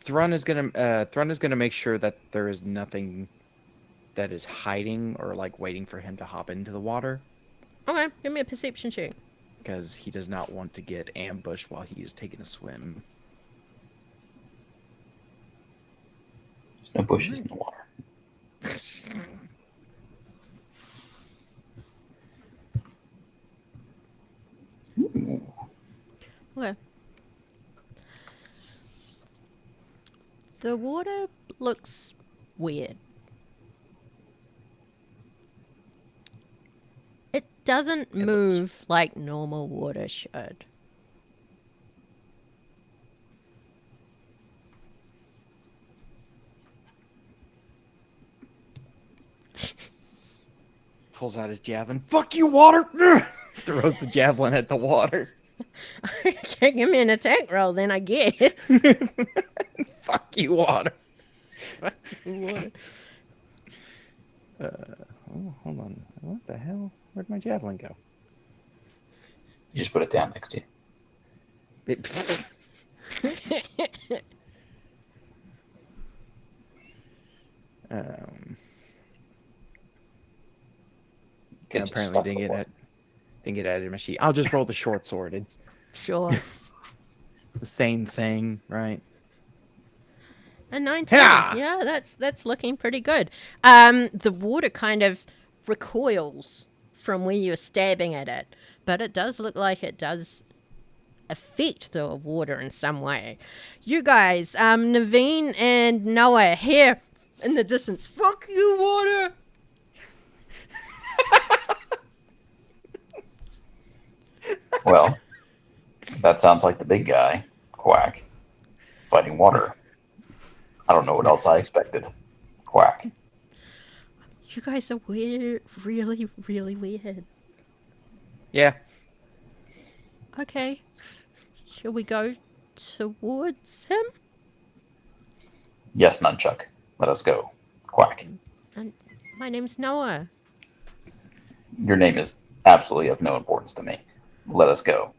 Thrun is gonna make sure that there is nothing that is hiding or like waiting for him to hop into the water, Okay, give me a perception check. because he does not want to get ambushed while he is taking a swim. There's no bushes in the water. Ooh. Okay. The water looks weird. It doesn't move like normal water should. Pulls out his javelin. Fuck you, water! Throws the javelin at the water. Okay, give me an attack roll then, I guess. Fuck you, water. Water. Oh, hold on. What the hell? Where'd my javelin go? You just put it down next to you. Could And just apparently stop didn't the get water. it. Didn't get added to my sheet. I'll just roll the short sword. It's Sure. the same thing, right? A 19. Ha! Yeah, that's looking pretty good. The water kind of recoils from where you're stabbing at it, but it does look like it does affect the water in some way. You guys, Navin and Noah here in the distance. Fuck you, water! Well, that sounds like the big guy, Quack, fighting water. I don't know what else I expected. Quack. You guys are weird, really, really weird. Yeah. Okay. Shall we go towards him? Yes, Nunchuck. Let us go. Quack. And my name's Noah. Your name is absolutely of no importance to me. Let us go.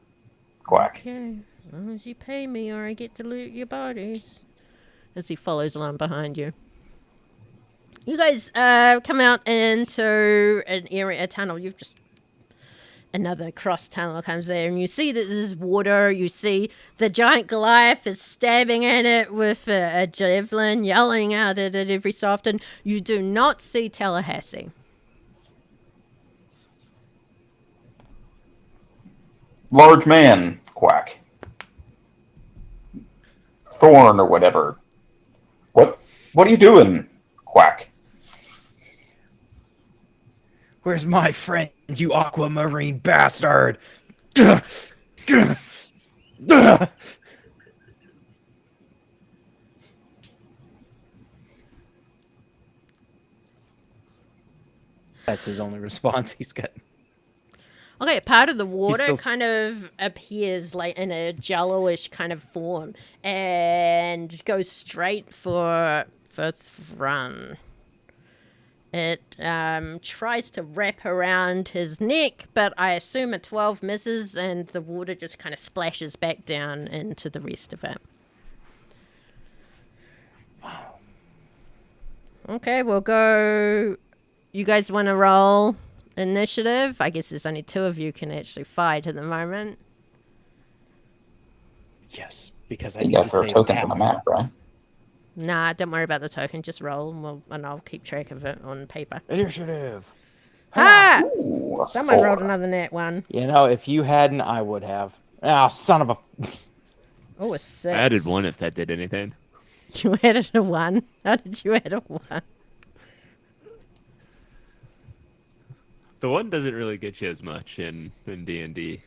Quack. Okay, as long as you pay me or I get to loot your bodies. As he follows along behind you. You guys come out into an area, a tunnel. You've just... Another cross tunnel comes there, and you see that there's water. You see the giant Goliath is stabbing at it with a javelin, yelling out at it every so often. You do not see LaHastie. Large man. Quack. Thorn or whatever. What are you doing? Quack. Where's my friend, you aquamarine bastard? That's his only response he's got. Okay, part of the water still- kind of appears like in a jello-ish kind of form and goes straight for Thrun. It tries to wrap around his neck, but I assume a 12 misses and the water just kind of splashes back down into the rest of it. Okay, we'll go... You guys want to roll initiative? I guess there's only two of you can actually fight at the moment. Yes, because I You need got to for save tokens on that. the map, right? Nah, don't worry about the token. Just roll, and I'll keep track of it on paper. Initiative. Ah! Ooh, a Someone rolled 4. another nat one. You know, if you hadn't, I would have. Ah, son of a... Oh, a 6. I added 1 if that did anything. You added a 1? How did you add a 1? The 1 doesn't really get you as much in D&D.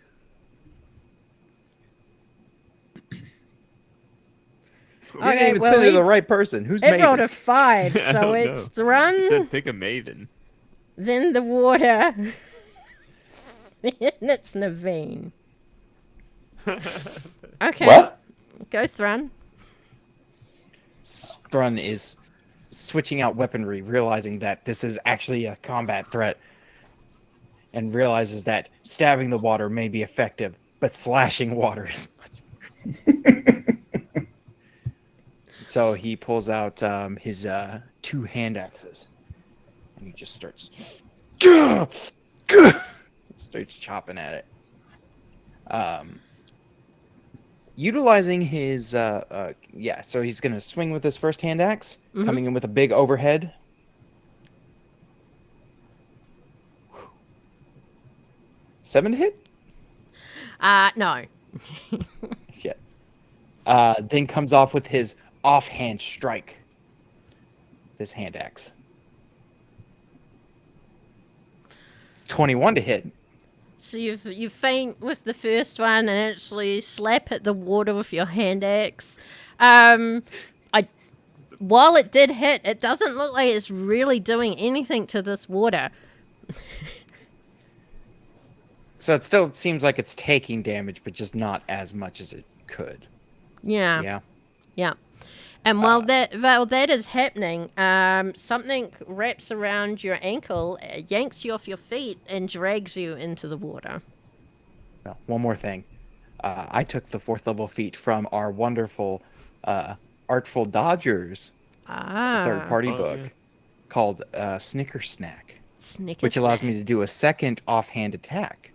You didn't Okay, even well, send it to he- the right person. Who's It rolled Maven? a 5, I so don't it's know. Thrun, It said pick a Maven. then the water, then it's Navin. Okay, What? go Thrun. Thrun is switching out weaponry, realizing that this is actually a combat threat. and realizes that stabbing the water may be effective, but slashing water is So he pulls out his 2 hand axes, and he just starts chopping at it. Utilizing his so he's gonna swing with his first hand axe, coming in with a big overhead. Seven to hit? No. Shit. Then comes off with his offhand strike. This hand axe. It's 21 to hit. So you feint with the first one and actually slap at the water with your hand axe. While it did hit, it doesn't look like it's really doing anything to this water. So it still seems like it's taking damage, but just not as much as it could. Yeah. And while that is happening, something wraps around your ankle, yanks you off your feet, and drags you into the water. Well, one more thing. I took the 4th level feat from our wonderful Artful Dodgers third-party book called Snicker Snack, which allows me to do a second offhand attack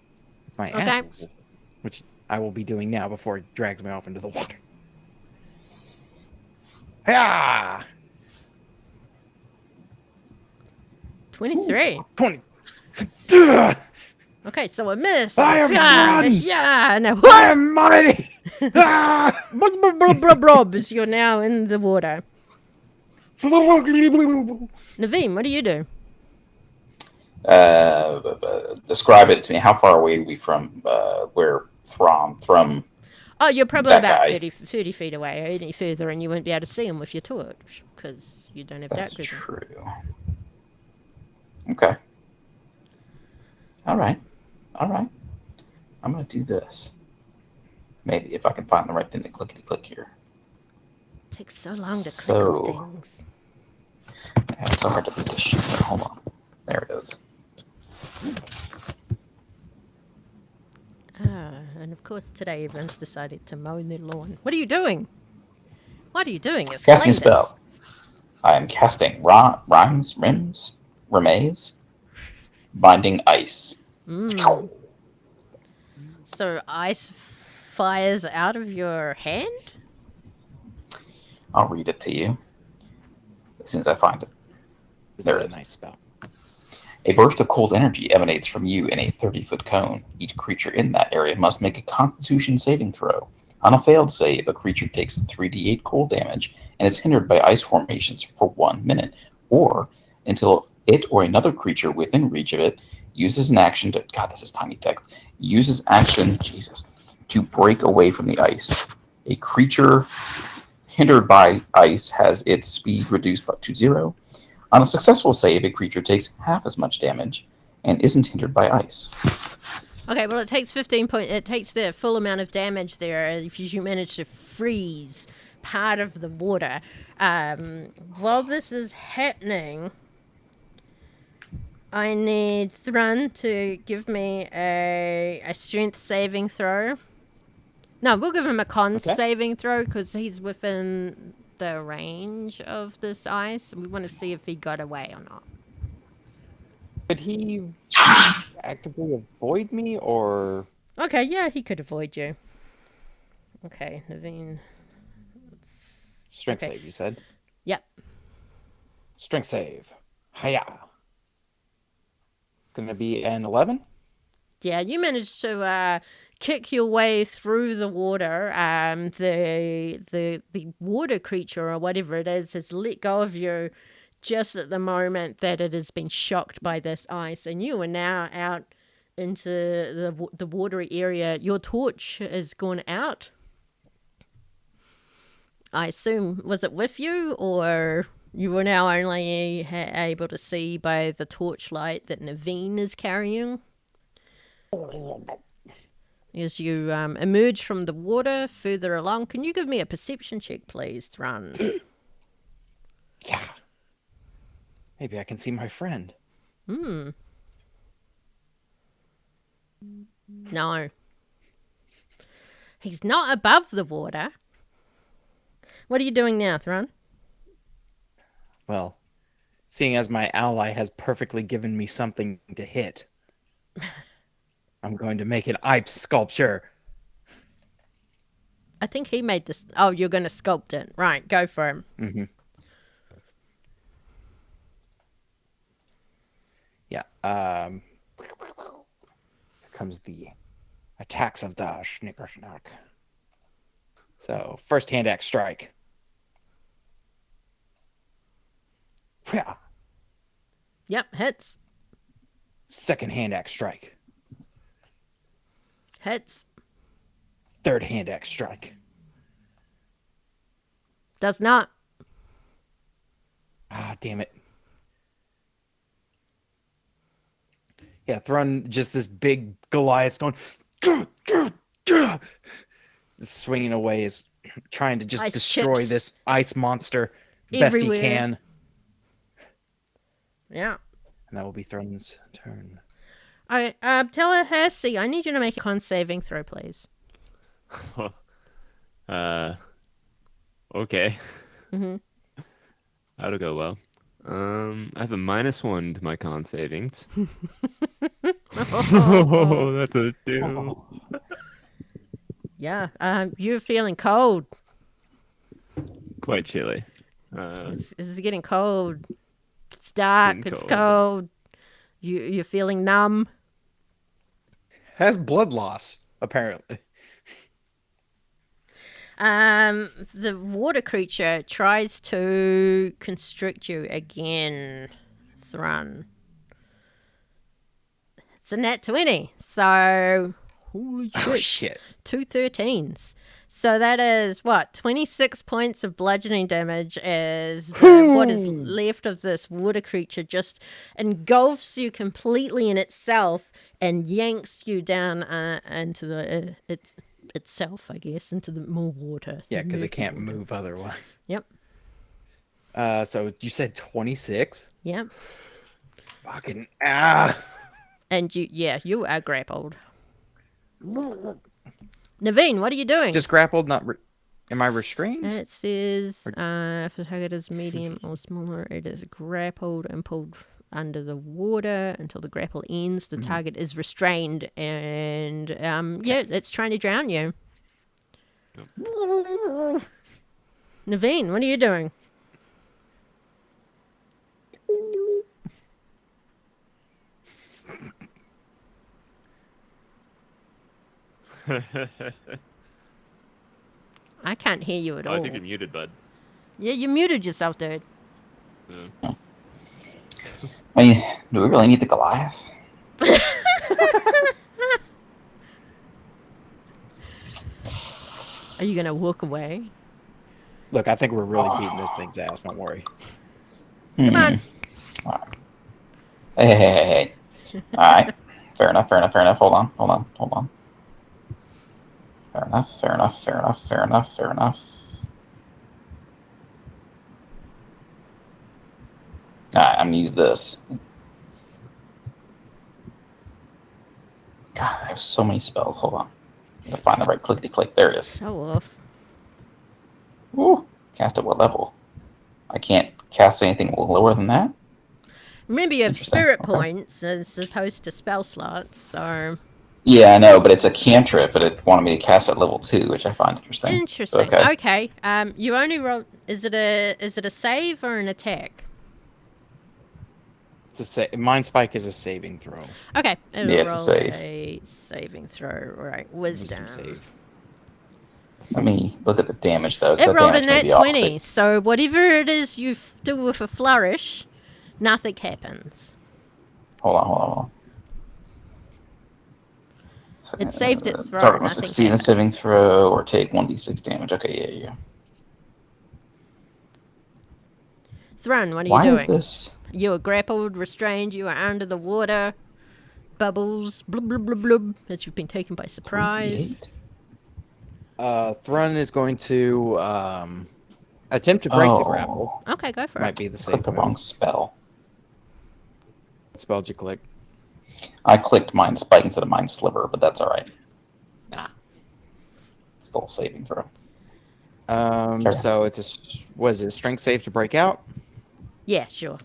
with my axe, which I will be doing now before it drags me off into the water. Yeah. 23. 20. Okay, so a miss. I am Thrun! Yeah, no. I am mighty! Brobs, you're now in the water. Navin, what do you do? Describe it to me. How far away are we from where Thrun? Oh, you're probably that about guy. 30 feet away. Any further, and you won't be able to see him with your torch because you don't have That's dark vision. true. Okay. All right. I'm gonna do this. Maybe if I can find the right thing to clickety-click here. It takes so long to click on things. Yeah, it's so hard to do this shit. Hold on. There it is. And of course today everyone's decided to mow their lawn. What are you doing? What are you doing? Casting spell. I am casting Remaze, Binding Ice. So ice fires out of your hand? I'll read it to you as soon as I find it. There it is. Nice spell. A burst of cold energy emanates from you in a 30-foot cone. Each creature in that area must make a Constitution saving throw. On a failed save, a creature takes 3d8 cold damage and is hindered by ice formations for 1 minute, or until it or another creature within reach of it uses an action to... God, this is tiny text. Uses action, to break away from the ice. A creature hindered by ice has its speed reduced to 0. On a successful save, a creature takes half as much damage and isn't hindered by ice. Okay, well, it takes 15 points. It takes the full amount of damage there if you manage to freeze part of the water. While this is happening, I need Thrun to give me a strength saving throw. No, we'll give him a con saving throw because he's within the range of this ice. We want to see if he got away or not. Could he actively avoid me, or... Okay, yeah, he could avoid you. Okay, Navin. Strength save, you said? Yep. Strength save. Hiya. It's going to be an 11? Yeah, you managed to kick your way through the water. The water creature or whatever it is has let go of you just at the moment that it has been shocked by this ice, and you are now out into the watery area. Your torch has gone out. I assume, was it with you, or you were now only able to see by the torchlight that Navin is carrying? As you emerge from the water further along, can you give me a perception check, please, Thrun? Yeah. Maybe I can see my friend. No. He's not above the water. What are you doing now, Thrun? Well, seeing as my ally has perfectly given me something to hit, I'm going to make an ice sculpture. I think he made this. Oh, you're going to sculpt it. Right, go for him. Mm-hmm. Yeah. Here comes the attacks of the Snickersnack. So, first hand axe strike. Yeah. Yep, hits. Second hand axe strike. Hits. Third hand axe strike. Does not. Ah, damn it. Yeah, Thrun, just this big Goliath going, swinging away, is trying to just Ice destroy chips. this ice monster best Everywhere. he can. Yeah. And that will be Thrun's turn. All right, tell LaHastie, I need you to make a con saving throw, please. Okay. Mm-hmm. That'll go well. I have a -1 to my con savings. Oh, that's a 2. Yeah, you're feeling cold. Quite chilly. It's getting cold. It's dark. Getting It's cold. cold. You're feeling numb. Has blood loss, apparently. The water creature tries to constrict you again, Thrun. It's a nat 20, so holy shit. Oh, shit. 2 13s. So that is what, 26 points of bludgeoning damage as what is left of this water creature just engulfs you completely in itself and yanks you down into the itself, I guess, into the more water. Yeah, because it murky can't water. move otherwise. Yep. So you said 26? Yep. Fucking And you are grappled. Navin, what are you doing? Just grappled, not. Am I restrained? It says if the target is medium or smaller, it is grappled and pulled under the water until the grapple ends. The target is restrained, and it's trying to drown you. Navin, what are you doing? I can't hear you at Oh, all. I think you're muted, bud. Yeah, you muted yourself, dude. Yeah. I mean, do we really need the Goliath? Are you gonna walk away? Look, I think we're really beating this thing's ass. Don't worry. Come on. All right. Hey. All right. Fair enough. Hold on. Fair enough. All right, I'm gonna use this. God, I have so many spells. Hold on. I gotta find the right clickety-click. There it is. Show off. Ooh, cast at what level? I can't cast anything lower than that? Remember, you have Interesting, spirit okay. points as opposed to spell slots, so... Yeah, I know, but it's a cantrip, but it wanted me to cast at level 2, which I find interesting. Interesting. Okay. You only roll... Is it a save or an attack? It's a Mind Spike is a saving throw. Okay. It'll Yeah, it's a roll save. a saving throw. Right. Wisdom. save. Let me look at the damage, though. 'cause It that rolled a damage may nat be 20, opposite. so whatever it is you do with a flourish, nothing happens. Hold on. So, It saved its throw, Target must nothing succeed in happened. saving throw or take 1d6 damage. Okay, yeah. Thrun, what are Why you is doing? this? You are grappled, restrained, you are under the water. Bubbles, blub, blub, blub, blub, as you've been taken by surprise. 28? Thrun is going to attempt to break the grapple. Okay, go for Might it. be the Click safe the move. wrong spell. What spell did you click? I clicked Mind Spike instead of Mind Sliver, but that's all right. Still a saving throw. Sure. So was it strength save to break out? Yeah, sure.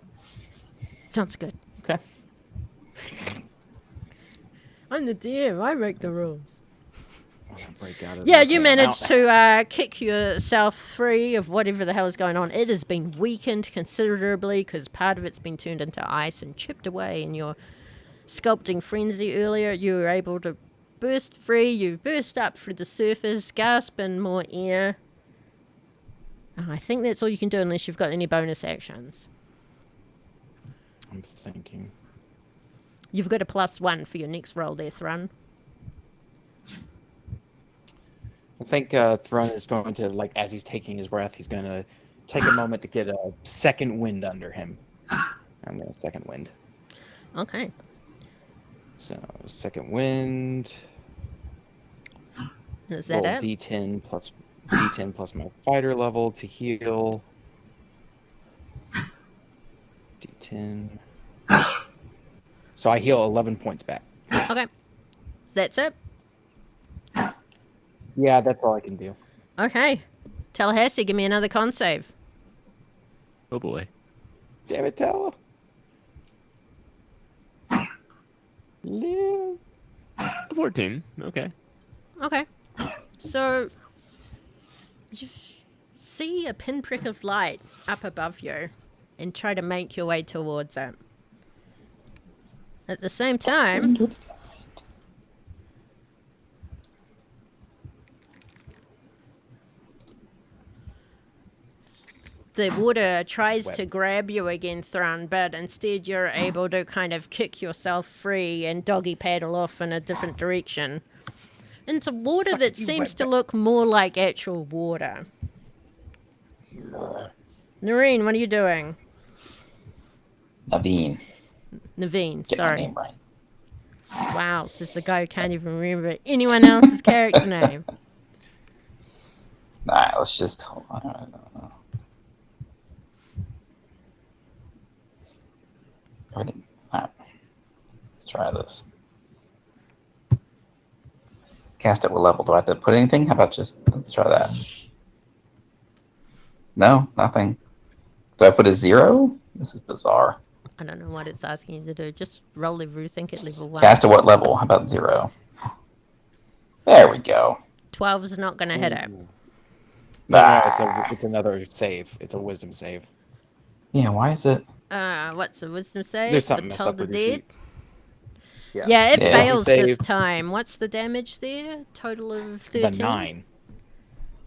Sounds good. Okay. I'm the DM. I make the rules. Break out of Yeah, that. you Okay, I'm managed out. to kick yourself free of whatever the hell is going on. It has been weakened considerably because part of it's been turned into ice and chipped away in your sculpting frenzy earlier. You were able to burst free. You burst up through the surface, gasping more air. I think that's all you can do unless you've got any bonus actions. I'm thinking. You've got a +1 for your next roll there, Thrun. I think Thrun is going to, like, as he's taking his breath, he's going to take a moment to get a second wind under him. I'm going to second wind. Okay. So, second wind. Is that Roll it? D10 plus my fighter level to heal. D10. So I heal 11 points back. Okay. That's it? Yeah, that's all I can do. Okay. LaHastie, give me another con save. Oh boy. Damn it, Tala. Live. 14. Okay. Okay. So, you see a pinprick of light up above you and try to make your way towards it. At the same time, the water tries to grab you again, Thrun, but instead you're able to kind of kick yourself free and doggy paddle off in a different direction. Into water that seems to look more like actual water. Navin, what are you doing? Navin. Navin, Get my sorry. name right. Wow, says the guy who can't even remember anyone else's character name. Alright, let's just hold on. I don't know. Everything. Alright. Let's try this. Cast at what level? Do I have to put anything? How about just let's try that? No, nothing. Do I put a 0? This is bizarre. I don't know what it's asking you to do. Just roll everything at level 1. Cast at what level? How about 0? There we go. 12 is not going to hit it. No, it's another save. It's a wisdom save. Yeah, why is it? What's the wisdom save? There's something For messed Toll up the with your Dead? sheet. Yeah, it Yeah. fails this Save. time. What's the damage there? Total of 13? The 9.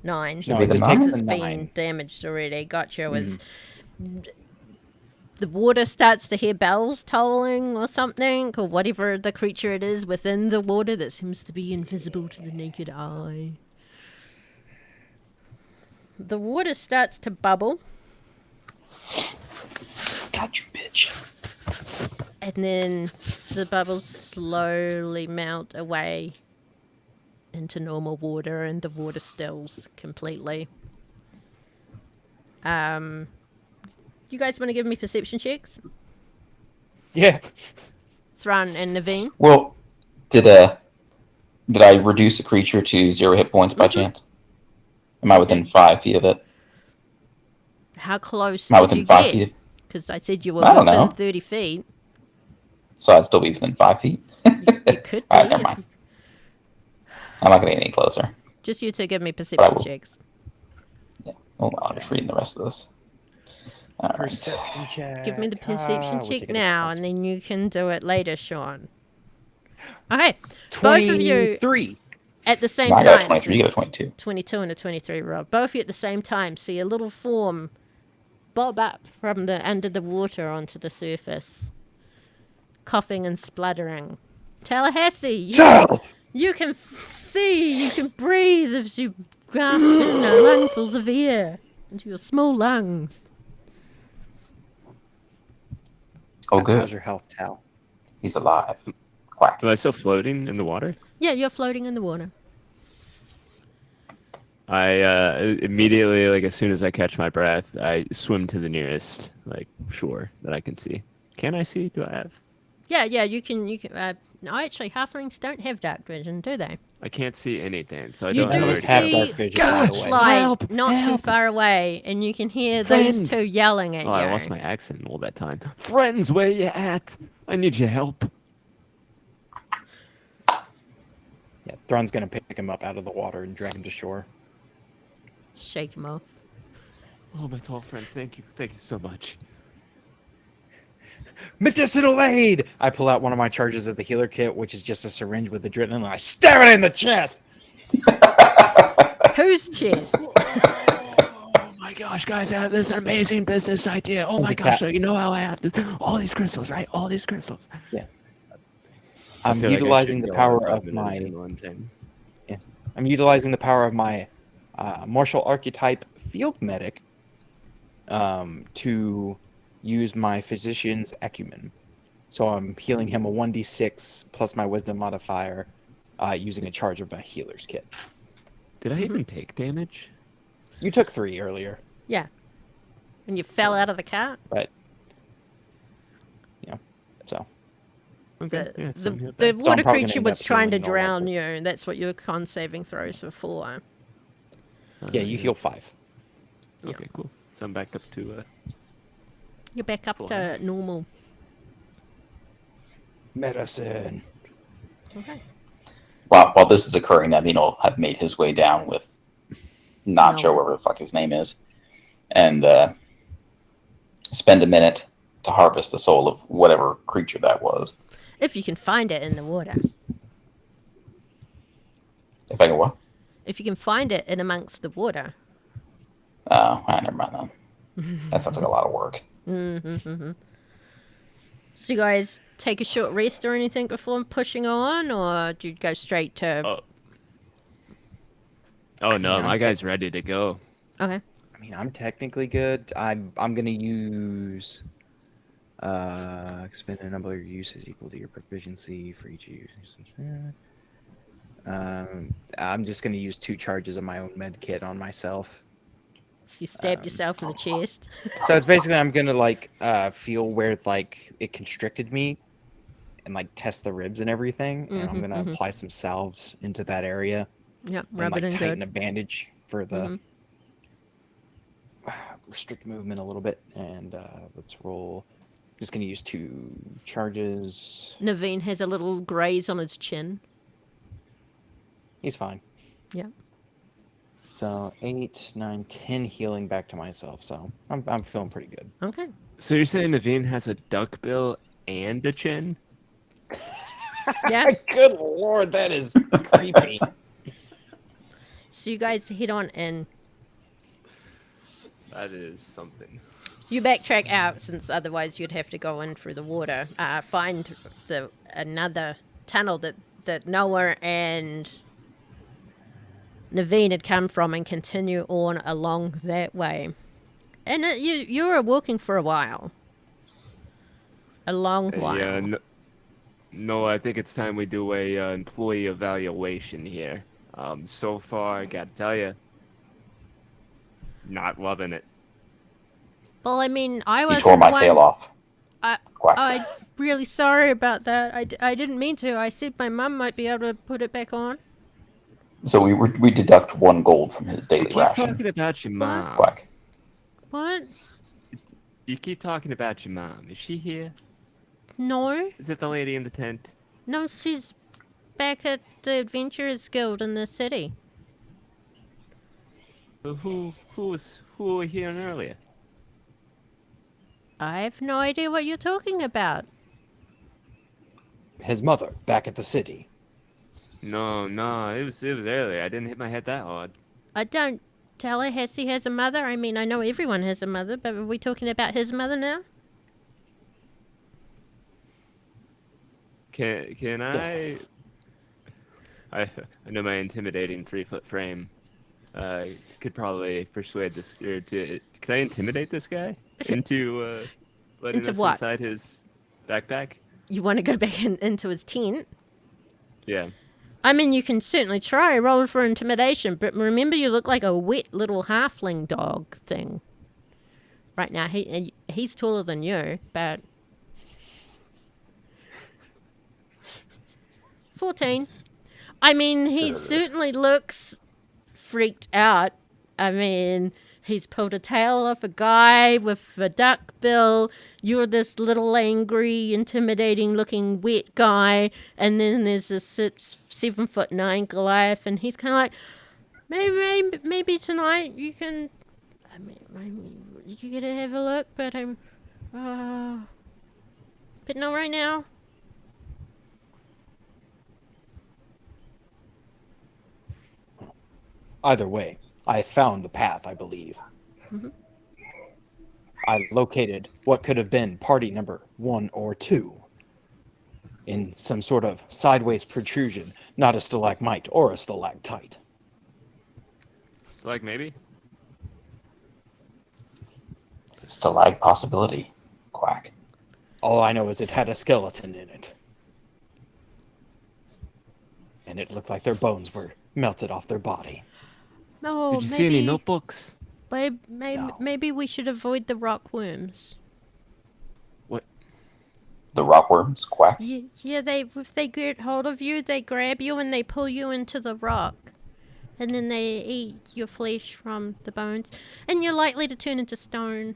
9. No, it just Because takes it's the been 9. damaged already. Gotcha. Was the water starts to hear bells tolling or something, or whatever the creature it is within the water that seems to be invisible to the naked eye. The water starts to bubble, Got you, bitch. and then the bubbles slowly melt away into normal water, and the water stills completely. You guys want to give me perception checks? Yeah. Thrun and Navin? Well, did I reduce a creature to 0 hit points by chance? Am I within 5 feet of it? How close Am I did within you 5 get? feet? Because I said you were I don't within know. 30 feet. So I'd still be within 5 feet? You could Alright, be. never mind. I'm not going to get any closer. Just you to give me perception checks. Yeah. Hold on, I'm just reading the rest of this. All right. Perception check. Give me the perception which I check get a now, plus and then you can do it later, Shawn. Okay, both of you 23. at the same No, I time. got a 23, you got a so 22. 22 and a 23 roll. Both of you at the same time see a little form bob up from the under the water onto the surface, coughing and spluttering. LaHastie, you can see, you can breathe as you grasp in lungfuls of air into your small lungs. Oh, good. How's your health, Tal? He's alive. Quack. Am I still floating in the water? Yeah, you're floating in the water. I immediately, like as soon as I catch my breath, I swim to the nearest like shore that I can see. Can I see? Do I have? Yeah, you can. No, actually, halflings don't have dark vision, do they? I can't see anything, so I You don't know do where Halflings to have go. dark see vision, by the way. torchlight Help, not too help. far away, and you can hear Friend. those two yelling at Oh, you. I lost my accent all that time. Friends, where you at? I need your help. Yeah, Thrun's gonna pick him up out of the water and drag him to shore. Shake him off. Oh, my tall friend, thank you so much. Medicinal aid! I pull out one of my charges of the healer kit, which is just a syringe with adrenaline, and I stab it in the chest! Whose chest? Oh my gosh, guys, I have this amazing business idea. Oh Hold my the gosh, tap. so you know how I have this, all these crystals, right? All these crystals. Yeah. I I'm feel like I utilizing should the go power on 5 of minutes my in one thing. martial archetype field medic to use my physician's acumen. So I'm healing him a 1d6 plus my wisdom modifier using a charge of a healer's kit. Did I even take damage? You took 3 earlier, Yeah. When you fell out of the cart? but so Okay, The, yeah, the, so I'm here the back. So I'm water probably gonna creature end was up trying to healing all of drown it. you, and that's what your con saving throws were for. yeah, you heal 5. Okay, cool. So I'm back up to You're back up Full to health. normal. Medicine. Okay. While this is occurring, Navin will have made his way down with Nacho, No. whatever the fuck his name is, and spend a minute to harvest the soul of whatever creature that was. If you can find it in the water. If I can what? If you can find it in amongst the water. Oh, never mind then. That sounds like a lot of work. So you guys take a short rest or anything before pushing on, or do you go straight to... Oh no, Yeah, my I'm guy's ready to go. Okay. I mean, I'm technically good. I'm gonna use expend a number of uses equal to your proficiency for each use. I'm just gonna use 2 charges of my own med kit on myself. So you stabbed yourself in the chest. So it's basically I'm gonna like feel where like it constricted me, and like test the ribs and everything, and I'm gonna apply some salves into that area Yep, and rub like it in tighten good. a bandage for the restrict movement a little bit. And let's roll. Just gonna use 2 charges. Navin has a little graze on his chin. He's fine. Yeah. So 8, 9, 10 healing back to myself. So I'm feeling pretty good. Okay. So you're saying Navin has a duck bill and a chin? Yeah. Good lord, that is creepy. So you guys head on in. That is something. So you backtrack out, since otherwise you'd have to go in through the water. Find another tunnel that Noah and Navin had come from, and continue on along that way. And you were walking for a while. A long while. Yeah, no, I think it's time we do a employee evaluation here. So far, I gotta tell you, not loving it. Well, I mean, I He was tore my tail off. Quack. I'm really sorry about that. I didn't mean to. I said my mum might be able to put it back on. So we deduct 1 gold from his You daily keep ration. talking about your mom. Quack. What? You keep talking about your mom. Is she here? No. Is it the lady in the tent? No, she's back at the Adventurers Guild in the city. Who were here earlier? I have no idea what you're talking about. His mother back at the city. No, it was earlier. I didn't hit my head that hard. I don't tell her LaHastie has a mother. I mean, I know everyone has a mother, but are we talking about his mother now? Can Yes, I? I know my intimidating 3-foot frame. Could probably persuade this. Could I intimidate this guy into letting Into us what? inside his backpack? You want to go back into his tent? Yeah. I mean, you can certainly try. Roll for intimidation, but remember you look like a wet little halfling dog thing. Right now, he's taller than you, but... 14. I mean, he certainly looks freaked out. I mean, he's pulled a tail off a guy with a duck bill. You're this little angry, intimidating-looking wet guy, and then there's this 7'9" Goliath, and he's kind of like, maybe tonight you can. I mean, you could have a look, but but not right now. Either way, I found the path, I believe. Mm-hmm. I located what could have been party number 1 or 2 in some sort of sideways protrusion, not a stalagmite or a stalactite. It's like maybe. It's the lag possibility. Quack. All I know is it had a skeleton in it. And it looked like their bones were melted off their body. Oh, Did you see any notebooks? Maybe we should avoid the rock worms. What? The rockworms? Quack. Yeah, if they get hold of you, they grab you and they pull you into the rock. And then they eat your flesh from the bones. And you're likely to turn into stone.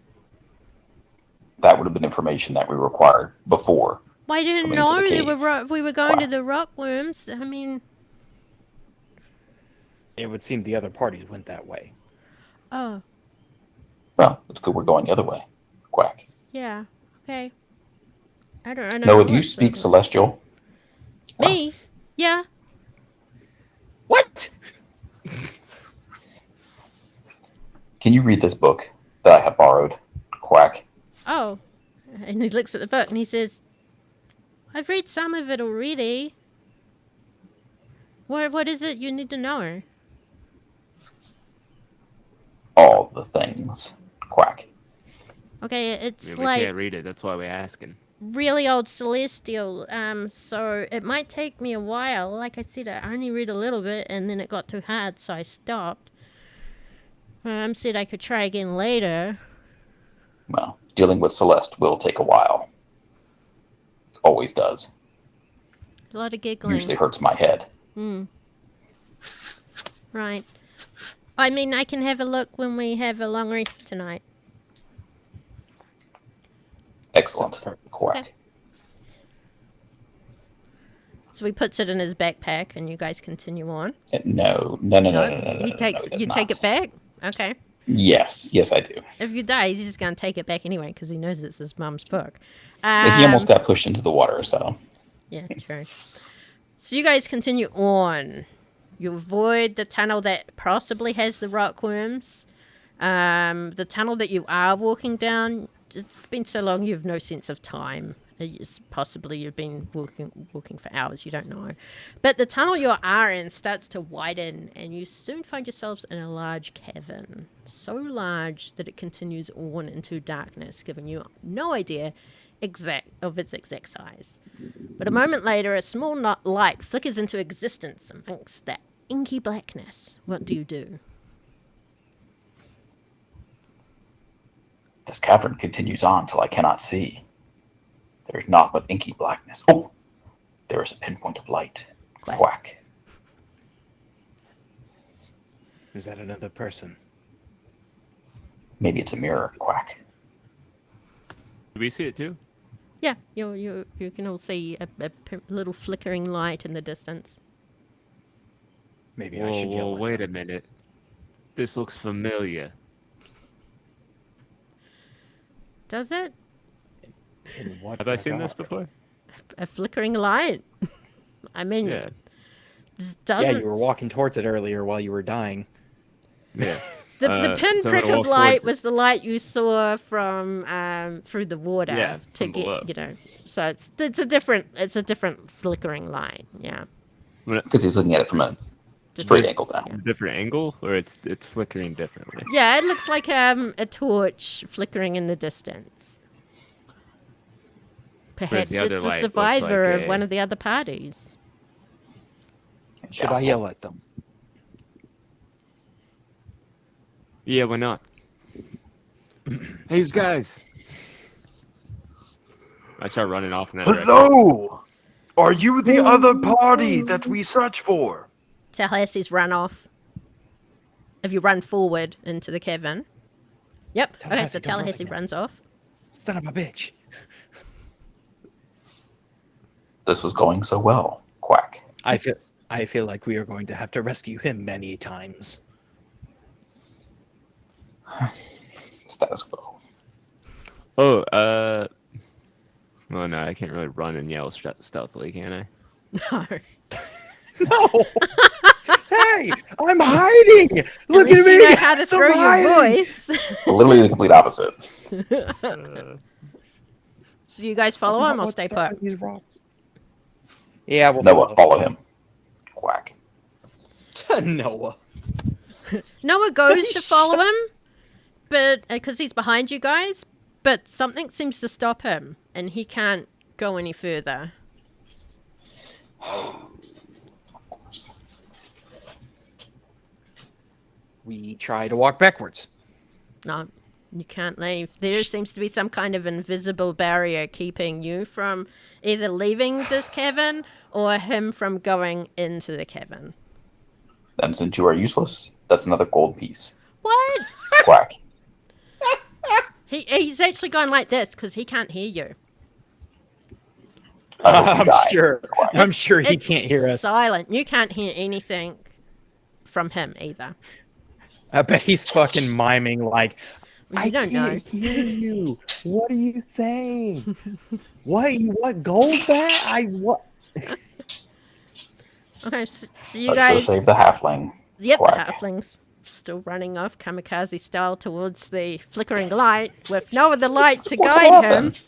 That would have been information that we required before. I didn't coming into the know cave. we were going to Wow. the rock worms. I mean, It would seem the other parties went that way. oh, Well, it's good we're going the other way. Quack. yeah, okay. I don't know. Noah, do you what's speak the- Celestial? Me? Yeah. What? Can you read this book that I have borrowed? Quack. Oh. And he looks at the book and he says, I've read some of it already. What is it you need to know? All the things. Quack. Okay, it's I mean, we like can't read it. That's why we're asking. really old celestial. So it might take me a while. Like I said, I only read a little bit and then it got too hard, so I stopped. Said I could try again later. Well, dealing with Celeste will take a while. Always does. A lot of giggling. Usually hurts my head. Right. I mean, I can have a look when we have a long rest tonight. Excellent. Sounds perfect. Quack. Okay. So he puts it in his backpack, and you guys continue on. No. He takes he does you take not. it back. Okay. Yes, I do. If you die, he's just gonna take it back anyway because he knows it's his mum's book. He almost got pushed into the water, so. Yeah, true. So you guys continue on. You avoid the tunnel that possibly has the rock worms. The tunnel that you are walking down, it's been so long you have no sense of time. Possibly you've been walking for hours, you don't know. But the tunnel you are in starts to widen and you soon find yourselves in a large cavern. So large that it continues on into darkness, giving you no idea of its exact size. But a moment later, a small light flickers into existence amongst that inky blackness. What do you do? This cavern continues on till I cannot see. There is naught but inky blackness. Oh! There is a pinpoint of light. Quack. Quack. Is that another person? Maybe it's a mirror. Quack. Do we see it too? Yeah, you can all see a little flickering light in the distance. Maybe I should yell Whoa, at wait a them. minute. This looks familiar. Does it? In what Have I seen this regard? before? A flickering light? I mean, Yeah. this Yeah, doesn't... you were walking towards it earlier while you were dying. Yeah. The So I'm pinprick gonna of walk light towards was the light you saw from through the water Yeah, to from get below. So it's a different flickering light. Yeah, Because he's looking at it from a straight angle down. Different angle, or it's flickering differently. yeah. It looks like a torch flickering in the distance. Perhaps the other it's a light looks survivor like of one of the other parties. Should I Doubtful. yell at them? Yeah, why not? Hey, guys! I start running off in that direction. Hello! Are you the other party that we search for? LaHastie's run off. If you run forward into the cavern. Yep. Okay, so LaHastie, don't run LaHastie like that. runs off. Son of a bitch. This was going so well. Quack. I feel like we are going to have to rescue him many times. Status quo. Oh, well, no, I can't really run and yell stealthily, can I? No. No. Hey, I'm hiding. Look Unless at me. you know how to I'm throw your hiding. voice. Literally the complete opposite. So do you guys follow him or What's stay that put? with these rocks? Yeah, we'll Noah, follow him. Quack. Noah. Noah goes to follow him, but because he's behind you guys, but something seems to stop him, and he can't go any further. Of course. We try to walk backwards. No, you can't leave. There seems to be some kind of invisible barrier keeping you from either leaving this cavern or him from going into the cavern. Then since you are useless, that's another gold piece. What? Quack. He's actually gone like this because he can't hear you. I hope you I'm die. sure. Quack. I'm sure he It's can't hear us. silent. You can't hear anything from him either. I bet he's fucking miming like, You I don't can't know. hear you. What are you saying? What gold bat? What? Okay, so you Let's go guys... save the halfling. Yep, Quack. the halfling's still running off kamikaze style towards the flickering light with no other light to What guide him. happened?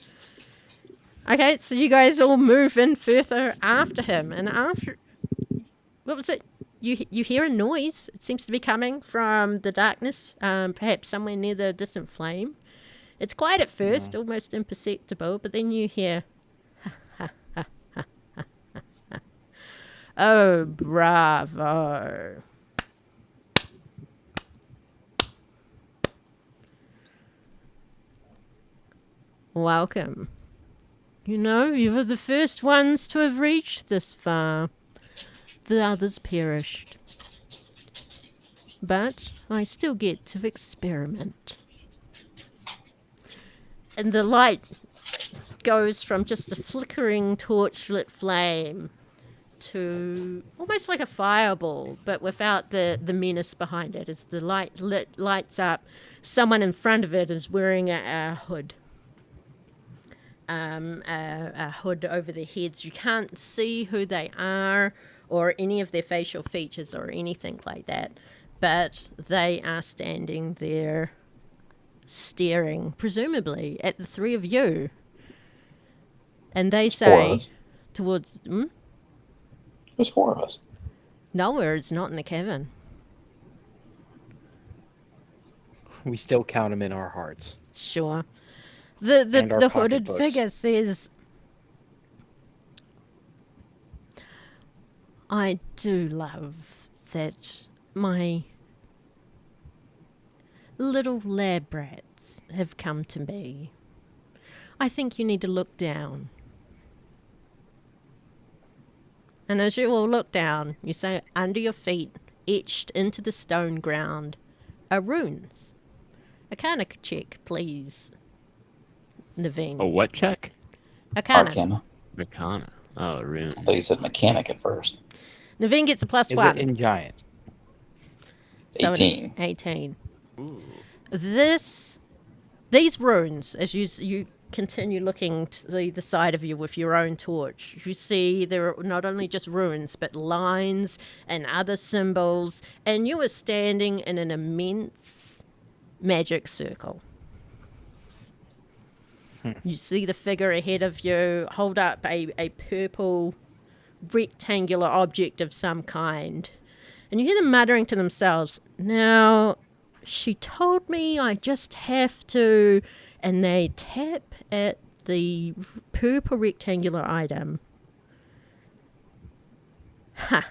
Okay, so you guys all move in further after him, and after... What was it? You hear a noise. It seems to be coming from the darkness, perhaps somewhere near the distant flame. It's quiet at first, almost imperceptible, but then you hear... Oh, bravo. Welcome. You know, you were the first ones to have reached this far. The others perished. But I still get to experiment. And the light goes from just a flickering torchlit flame to almost like a fireball, but without the menace behind it. As the light lights up, someone in front of it is wearing a hood. A hood over their heads. You can't see who they are or any of their facial features or anything like that, but they are standing there staring, presumably, at the three of you. And they Four of say us. towards... There's four of us. Nowhere, it's not in the cavern. We still count him in our hearts. Sure. And our The hooded pocketbooks. figure says, I do love that my little lab rats have come to me. I think you need to look down. And as you all look down, you say under your feet, etched into the stone ground, are runes. Arcana check, please. Navin. A what check? Arcana. Arcana. Arcana. Oh, rune. I thought you said mechanic at first. Navin gets a plus Is one. it in giant? So 18. 18. Ooh. These runes, as you continue looking to the side of you with your own torch, you see there are not only just runes, but lines and other symbols, and you are standing in an immense magic circle. You see the figure ahead of you hold up a purple rectangular object of some kind. And you hear them muttering to themselves, now, she told me I just have to... And they tap at the purple rectangular item. Ha!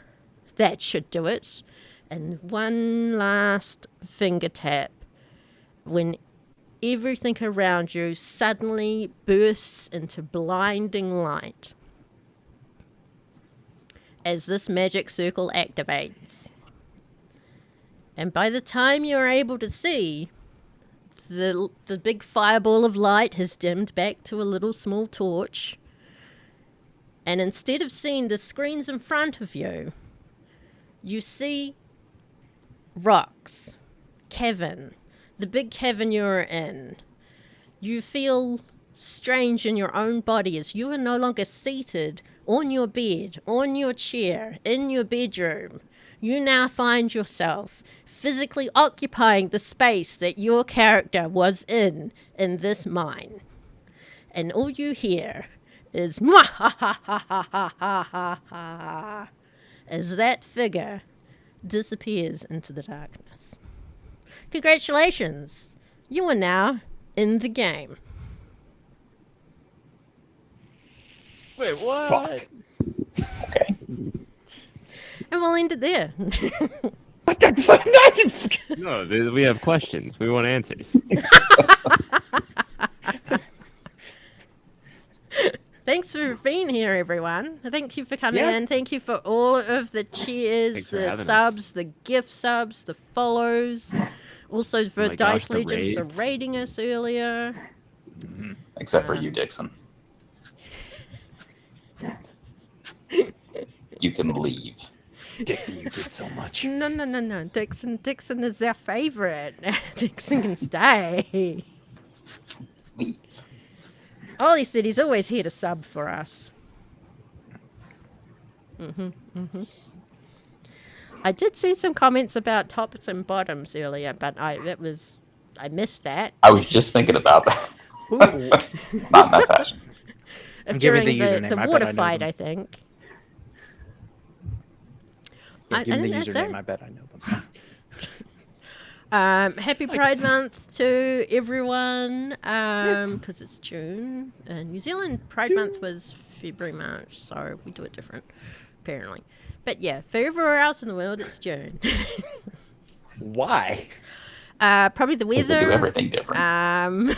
That should do it. And one last finger tap when everything around you suddenly bursts into blinding light. as this magic circle activates. And by the time you're able to see, the big fireball of light has dimmed back to a little small torch. And instead of seeing the screens in front of you, you see rocks, cavern, the big cavern you're in. You feel strange in your own body as you are no longer seated on your bed, on your chair, in your bedroom. You now find yourself physically occupying the space that your character was in this mine. And all you hear is "Mwahahahahaha" as that figure disappears into the darkness. Congratulations! You are now in the game. Wait, what? Fuck. Okay. And we'll end it there. What the fuck? No, we have questions. We want answers. Thanks for being here, everyone. Thank you for coming Yeah. in. Thank you for all of the cheers, Thanks for the having subs, us. the gift subs, the follows. Also for Oh my Dice gosh, the Legends raids. for raiding us earlier. Except for you, Dixon. You can leave. Dixon, you did so much. No. Dixon is our favorite. Dixon can stay. Leave. Ollie said he's always here to sub for us. I did see some comments about tops and bottoms earlier, but I missed that. I was just thinking about that. Not in that fashion. Give me During the the username. I bet water I know fight, them. I think. Yeah, give me think the that's username. it. I bet I know them. Happy Pride Month to everyone, because it's June. New Zealand Pride Month was February, March, so we do it different, apparently. But yeah, for everywhere else in the world, it's June. Why? Probably the Because they weather. do everything different.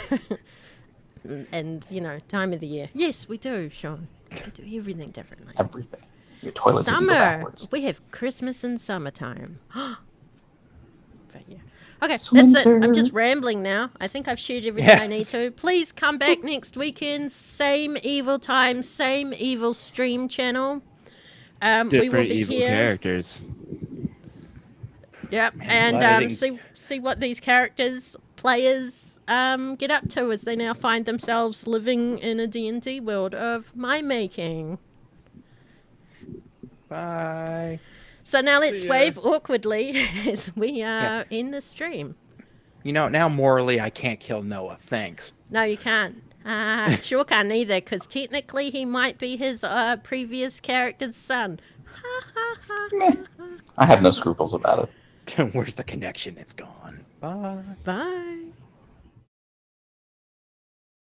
And, time of the year. Yes, we do, Shawn. We do everything differently. Everything. Your toilets even go Summer. backwards. We have Christmas and summertime. But yeah. Okay, that's it. I'm Winter. just rambling now. I think I've shared everything Yeah. I need to. Please come back next weekend. Same evil time, same evil stream channel. We will Different be evil here. characters. Yep, Man, glad I and didn't- see what these characters, players, get up to as they now find themselves living in a D&D world of my making. Bye. So now let's See ya. wave awkwardly as we are in the stream. You know, now morally, I can't kill Noah. Thanks. No, you can't. Sure can't either, because technically he might be his previous character's son. Meh. I have no scruples about it. Where's the connection? It's gone. Bye. Bye.